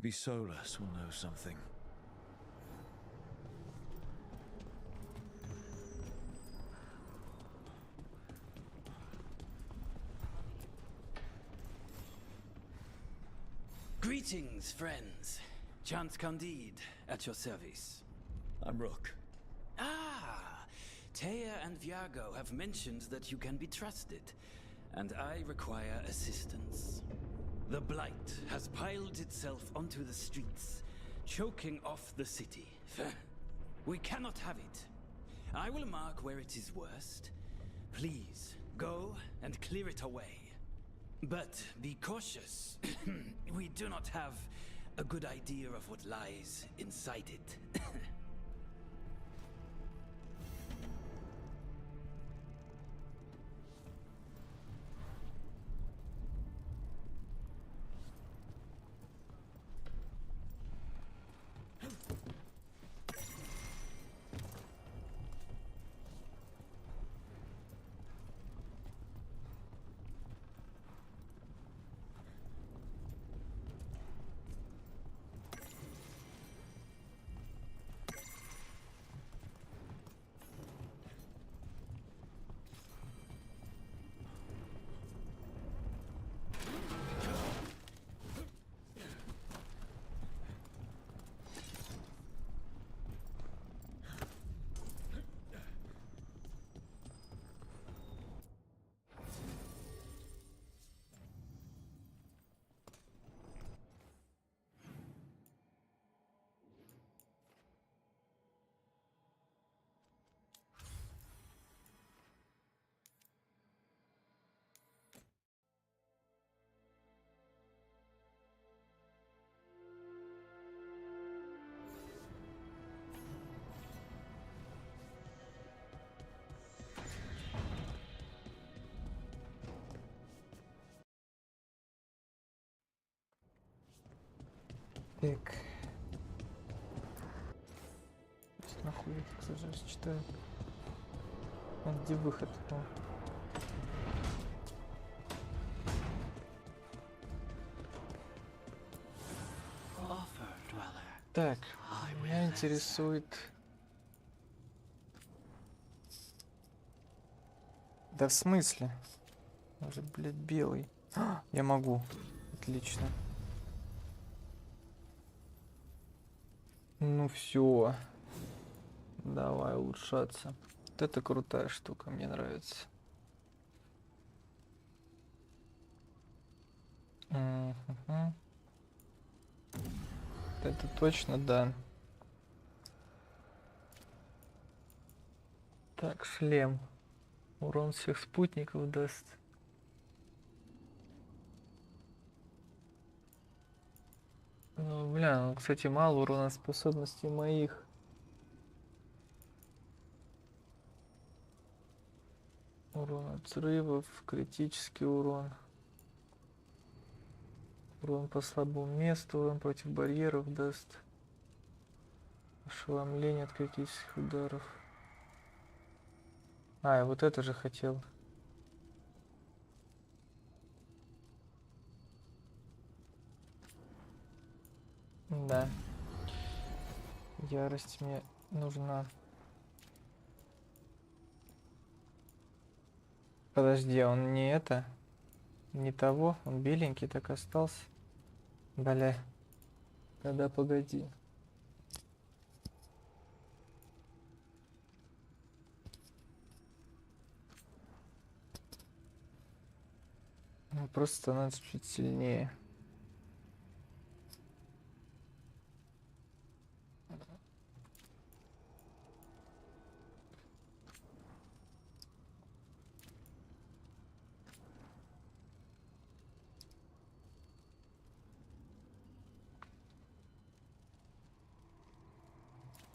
Maybe Solus will know something. Greetings, friends. Chance Candide, at your service. I'm Rook. Ah, Taya and Viago have mentioned that you can be trusted, and I require assistance. The Blight has piled itself onto the streets, choking off the city. We cannot have it. I will mark where it is worst. Please, go and clear it away. But be cautious. We do not have a good idea of what lies inside it. Так. Нахуй я так сажусь, читаю. А где выход? О. Так, меня интересует... Да в смысле? Он же, блядь, белый. А, я могу. Отлично. Ну все. Давай улучшаться. Вот это крутая штука, мне нравится. Угу. Это точно, да. Так, шлем. Урон всех спутников даст. Ну, бля, ну, кстати, мало урона способностей моих. Урон от взрывов, критический урон. Урон по слабому месту, урон против барьеров даст. Ошеломление от критических ударов. А, я вот это же хотел. Да. Ярость мне нужна. Подожди, он не это? Не того? Он беленький так остался? Бля. Тогда погоди. Он просто становится чуть сильнее.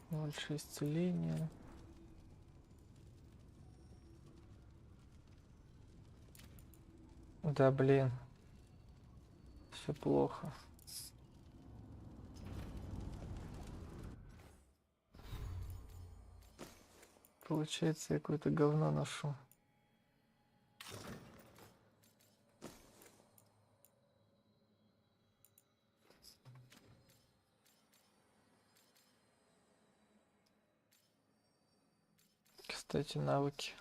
Больше исцеления. Да блин. Все плохо. Получается, я какое-то говно ношу. Кстати, навыки.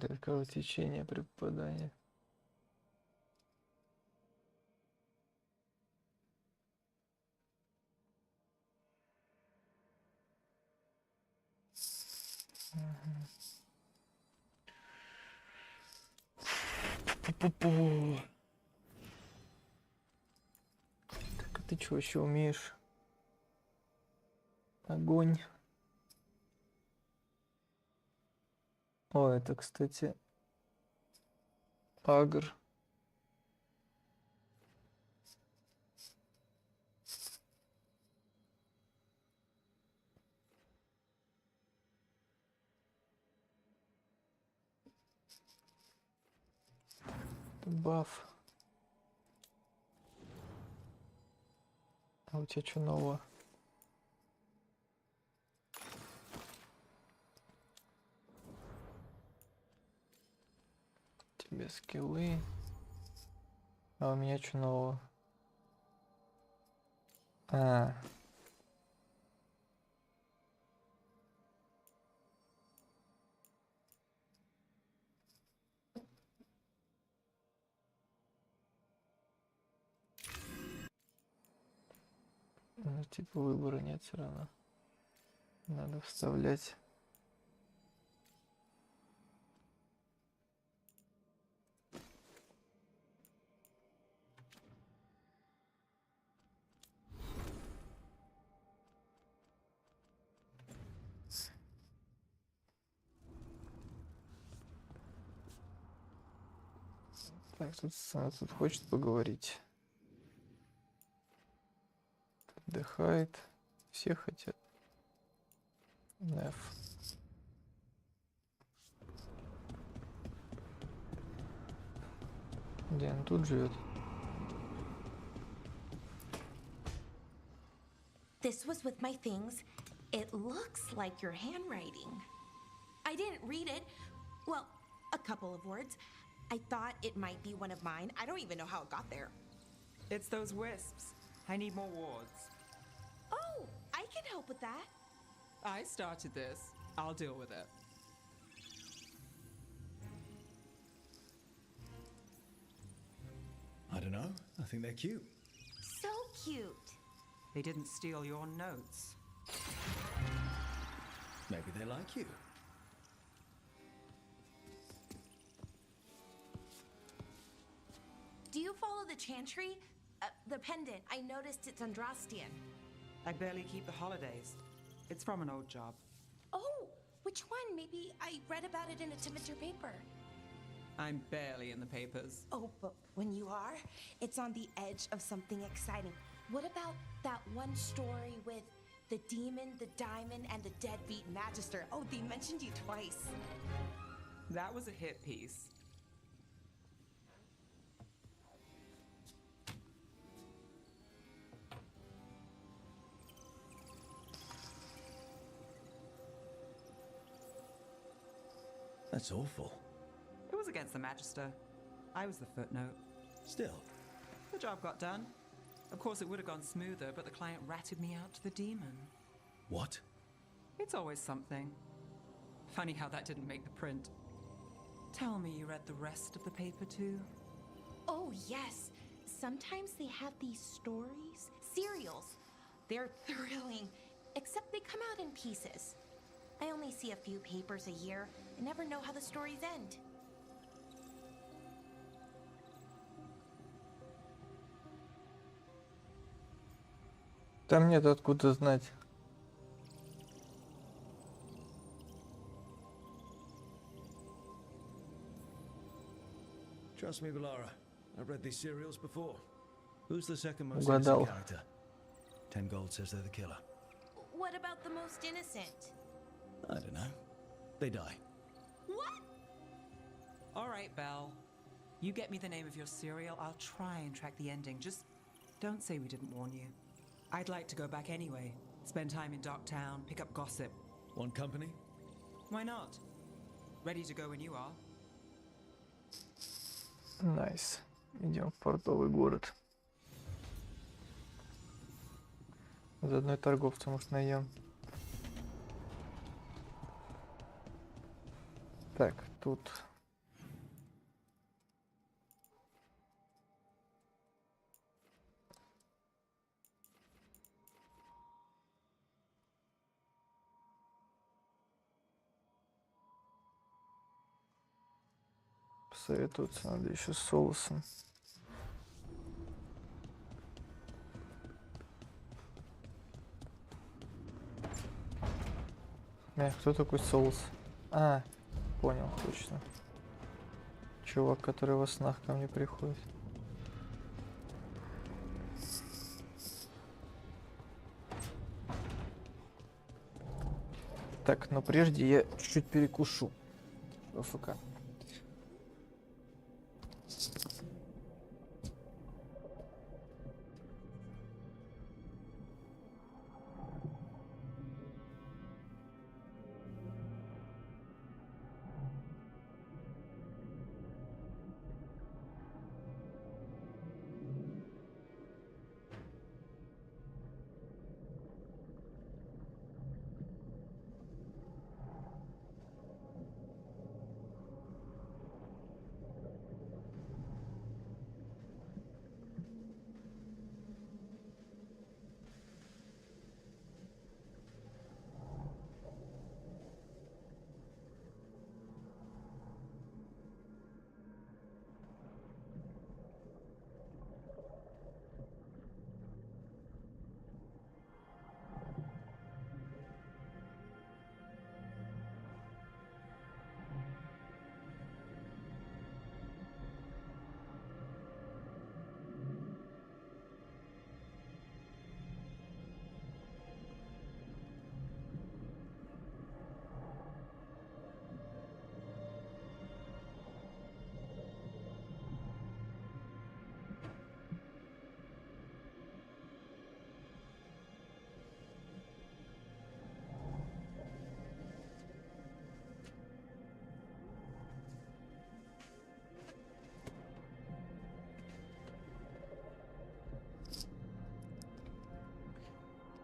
Для кровотечения при попадании. Пу-пу-пу. Так, а ты что еще умеешь? Огонь. О, это, кстати, агр. Баф. А у тебя что нового? Тебе скиллы. А у меня что нового? Ну, типа выбора нет все равно. Надо вставлять. Так, тут хочет поговорить. Отдыхает. Все хотят. Неф. Где он тут живет? This was with my things. It looks like your handwriting. I didn't read it. Well, a couple of words. I thought it might be one of mine. I don't even know how it got there. It's those wisps. I need more wards. Oh, I can help with that. I started this. I'll deal with it. I don't know. I think they're cute. So cute. They didn't steal your notes. Maybe they like you. Do you follow the chantry? The pendant. I noticed it's Andrastian. I barely keep the holidays. It's from an old job. Oh, which one? Maybe I read about it in a Timidger paper. I'm barely in the papers. Oh, but when you are, it's on the edge of something exciting. What about that one story with the demon, the diamond, and the deadbeat magister? Oh, they mentioned you twice. That was a hit piece. That's awful. It was against the Magister. I was the footnote. Still. The job got done. Of course, it would have gone smoother, but the client ratted me out to the demon. What? It's always something. Funny how that didn't make the print. Tell me you read the rest of the paper too? Oh, yes. Sometimes they have these stories, serials. They're thrilling, except they come out in pieces. I only see a few papers a year and never know how the stories end. Там нет откуда знать. Trust me, Valara. I've read these serials before. Who's the second most Угадал. innocent character? 10 gold says they're the killer. What about the most innocent? I don't know. They die. What? All right, Belle. You get me the name of your cereal, I'll try and track the ending. Just don't say we didn't warn you. I'd like to go back anyway. Spend time in Docktown, pick up gossip. Want company? Why not? Ready to go when you are. Найс. Идем в портовый город. Заодно и торговца, может, найдем. Так, тут... Советуется, надо еще с соусом. Кто такой соус? А, понял, точно. Чувак, который во снах ко мне приходит. Так, но прежде я чуть-чуть перекушу. АФК.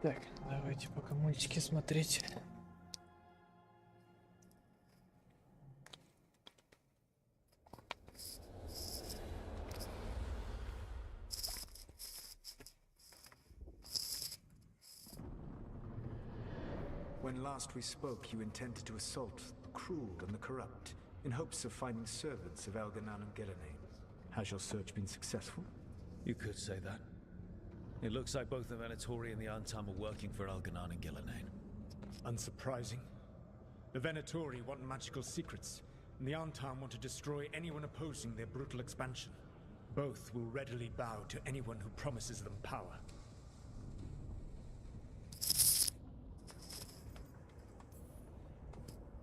Так, давайте пока мультики смотреть. When last we spoke, you intended to assault the cruel and the corrupt, in hopes of finding servants of Elganan and Gillenane. Has your search been successful? You could say that. It looks like both the Venatori and the Antam are working for Elganan and Gillenane. Unsurprising. The Venatori want magical secrets, and the Antam want to destroy anyone opposing their brutal expansion. Both will readily bow to anyone who promises them power.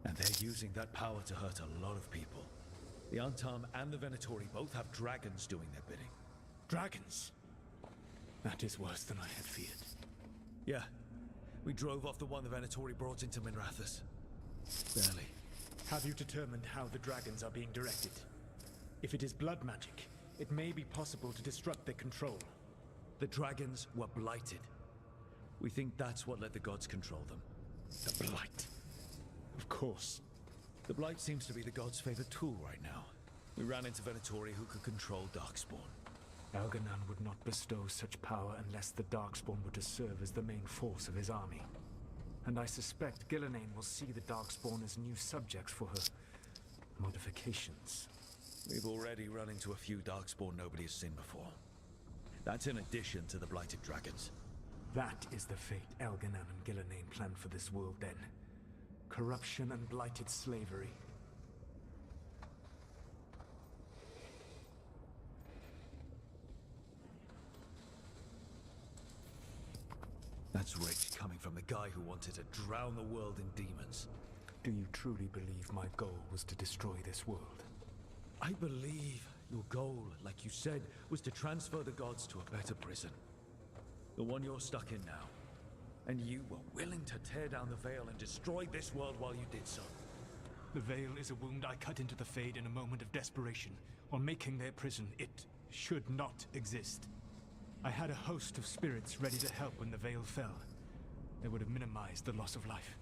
And they're using that power to hurt a lot of people. The Antam and the Venatori both have dragons doing their bidding. Dragons? That is worse than I had feared. Yeah. We drove off the one the Venatori brought into Minrathous. Barely. Have you determined how the dragons are being directed? If it is blood magic, it may be possible to disrupt their control. The dragons were blighted. We think that's what let the gods control them. The blight. Of course. The blight seems to be the gods' favorite tool right now. We ran into Venatori who could control Darkspawn. Elganan would not bestow such power unless the Darkspawn were to serve as the main force of his army. And I suspect Gillenane will see the Darkspawn as new subjects for her modifications. We've already run into a few Darkspawn nobody has seen before. That's in addition to the blighted dragons. That is the fate Elganan and Gillenane planned for this world then. Corruption and blighted slavery. That's rage coming from the guy who wanted to drown the world in demons. Do you truly believe my goal was to destroy this world? I believe your goal, like you said, was to transfer the gods to a better prison. The one you're stuck in now. And you were willing to tear down the veil and destroy this world while you did so. The veil is a wound I cut into the Fade in a moment of desperation, on making their prison. It should not exist. I had a host of spirits ready to help when the veil fell. They would have minimized the loss of life.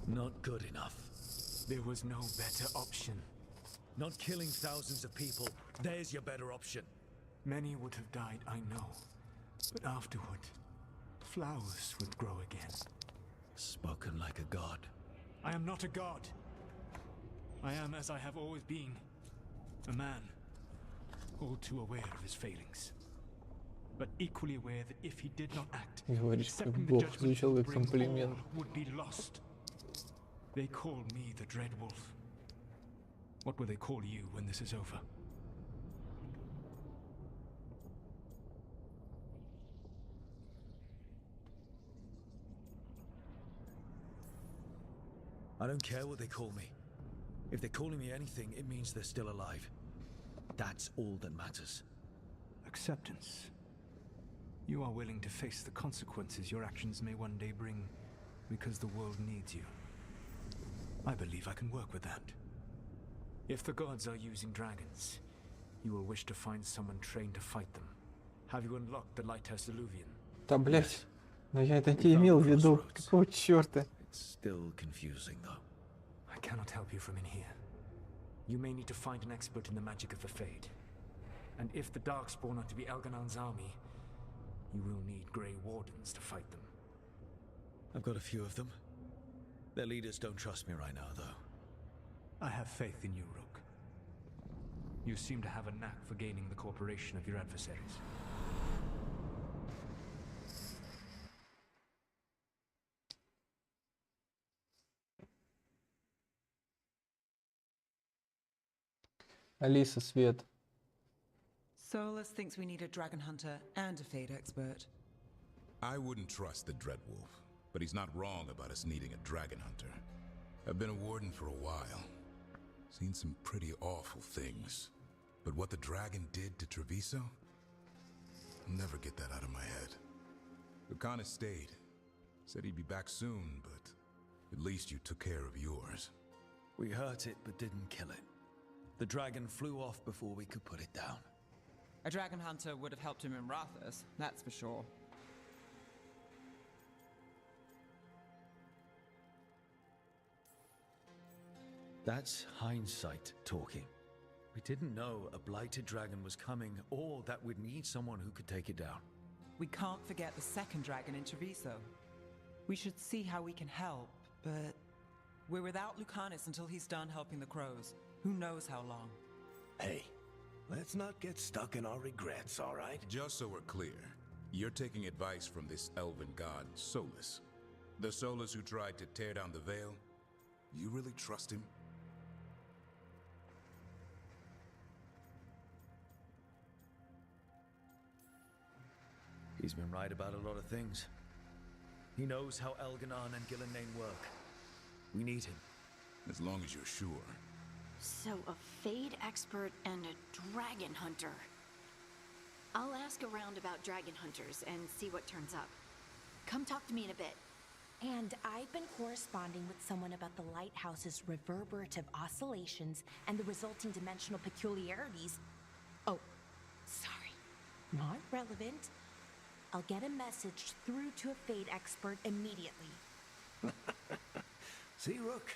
Not good enough. There was no better option. Not killing thousands of people. There's your better option. Many would have died, I know. But afterward, flowers would grow again. Spoken like a god. I am not a god. I am as I have always been. A man. All too aware of his failings. But equally aware that if he did not act, Говоришь, как accepting the Бог, judgment звучал that как brings комплимент. all would be lost. They call me the Dread Wolf. What will they call you when this is over? I don't care what they call me. If they're calling me anything, it means they're still alive. That's all that matters. Acceptance. You are willing to face the consequences your actions may one day bring because the world needs you. I believe I can work with that. If the gods are using dragons, you will wish to find someone trained to fight them. Have you unlocked the Lighthouse Illuvian? Да, блять. Но я это не имел в виду. Какого черта? It's still confusing, though. I cannot help you from in here. You may need to find an expert in the magic of the Fade. And if the Darkspawn are to be Elganon's army, you will need Grey Wardens to fight them. I've got a few of them. Their leaders don't trust me right now, though. I have faith in you, Rook. You seem to have a knack for gaining the cooperation of your adversaries. Алиса, свет. Solus thinks we need a dragon hunter and a Fade expert. I wouldn't trust the Dreadwolf, but he's not wrong about us needing a dragon hunter. I've been a warden for a while. Seen some pretty awful things. But what the dragon did to Treviso? I'll never get that out of my head. Lucanus stayed. Said he'd be back soon, but at least you took care of yours. We hurt it, but didn't kill it. The dragon flew off before we could put it down. A dragon hunter would have helped him in Rathus, that's for sure. That's hindsight talking. We didn't know a blighted dragon was coming, or that we'd need someone who could take it down. We can't forget the second dragon in Treviso. We should see how we can help, but we're without Lucanus until he's done helping the crows. Who knows how long? Hey, let's not get stuck in our regrets, all right? Just so we're clear, you're taking advice from this elven god, Solus. The Solus who tried to tear down the veil? You really trust him? He's been right about a lot of things. He knows how Elganon and Gillenane work. We need him. As long as you're sure. So, a Fade expert and a dragon hunter. I'll ask around about dragon hunters and see what turns up. Come talk to me in a bit. And I've been corresponding with someone about the lighthouse's reverberative oscillations and the resulting dimensional peculiarities. Oh, sorry. Not relevant. I'll get a message through to a Fade expert immediately. See, Rook?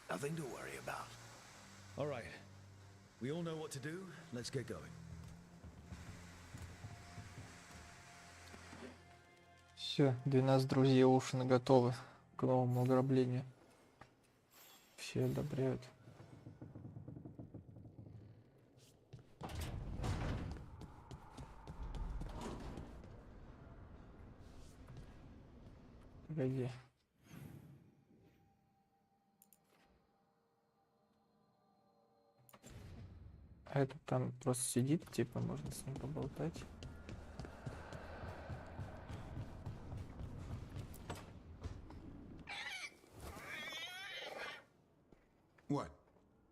Nothing to worry about. All right. We all know what to do. Let's get going. Все, 12 друзей Оушена готовы к новому ограблению. Все одобряют. Погоди. А этот там просто сидит, типа, можно с ним поболтать.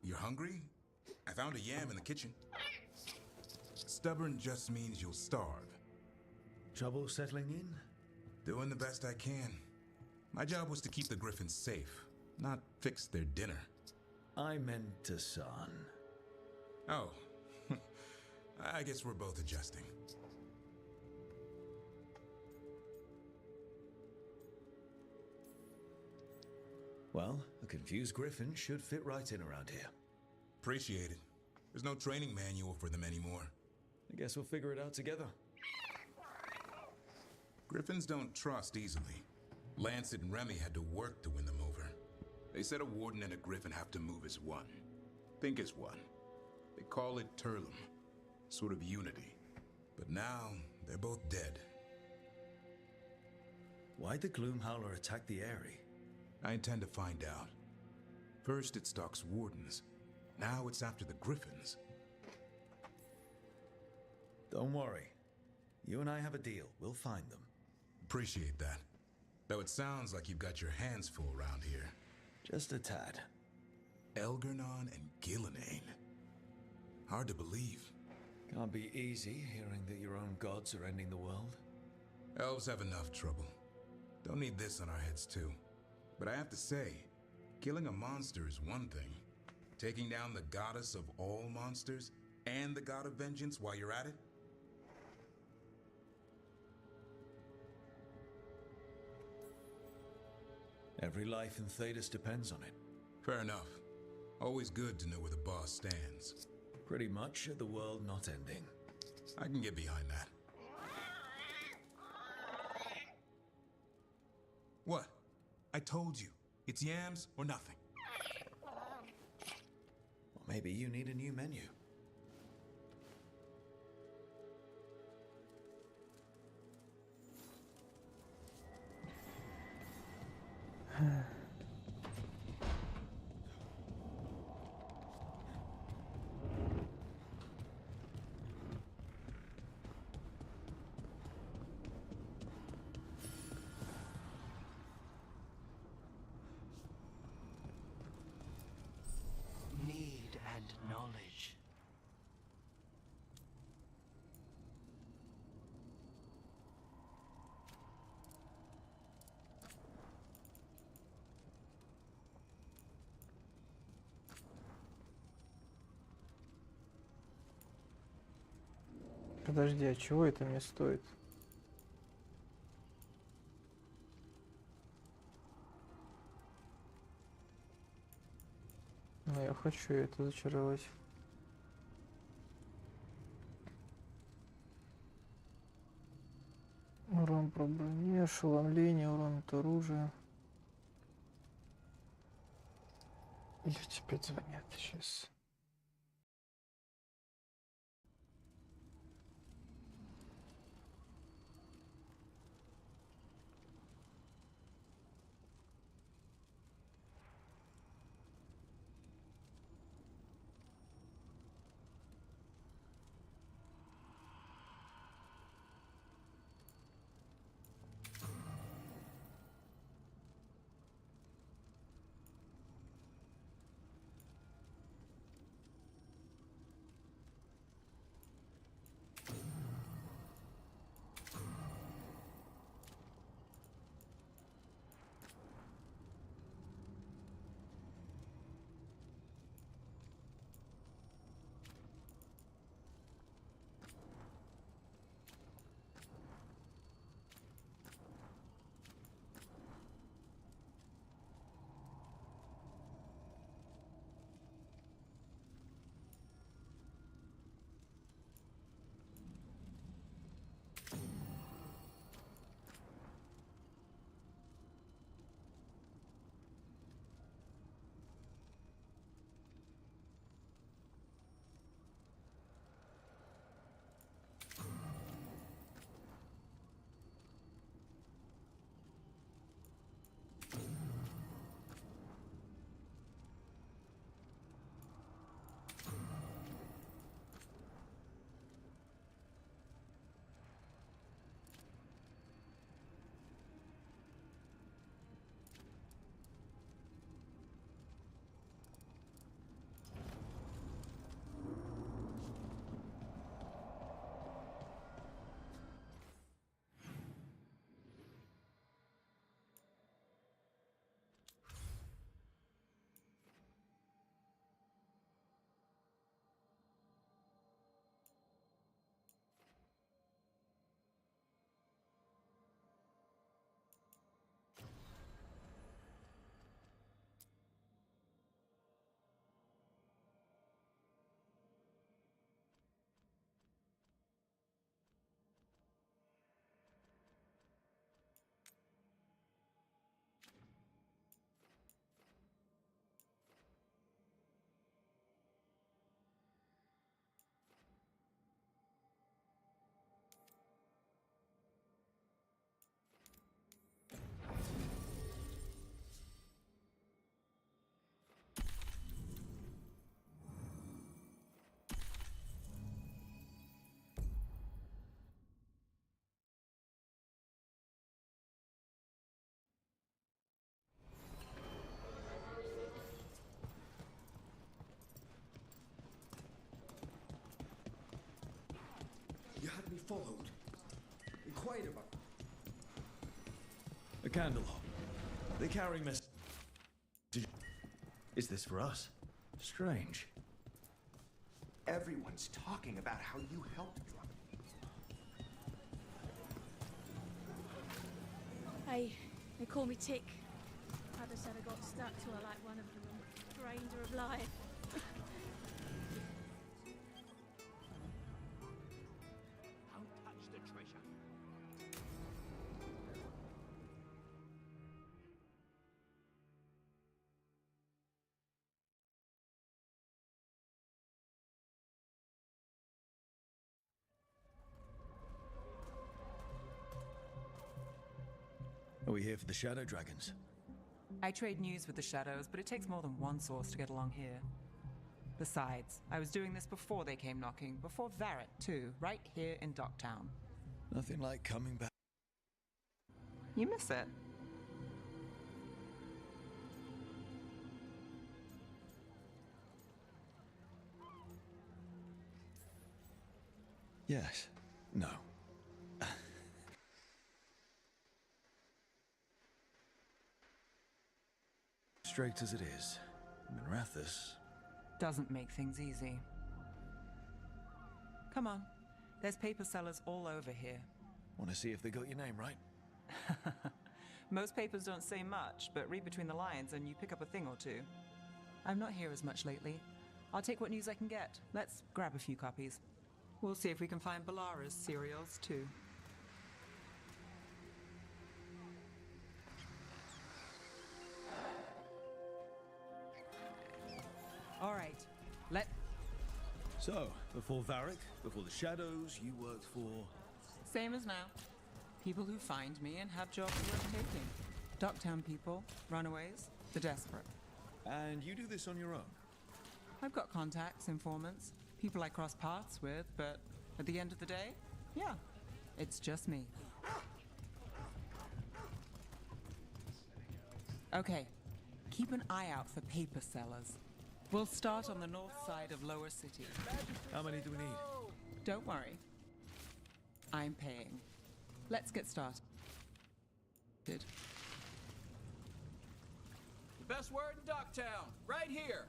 You're hungry? I found a yam in the kitchen. Stubborn just means you'll starve. Trouble settling in? Doing the best I can. My job was to keep the Griffins safe, not fix their dinner. I meant to son. Oh. I guess we're both adjusting. Well, a confused griffin should fit right in around here. Appreciate it. There's no training manual for them anymore. I guess we'll figure it out together. Griffins don't trust easily. Lancet and Remy had to work to win them over. They said a warden and a griffin have to move as one. Think as one. They call it Turlum. Sort of unity. But now, they're both dead. Why'd the Gloomhowler attack the Eyrie? I intend to find out. First it stalks wardens. Now it's after the Griffins. Don't worry. You and I have a deal. We'll find them. Appreciate that. Though it sounds like you've got your hands full around here. Just a tad. Elgernon and Gillenane. Hard to believe. Can't be easy hearing that your own gods are ending the world. Elves have enough trouble. Don't need this on our heads too. But I have to say, killing a monster is one thing. Taking down the goddess of all monsters and the god of vengeance while you're at it? Every life in Thedas depends on it. Fair enough. Always good to know where the boss stands. Pretty much the world not ending. I can get behind that. What? I told you. It's yams or nothing. Well, maybe you need a new menu. Need and knowledge. Подожди, а чего это мне стоит? Но я хочу это зачаровать. Урон про брони, ошеломление, урон от оружия. Или опять звонят сейчас. followed. Inquired about. A candle. They're carrying messages. Is this for us? Strange. Everyone's talking about how you helped drop. Hey, they call me Tick. Mother said I got stuck to her like one of them and drained her of life. Don't touch the treasure. Are we here for the Shadow Dragons? I trade news with the Shadows, but it takes more than one source to get along here. Besides, I was doing this before they came knocking, before Varret too, right here in Docktown. Nothing like coming back. You miss it. Yes. No. Straight as it is, Minrathous doesn't make things easy. Come on. There's paper sellers all over here. Want to see if they got your name right? Most papers don't say much, but read between the lines and you pick up a thing or two. I'm not here as much lately. I'll take what news I can get. Let's grab a few copies. We'll see if we can find Balara's serials too. All right, So, before Varric, before the Shadows, you worked for... Same as now. People who find me and have jobs worth taking. Docktown people, runaways, the desperate. And you do this on your own? I've got contacts, informants, people I cross paths with, but at the end of the day, yeah, it's just me. Okay, keep an eye out for paper sellers. We'll start on the north side of Lower City. How many do we need? Don't worry. I'm paying. Let's get started. The best word in Docktown, right here.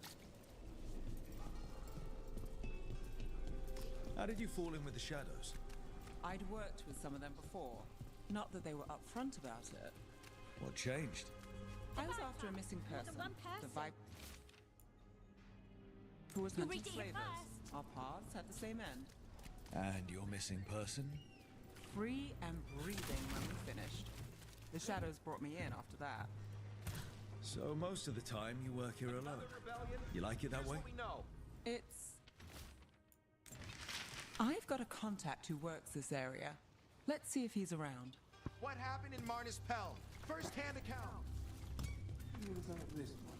How did you fall in with the Shadows? I'd worked with some of them before. Not that they were upfront about it. What changed? I was after a missing person. The Viper who was hunting slavers. Our paths had the same end. And your missing person? Free and breathing when we finished. The Shadows brought me in after that. So most of the time you work here alone. You like it that way? It's... I've got a contact who works this area. Let's see if he's around. What happened in Marnus Pell? First-hand account. What about this one?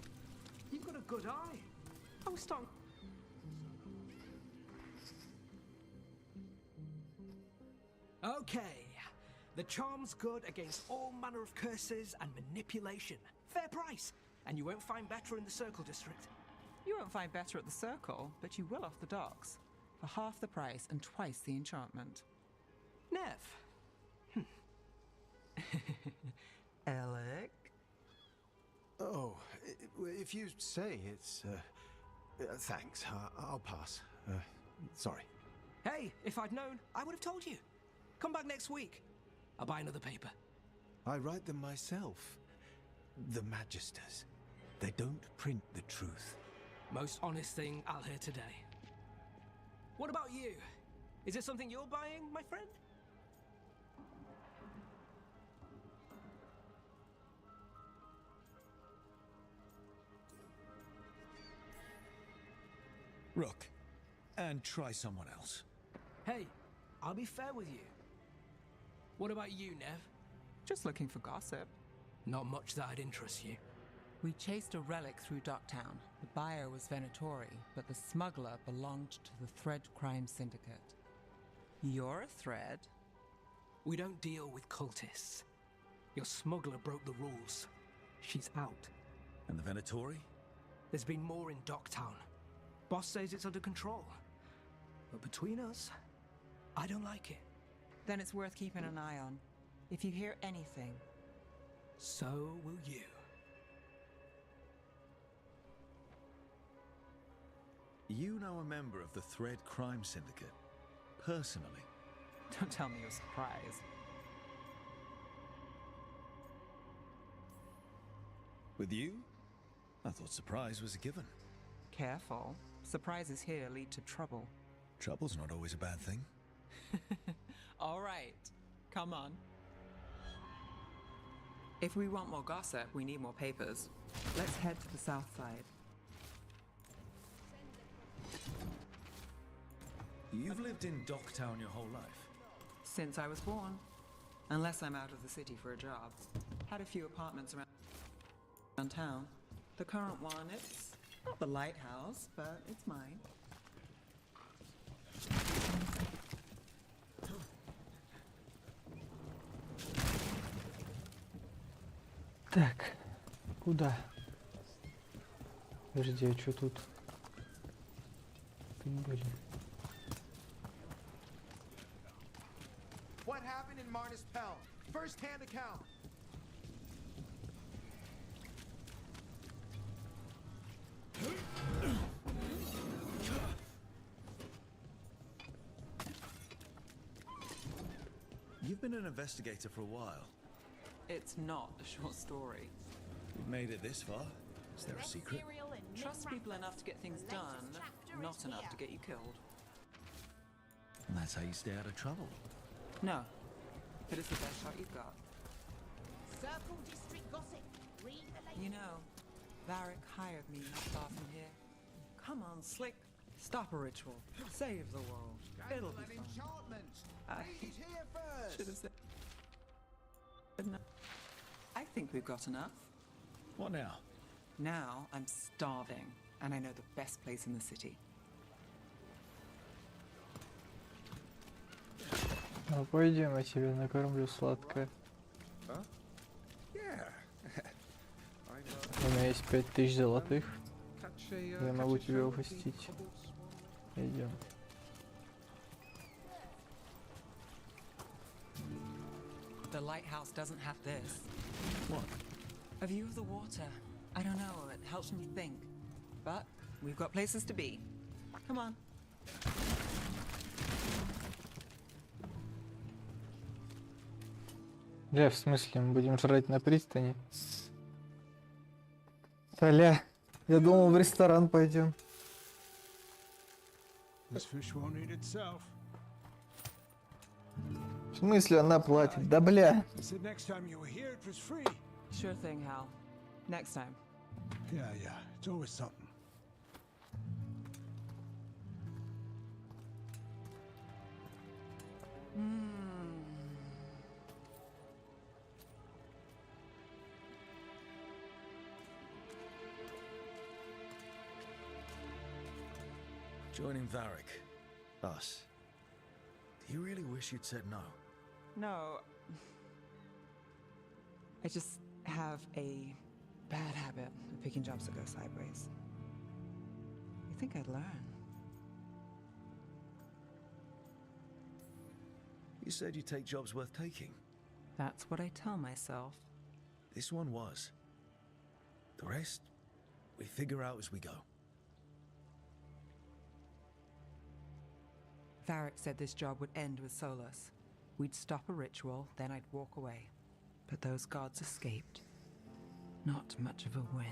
You've got a good eye. I was starting... Okay. The charm's good against all manner of curses and manipulation. Fair price. And you won't find better in the Circle District. You won't find better at the Circle, but you will off the docks. For half the price and twice the enchantment. Nev. Alec? Oh, if you say it's... thanks. I'll pass. Sorry. Hey, if I'd known, I would have told you. Come back next week. I'll buy another paper. I write them myself. The Magisters. They don't print the truth. Most honest thing I'll hear today. What about you? Is it something you're buying, my friend? Rook. And try someone else. Hey, I'll be fair with you. What about you, Nev? Just looking for gossip. Not much that'd interest you. We chased a relic through Docktown. The buyer was Venatori, but the smuggler belonged to the Thread Crime Syndicate. You're a Thread? We don't deal with cultists. Your smuggler broke the rules. She's out. And the Venatori? There's been more in Docktown. Boss says it's under control. But between us, I don't like it. then it's worth keeping an eye on. If you hear anything, So will you. You know a member of the Thread Crime Syndicate, personally. don't tell me you're surprised. With you? I thought surprise was a given. Careful. Surprises here lead to trouble. Trouble's not always a bad thing. All right, come on. If we want more gossip, we need more papers. Let's head to the south side. You've lived in Docktown your whole life? Since I was born. Unless I'm out of the city for a job. Had a few apartments around town. The current one, it's not the lighthouse, but it's mine. Так, куда? Подожди, а что тут? Тут были. What happened in Marnus Pell? First-hand account. You've been an investigator for a while. It's not a short story. You've made it this far. Is there a secret? Trust people enough to get things done, not enough to get you killed. And that's how you stay out of trouble. No, but it's the best shot you've got. Circle district gossip. Read the You know, Varric hired me not far from here. Come on, Slick. Stop a ritual. Save the world. It'll be fun. I should have said no. I think we've got enough. What now? Now I'm starving, and I know the best place in the city. Ну пойдем, я тебя накормлю сладкое. У меня есть 5000 золотых. Я могу тебя угостить. Идем. The lighthouse doesn't have this. What? A view of the water. I don't know, it helps me think. But we've got places to be. Come on. Бля, в смысле, мы будем жрать на пристани? Толя, я думал, в ресторан пойдем. This fish won't eat itself. В смысле она платит? Да бля. I said next time you were here it was free. Sure thing, Hal. Next time. Yeah, it's always something. Joining Varric. Us. Do you really wish you'd said no? No. I just have a bad habit of picking jobs that go sideways. You think I'd learn? You said you'd take jobs worth taking. That's what I tell myself. This one was. The rest, we figure out as we go. Varric said this job would end with Solus. We'd stop a ritual, then I'd walk away. But those gods escaped. Not much of a win.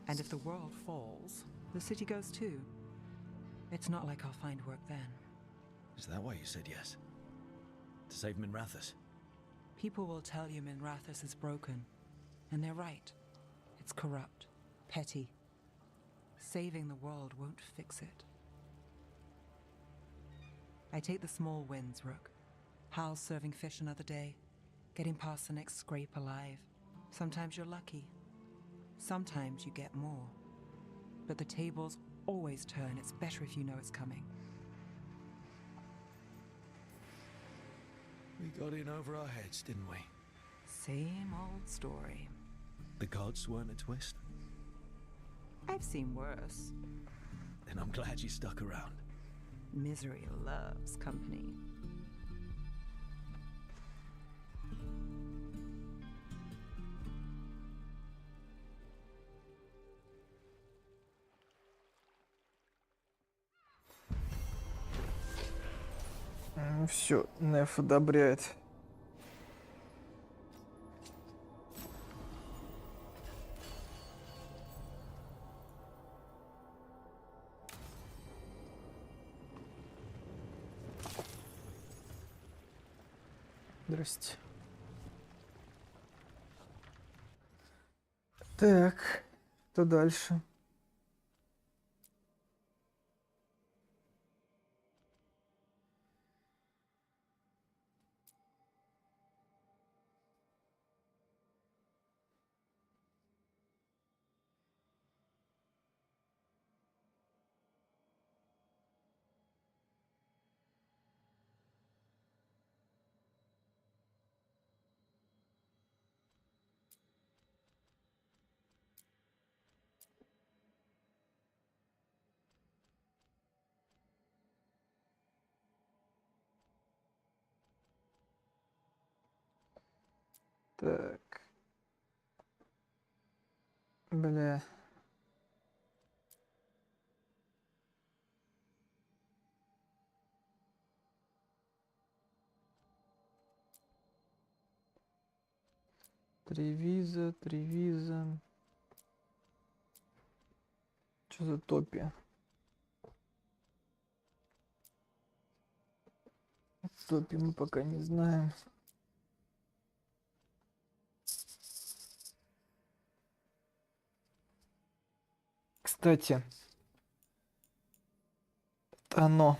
And if the world falls, the city goes too. It's not like I'll find work then. Is that why you said yes? To save Minrathous? People will tell you Minrathous is broken. And they're right. It's corrupt, petty. Saving the world won't fix it. I take the small wins, Rook. Hal's serving fish another day. Getting past the next scrape alive. Sometimes you're lucky. Sometimes you get more. But the tables always turn. It's better if you know it's coming. We got in over our heads, didn't we? Same old story. The gods weren't a twist? I've seen worse. Then I'm glad you stuck around. Misery loves company. Все, Неф одобряет. Здрасте. Так, что дальше? Так. Бля. Три виза. Что за топи? Топи мы пока не знаем. Кстати, оно.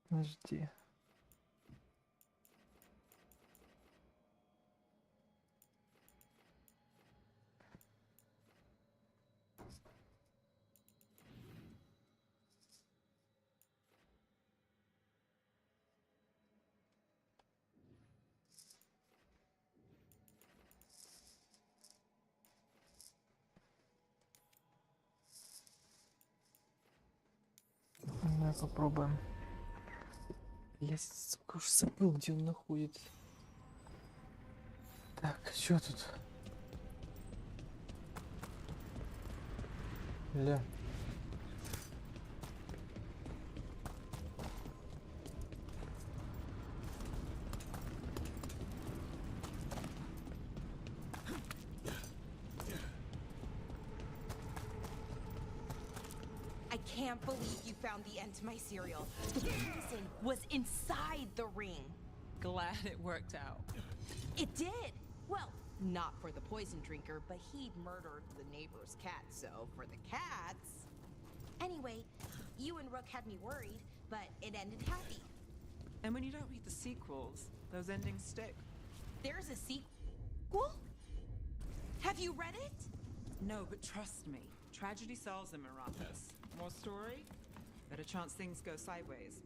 Подожди. Давай попробуем. Я сука, уж забыл, где он находится. Так, что тут? Бля. I can't believe you found the end to my cereal. The poison was inside the ring. Glad it worked out. It did. Well, not for the poison drinker, but he'd murdered the neighbor's cat, so for the cats. Anyway, you and Rook had me worried, but it ended happy. And when you don't read the sequels, those endings stick. There's a sequel? Have you read it? No, but trust me. Tragedy solves them, Marathas. More story? Better chance things go sideways.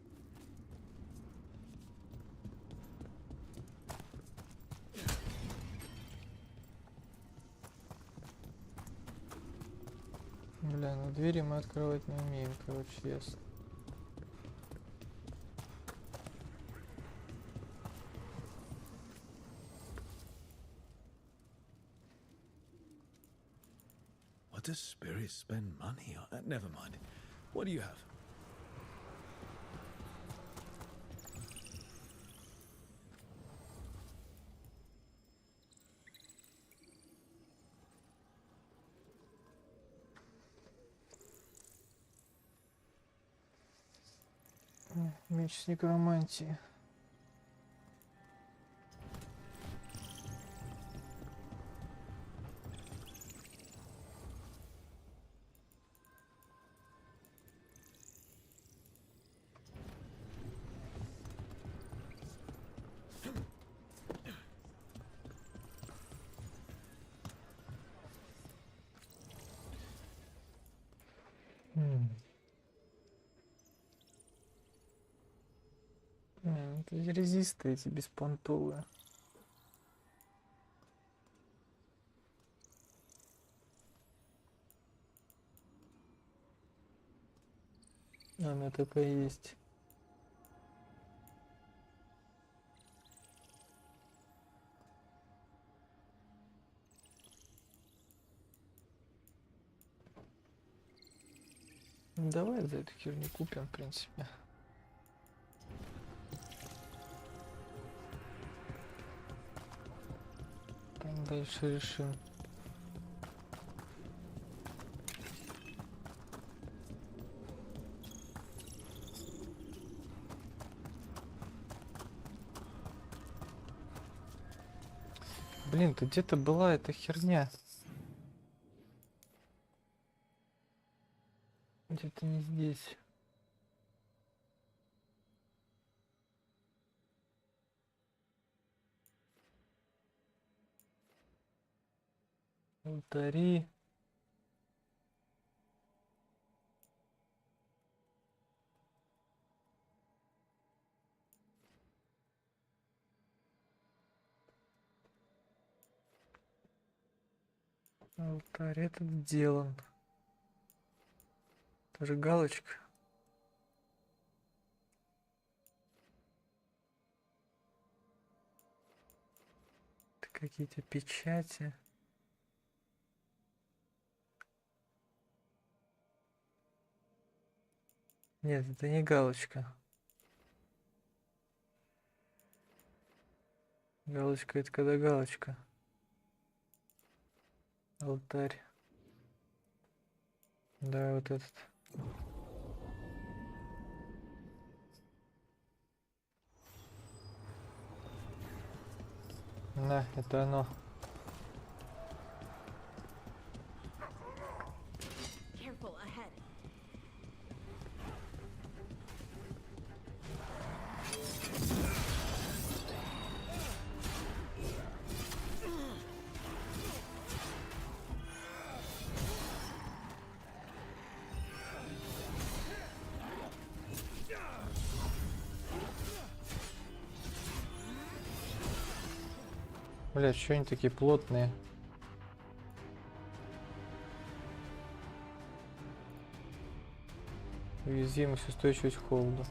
Бля, ну двери мы открывать не умеем, короче, ясно. What does Spirit spend money on? Never mind. What do you have? Меч с некромантии. Это резисты эти беспонтовые. А, у меня такая есть. Давай за эту херню купим, в принципе. Там дальше решим. Блин, тут где-то была эта херня. Где-то не здесь. Алтари. Алтарь этот сделан. Тоже галочка. Это какие-то печати. Нет, это не галочка. Галочка — это когда галочка. Алтарь. Да, вот этот. Да, это оно. Careful ahead. Бля, что они такие плотные? Уязвимость, устойчивость к холоду.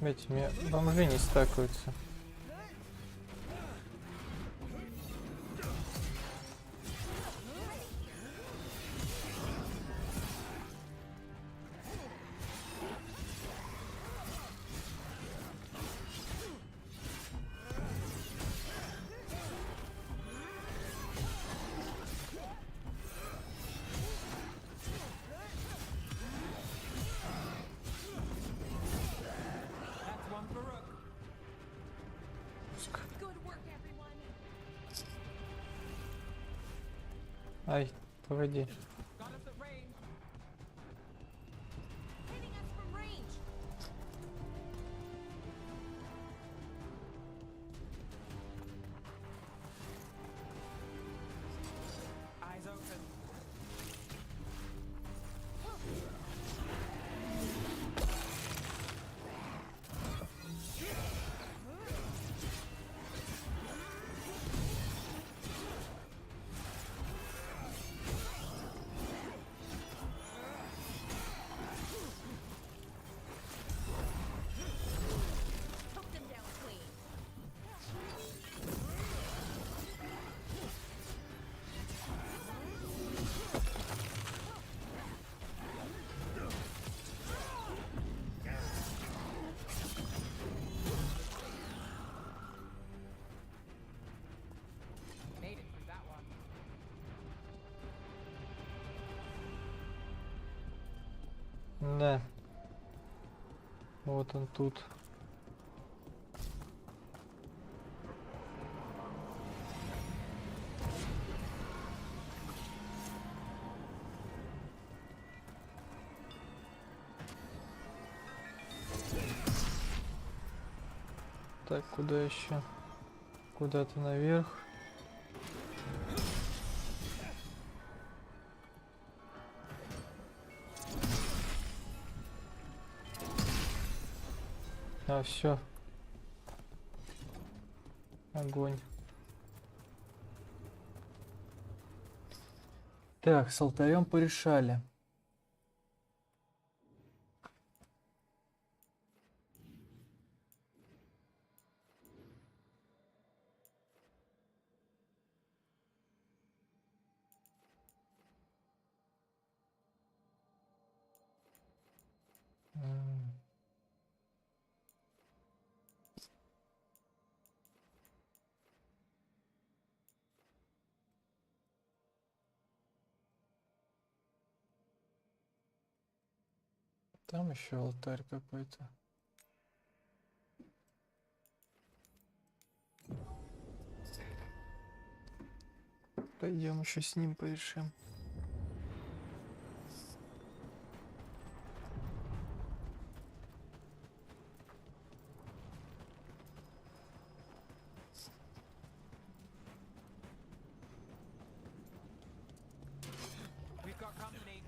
Эти у меня бомжи не стакаются. Ай, погоди. Да. Вот он тут. Так, куда еще? Куда-то наверх. А, все. Огонь. Так, с алтарем порешали. Там еще алтарь какой-то. Пойдем еще с ним порешим. We've got company.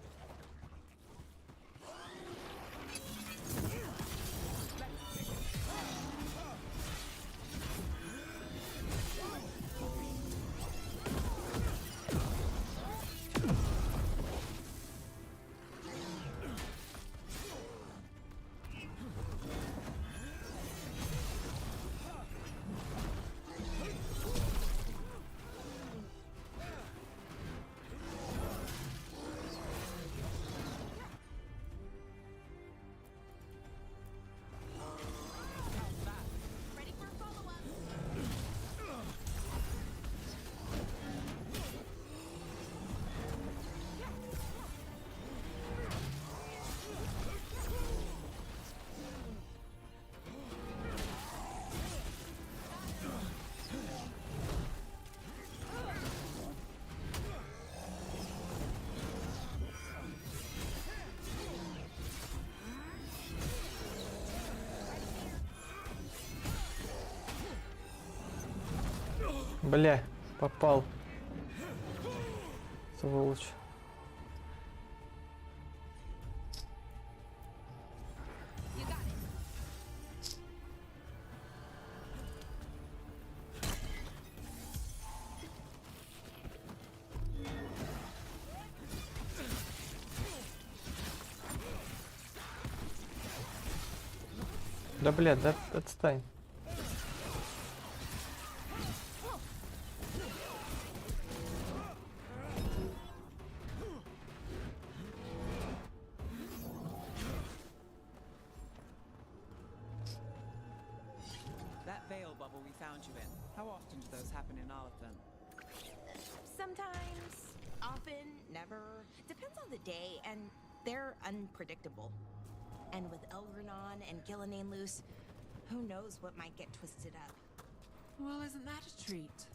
Бля, попал. Сволочь. Да, бля, да отстань. That veil bubble we found you in. How often do those happen in Arlathan? Sometimes, often, never. Depends on the day, and they're unpredictable. And with Elgranon and Gillenane loose, who knows what might get twisted up. Well, isn't that a treat?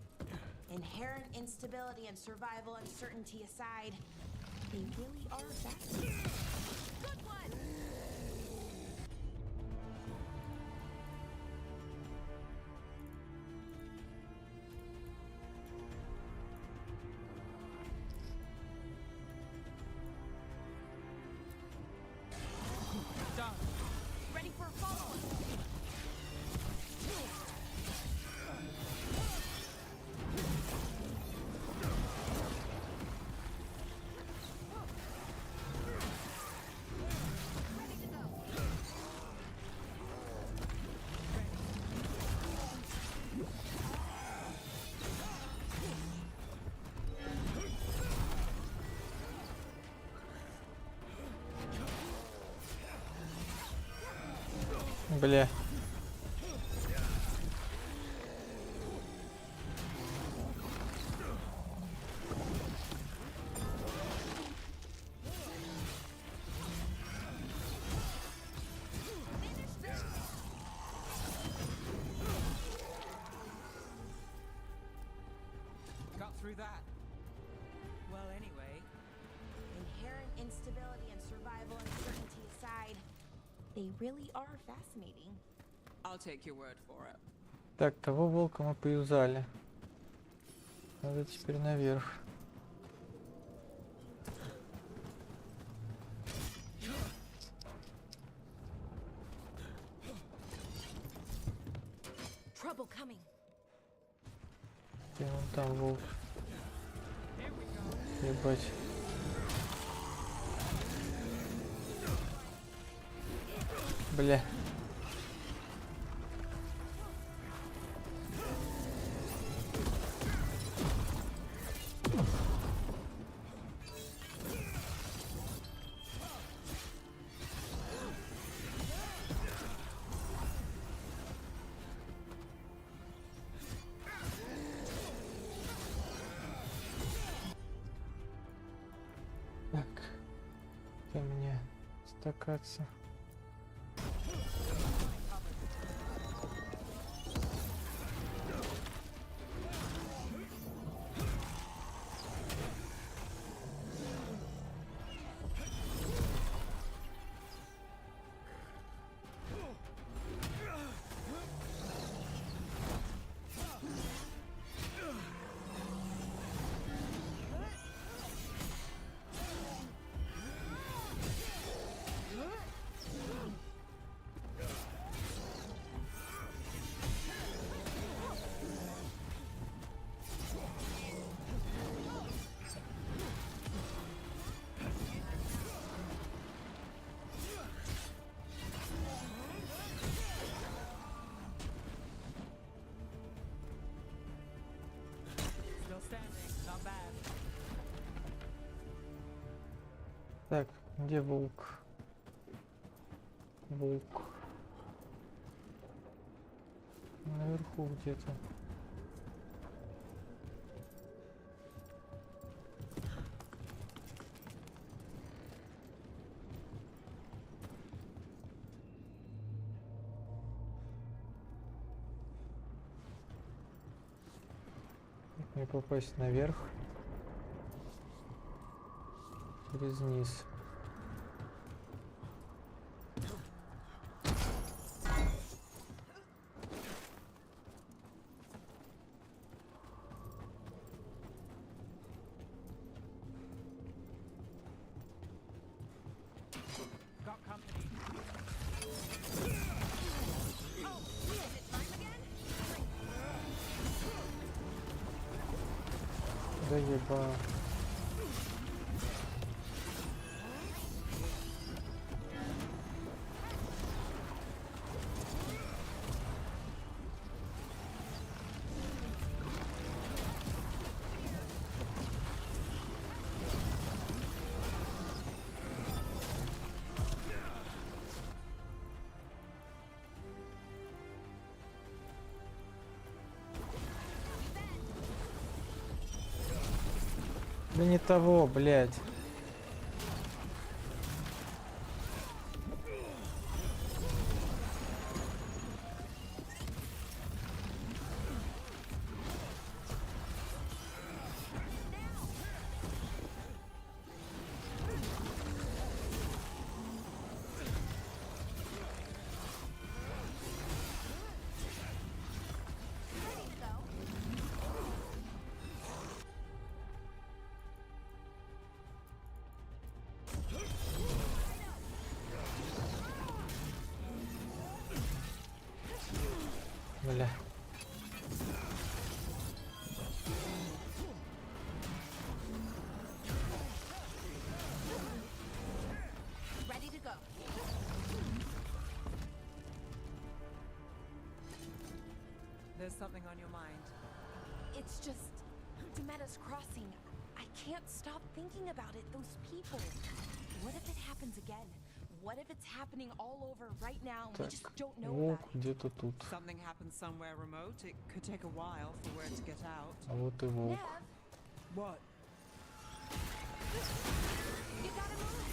Inherent instability and survival uncertainty aside, they really are fascinating. Good one! Done. Ready for a follow-up. Бля. Got through that. Well, anyway. Inherent instability and survival uncertainty aside, they really are fascinating. I'll take your word for it. Так, того волка мы поюзали. Надо теперь наверх. Trouble coming. Где он там, волк? Ебать. Бля. Так, где мне стакаться? Так, где волк? Волк. Наверху где-то. Как мне попасть наверх? Через низ. Да еба. Да не того, блядь. Бля. Ready to go. There's something on your mind. It's just Demetta's crossing. I can't stop thinking about it. Those people. What if it happens again? What if it's happening all over right now and we just don't know волк about it? где-то тут. Something happens somewhere remote. It could take a while for word to get out. А вот и волк. What? You gotta move.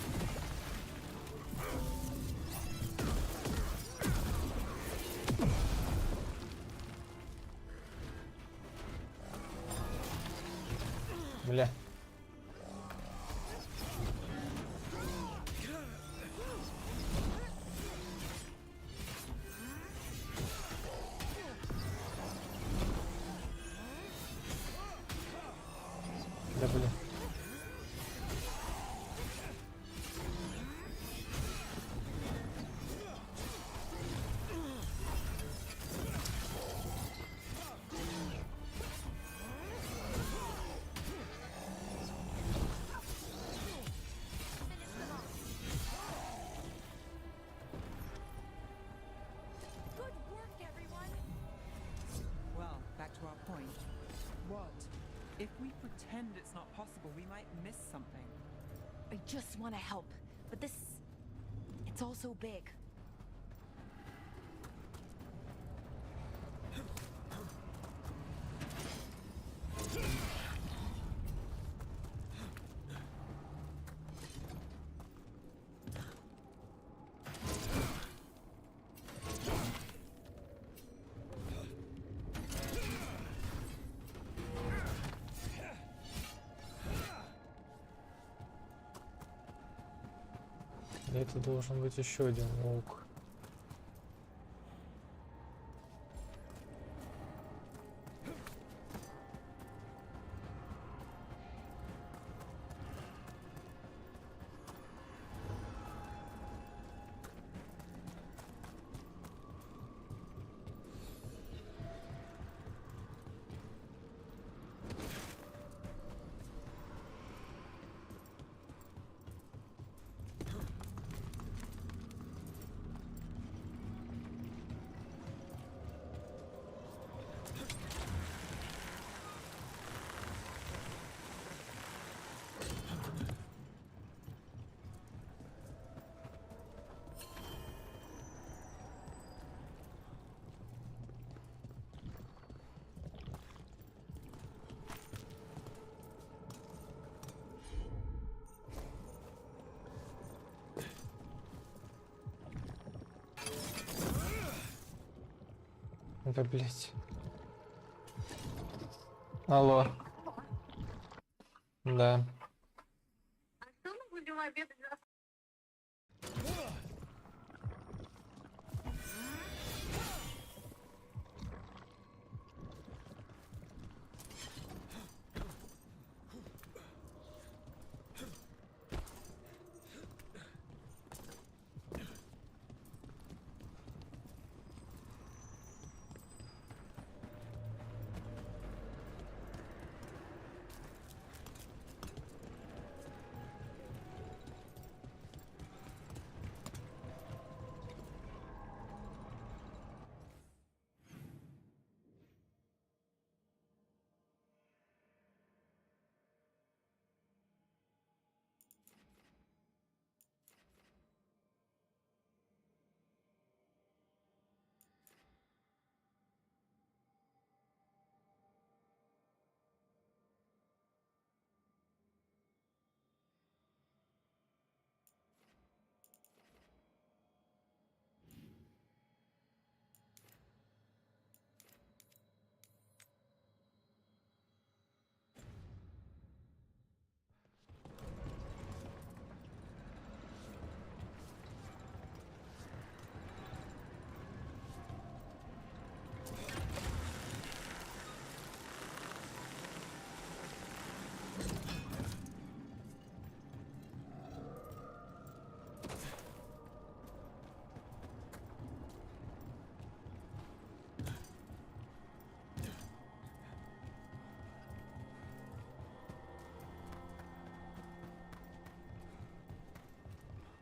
Бля. блин. Well, back to our point. What? If we pretend it's not possible, we might miss something. I just want to help, but this... it's all so big. Это должен быть еще один лук. Да, блять. Алло. Да. А что мы будем обедать за...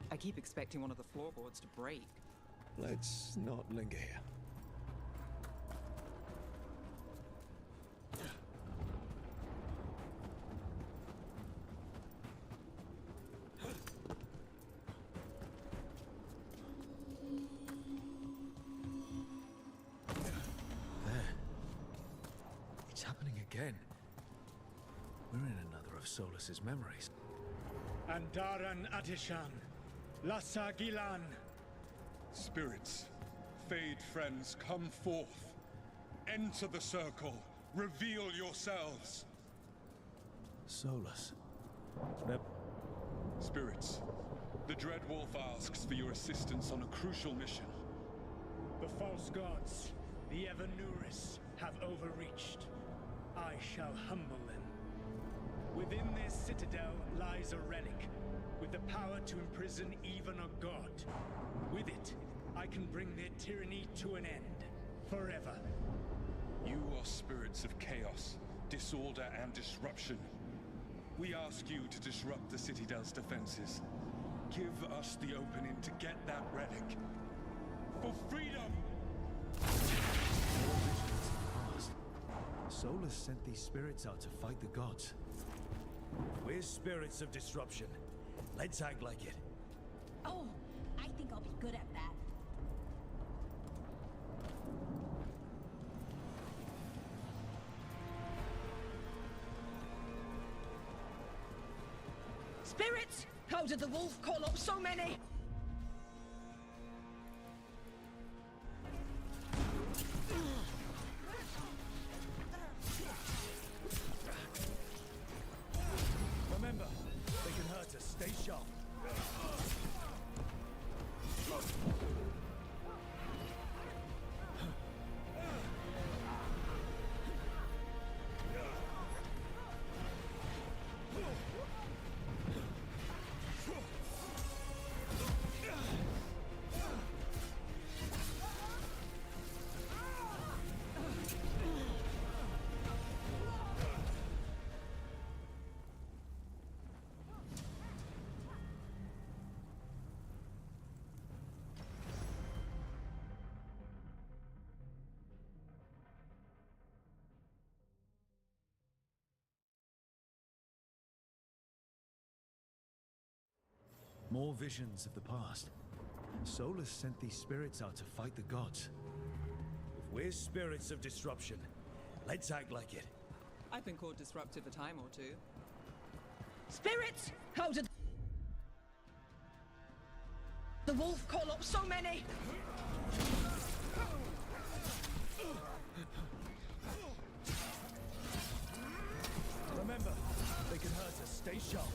I keep expecting one of the floorboards to break. Let's not linger here. There. It's happening again. We're in another of Solus's memories. Andaran Atishan, Lassa Gilan. Spirits, Fade friends, come forth. Enter the circle. Reveal yourselves. Solus. Spirits, the Dread Wolf asks for your assistance on a crucial mission. The false gods, the Evanuris, have overreached. I shall humble them. Within this citadel lies a relic, with the power to imprison even a god. With it, I can bring their tyranny to an end, forever. You are spirits of chaos, disorder, and disruption. We ask you to disrupt the Citadel's defenses. Give us the opening to get that relic. For freedom! Solus sent these spirits out to fight the gods. We're spirits of disruption. Let's act like it. Oh, I think I'll be good at that. Spirits! How did the wolf call up so many? Remember, they can hurt us. Stay sharp. More visions of the past. Solus sent these spirits out to fight the gods. If we're spirits of disruption, let's act like it. I've been called disruptive a time or two. Spirits! How did the wolf call up so many? Remember, they can hurt us. Stay sharp.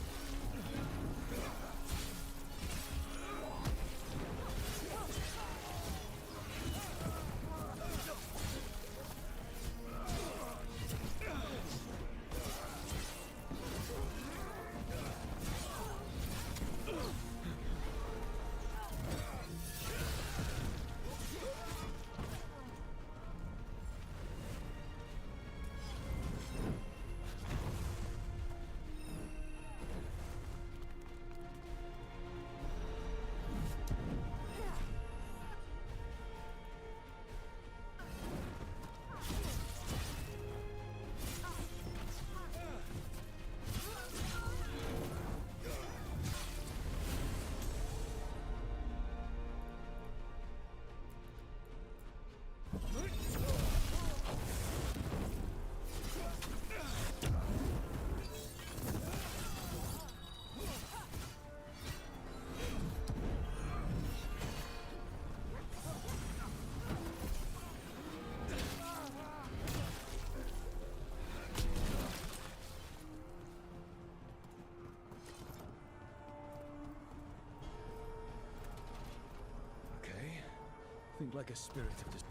Think like a spirit of dis-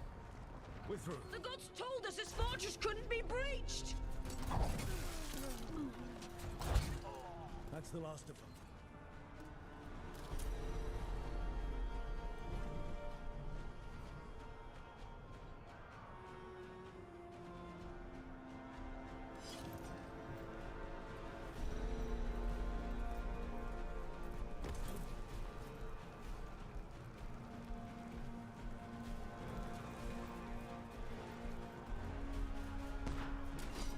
We're through. The gods told us this fortress couldn't be breached! That's the last of them.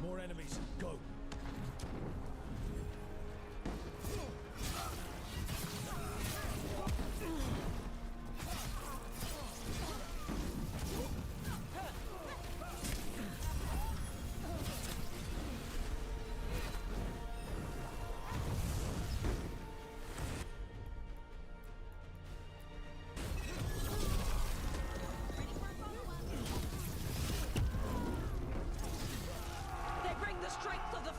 More enemies. Go. They bring the strength of the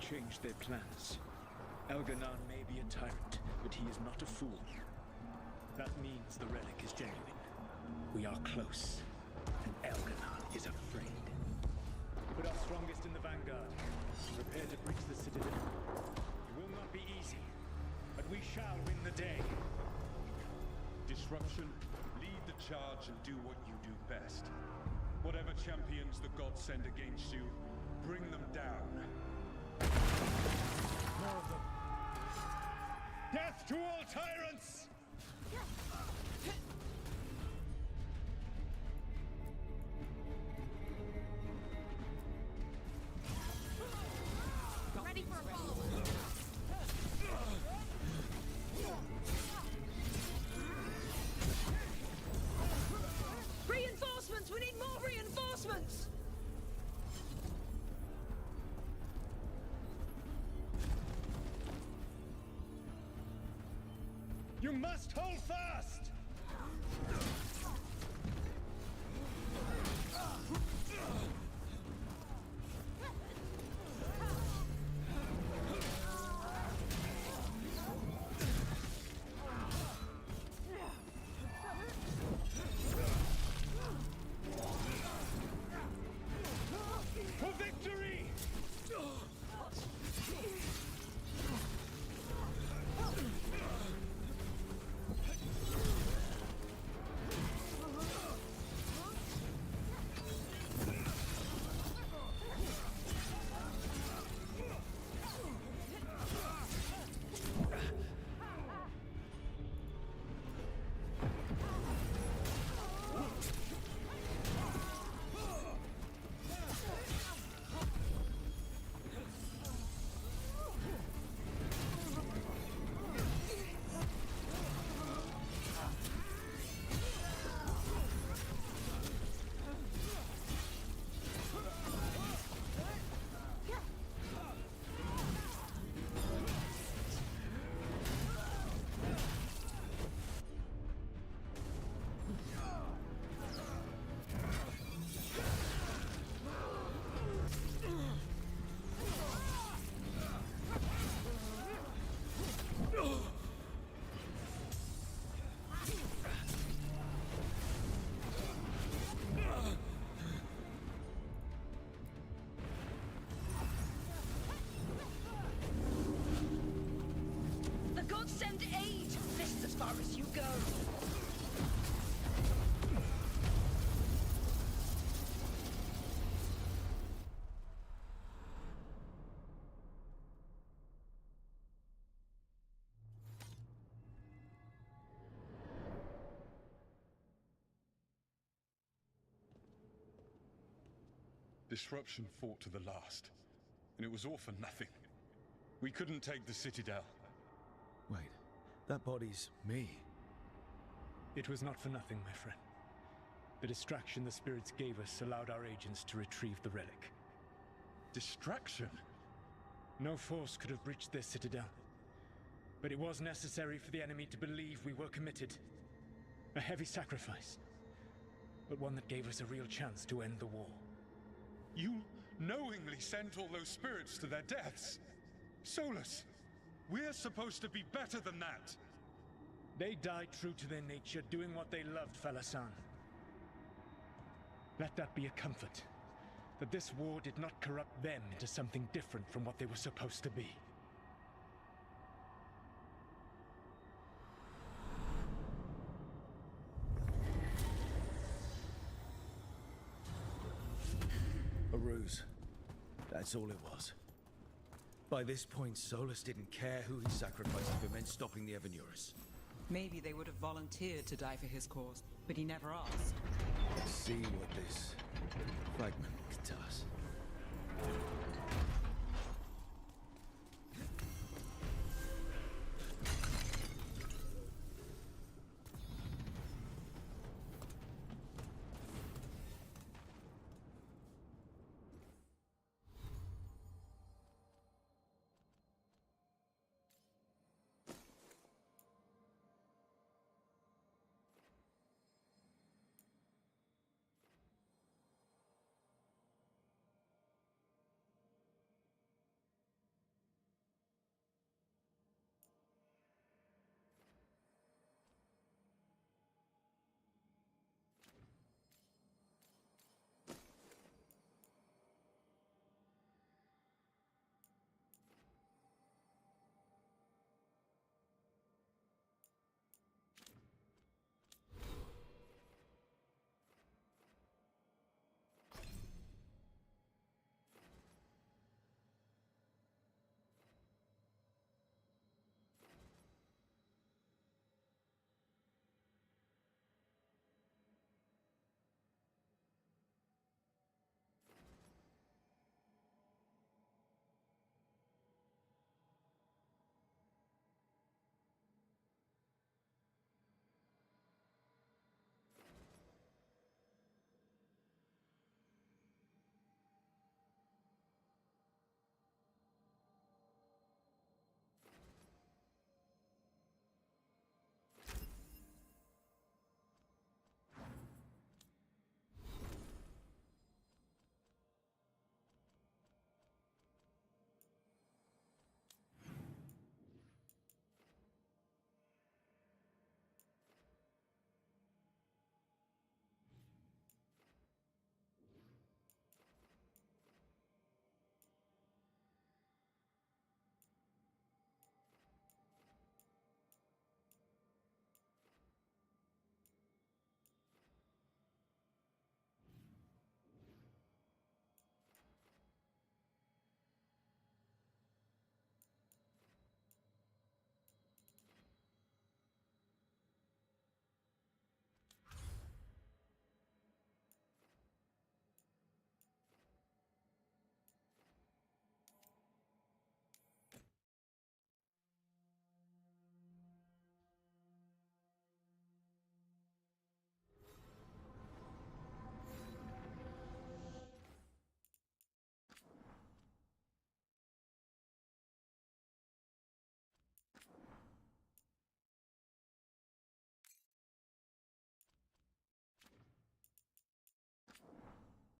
changed their plans. Elganon may be a tyrant, but he is not a fool. That means the relic is genuine. We are close, and Elganon is afraid. Put our strongest in the vanguard. Prepare to breach the citadel. It will not be easy, but we shall win the day. Disruption, lead the charge and do what you do best. Whatever champions the gods send against you, bring them down. More of them. Death to all tyrants! Ready for a follow-up. Reinforcements! We need more reinforcements! You must hold fast! For victory! The gods send aid! This is as far as you go! Disruption fought to the last, and it was all for nothing. We couldn't take the Citadel. Wait, that body's me. It was not for nothing, my friend. The distraction the spirits gave us allowed our agents to retrieve the relic. Distraction? No force could have breached their citadel. But it was necessary for the enemy to believe we were committed. A heavy sacrifice, but one that gave us a real chance to end the war. You knowingly sent all those spirits to their deaths. Solus, we're supposed to be better than that. They died true to their nature, doing what they loved, Falasan. Let that be a comfort, that this war did not corrupt them into something different from what they were supposed to be. A ruse. That's all it was. By this point, Solus didn't care who he sacrificed if it meant stopping the Evanurus. Maybe they would have volunteered to die for his cause, but he never asked. Let's see what this fragment can tell us.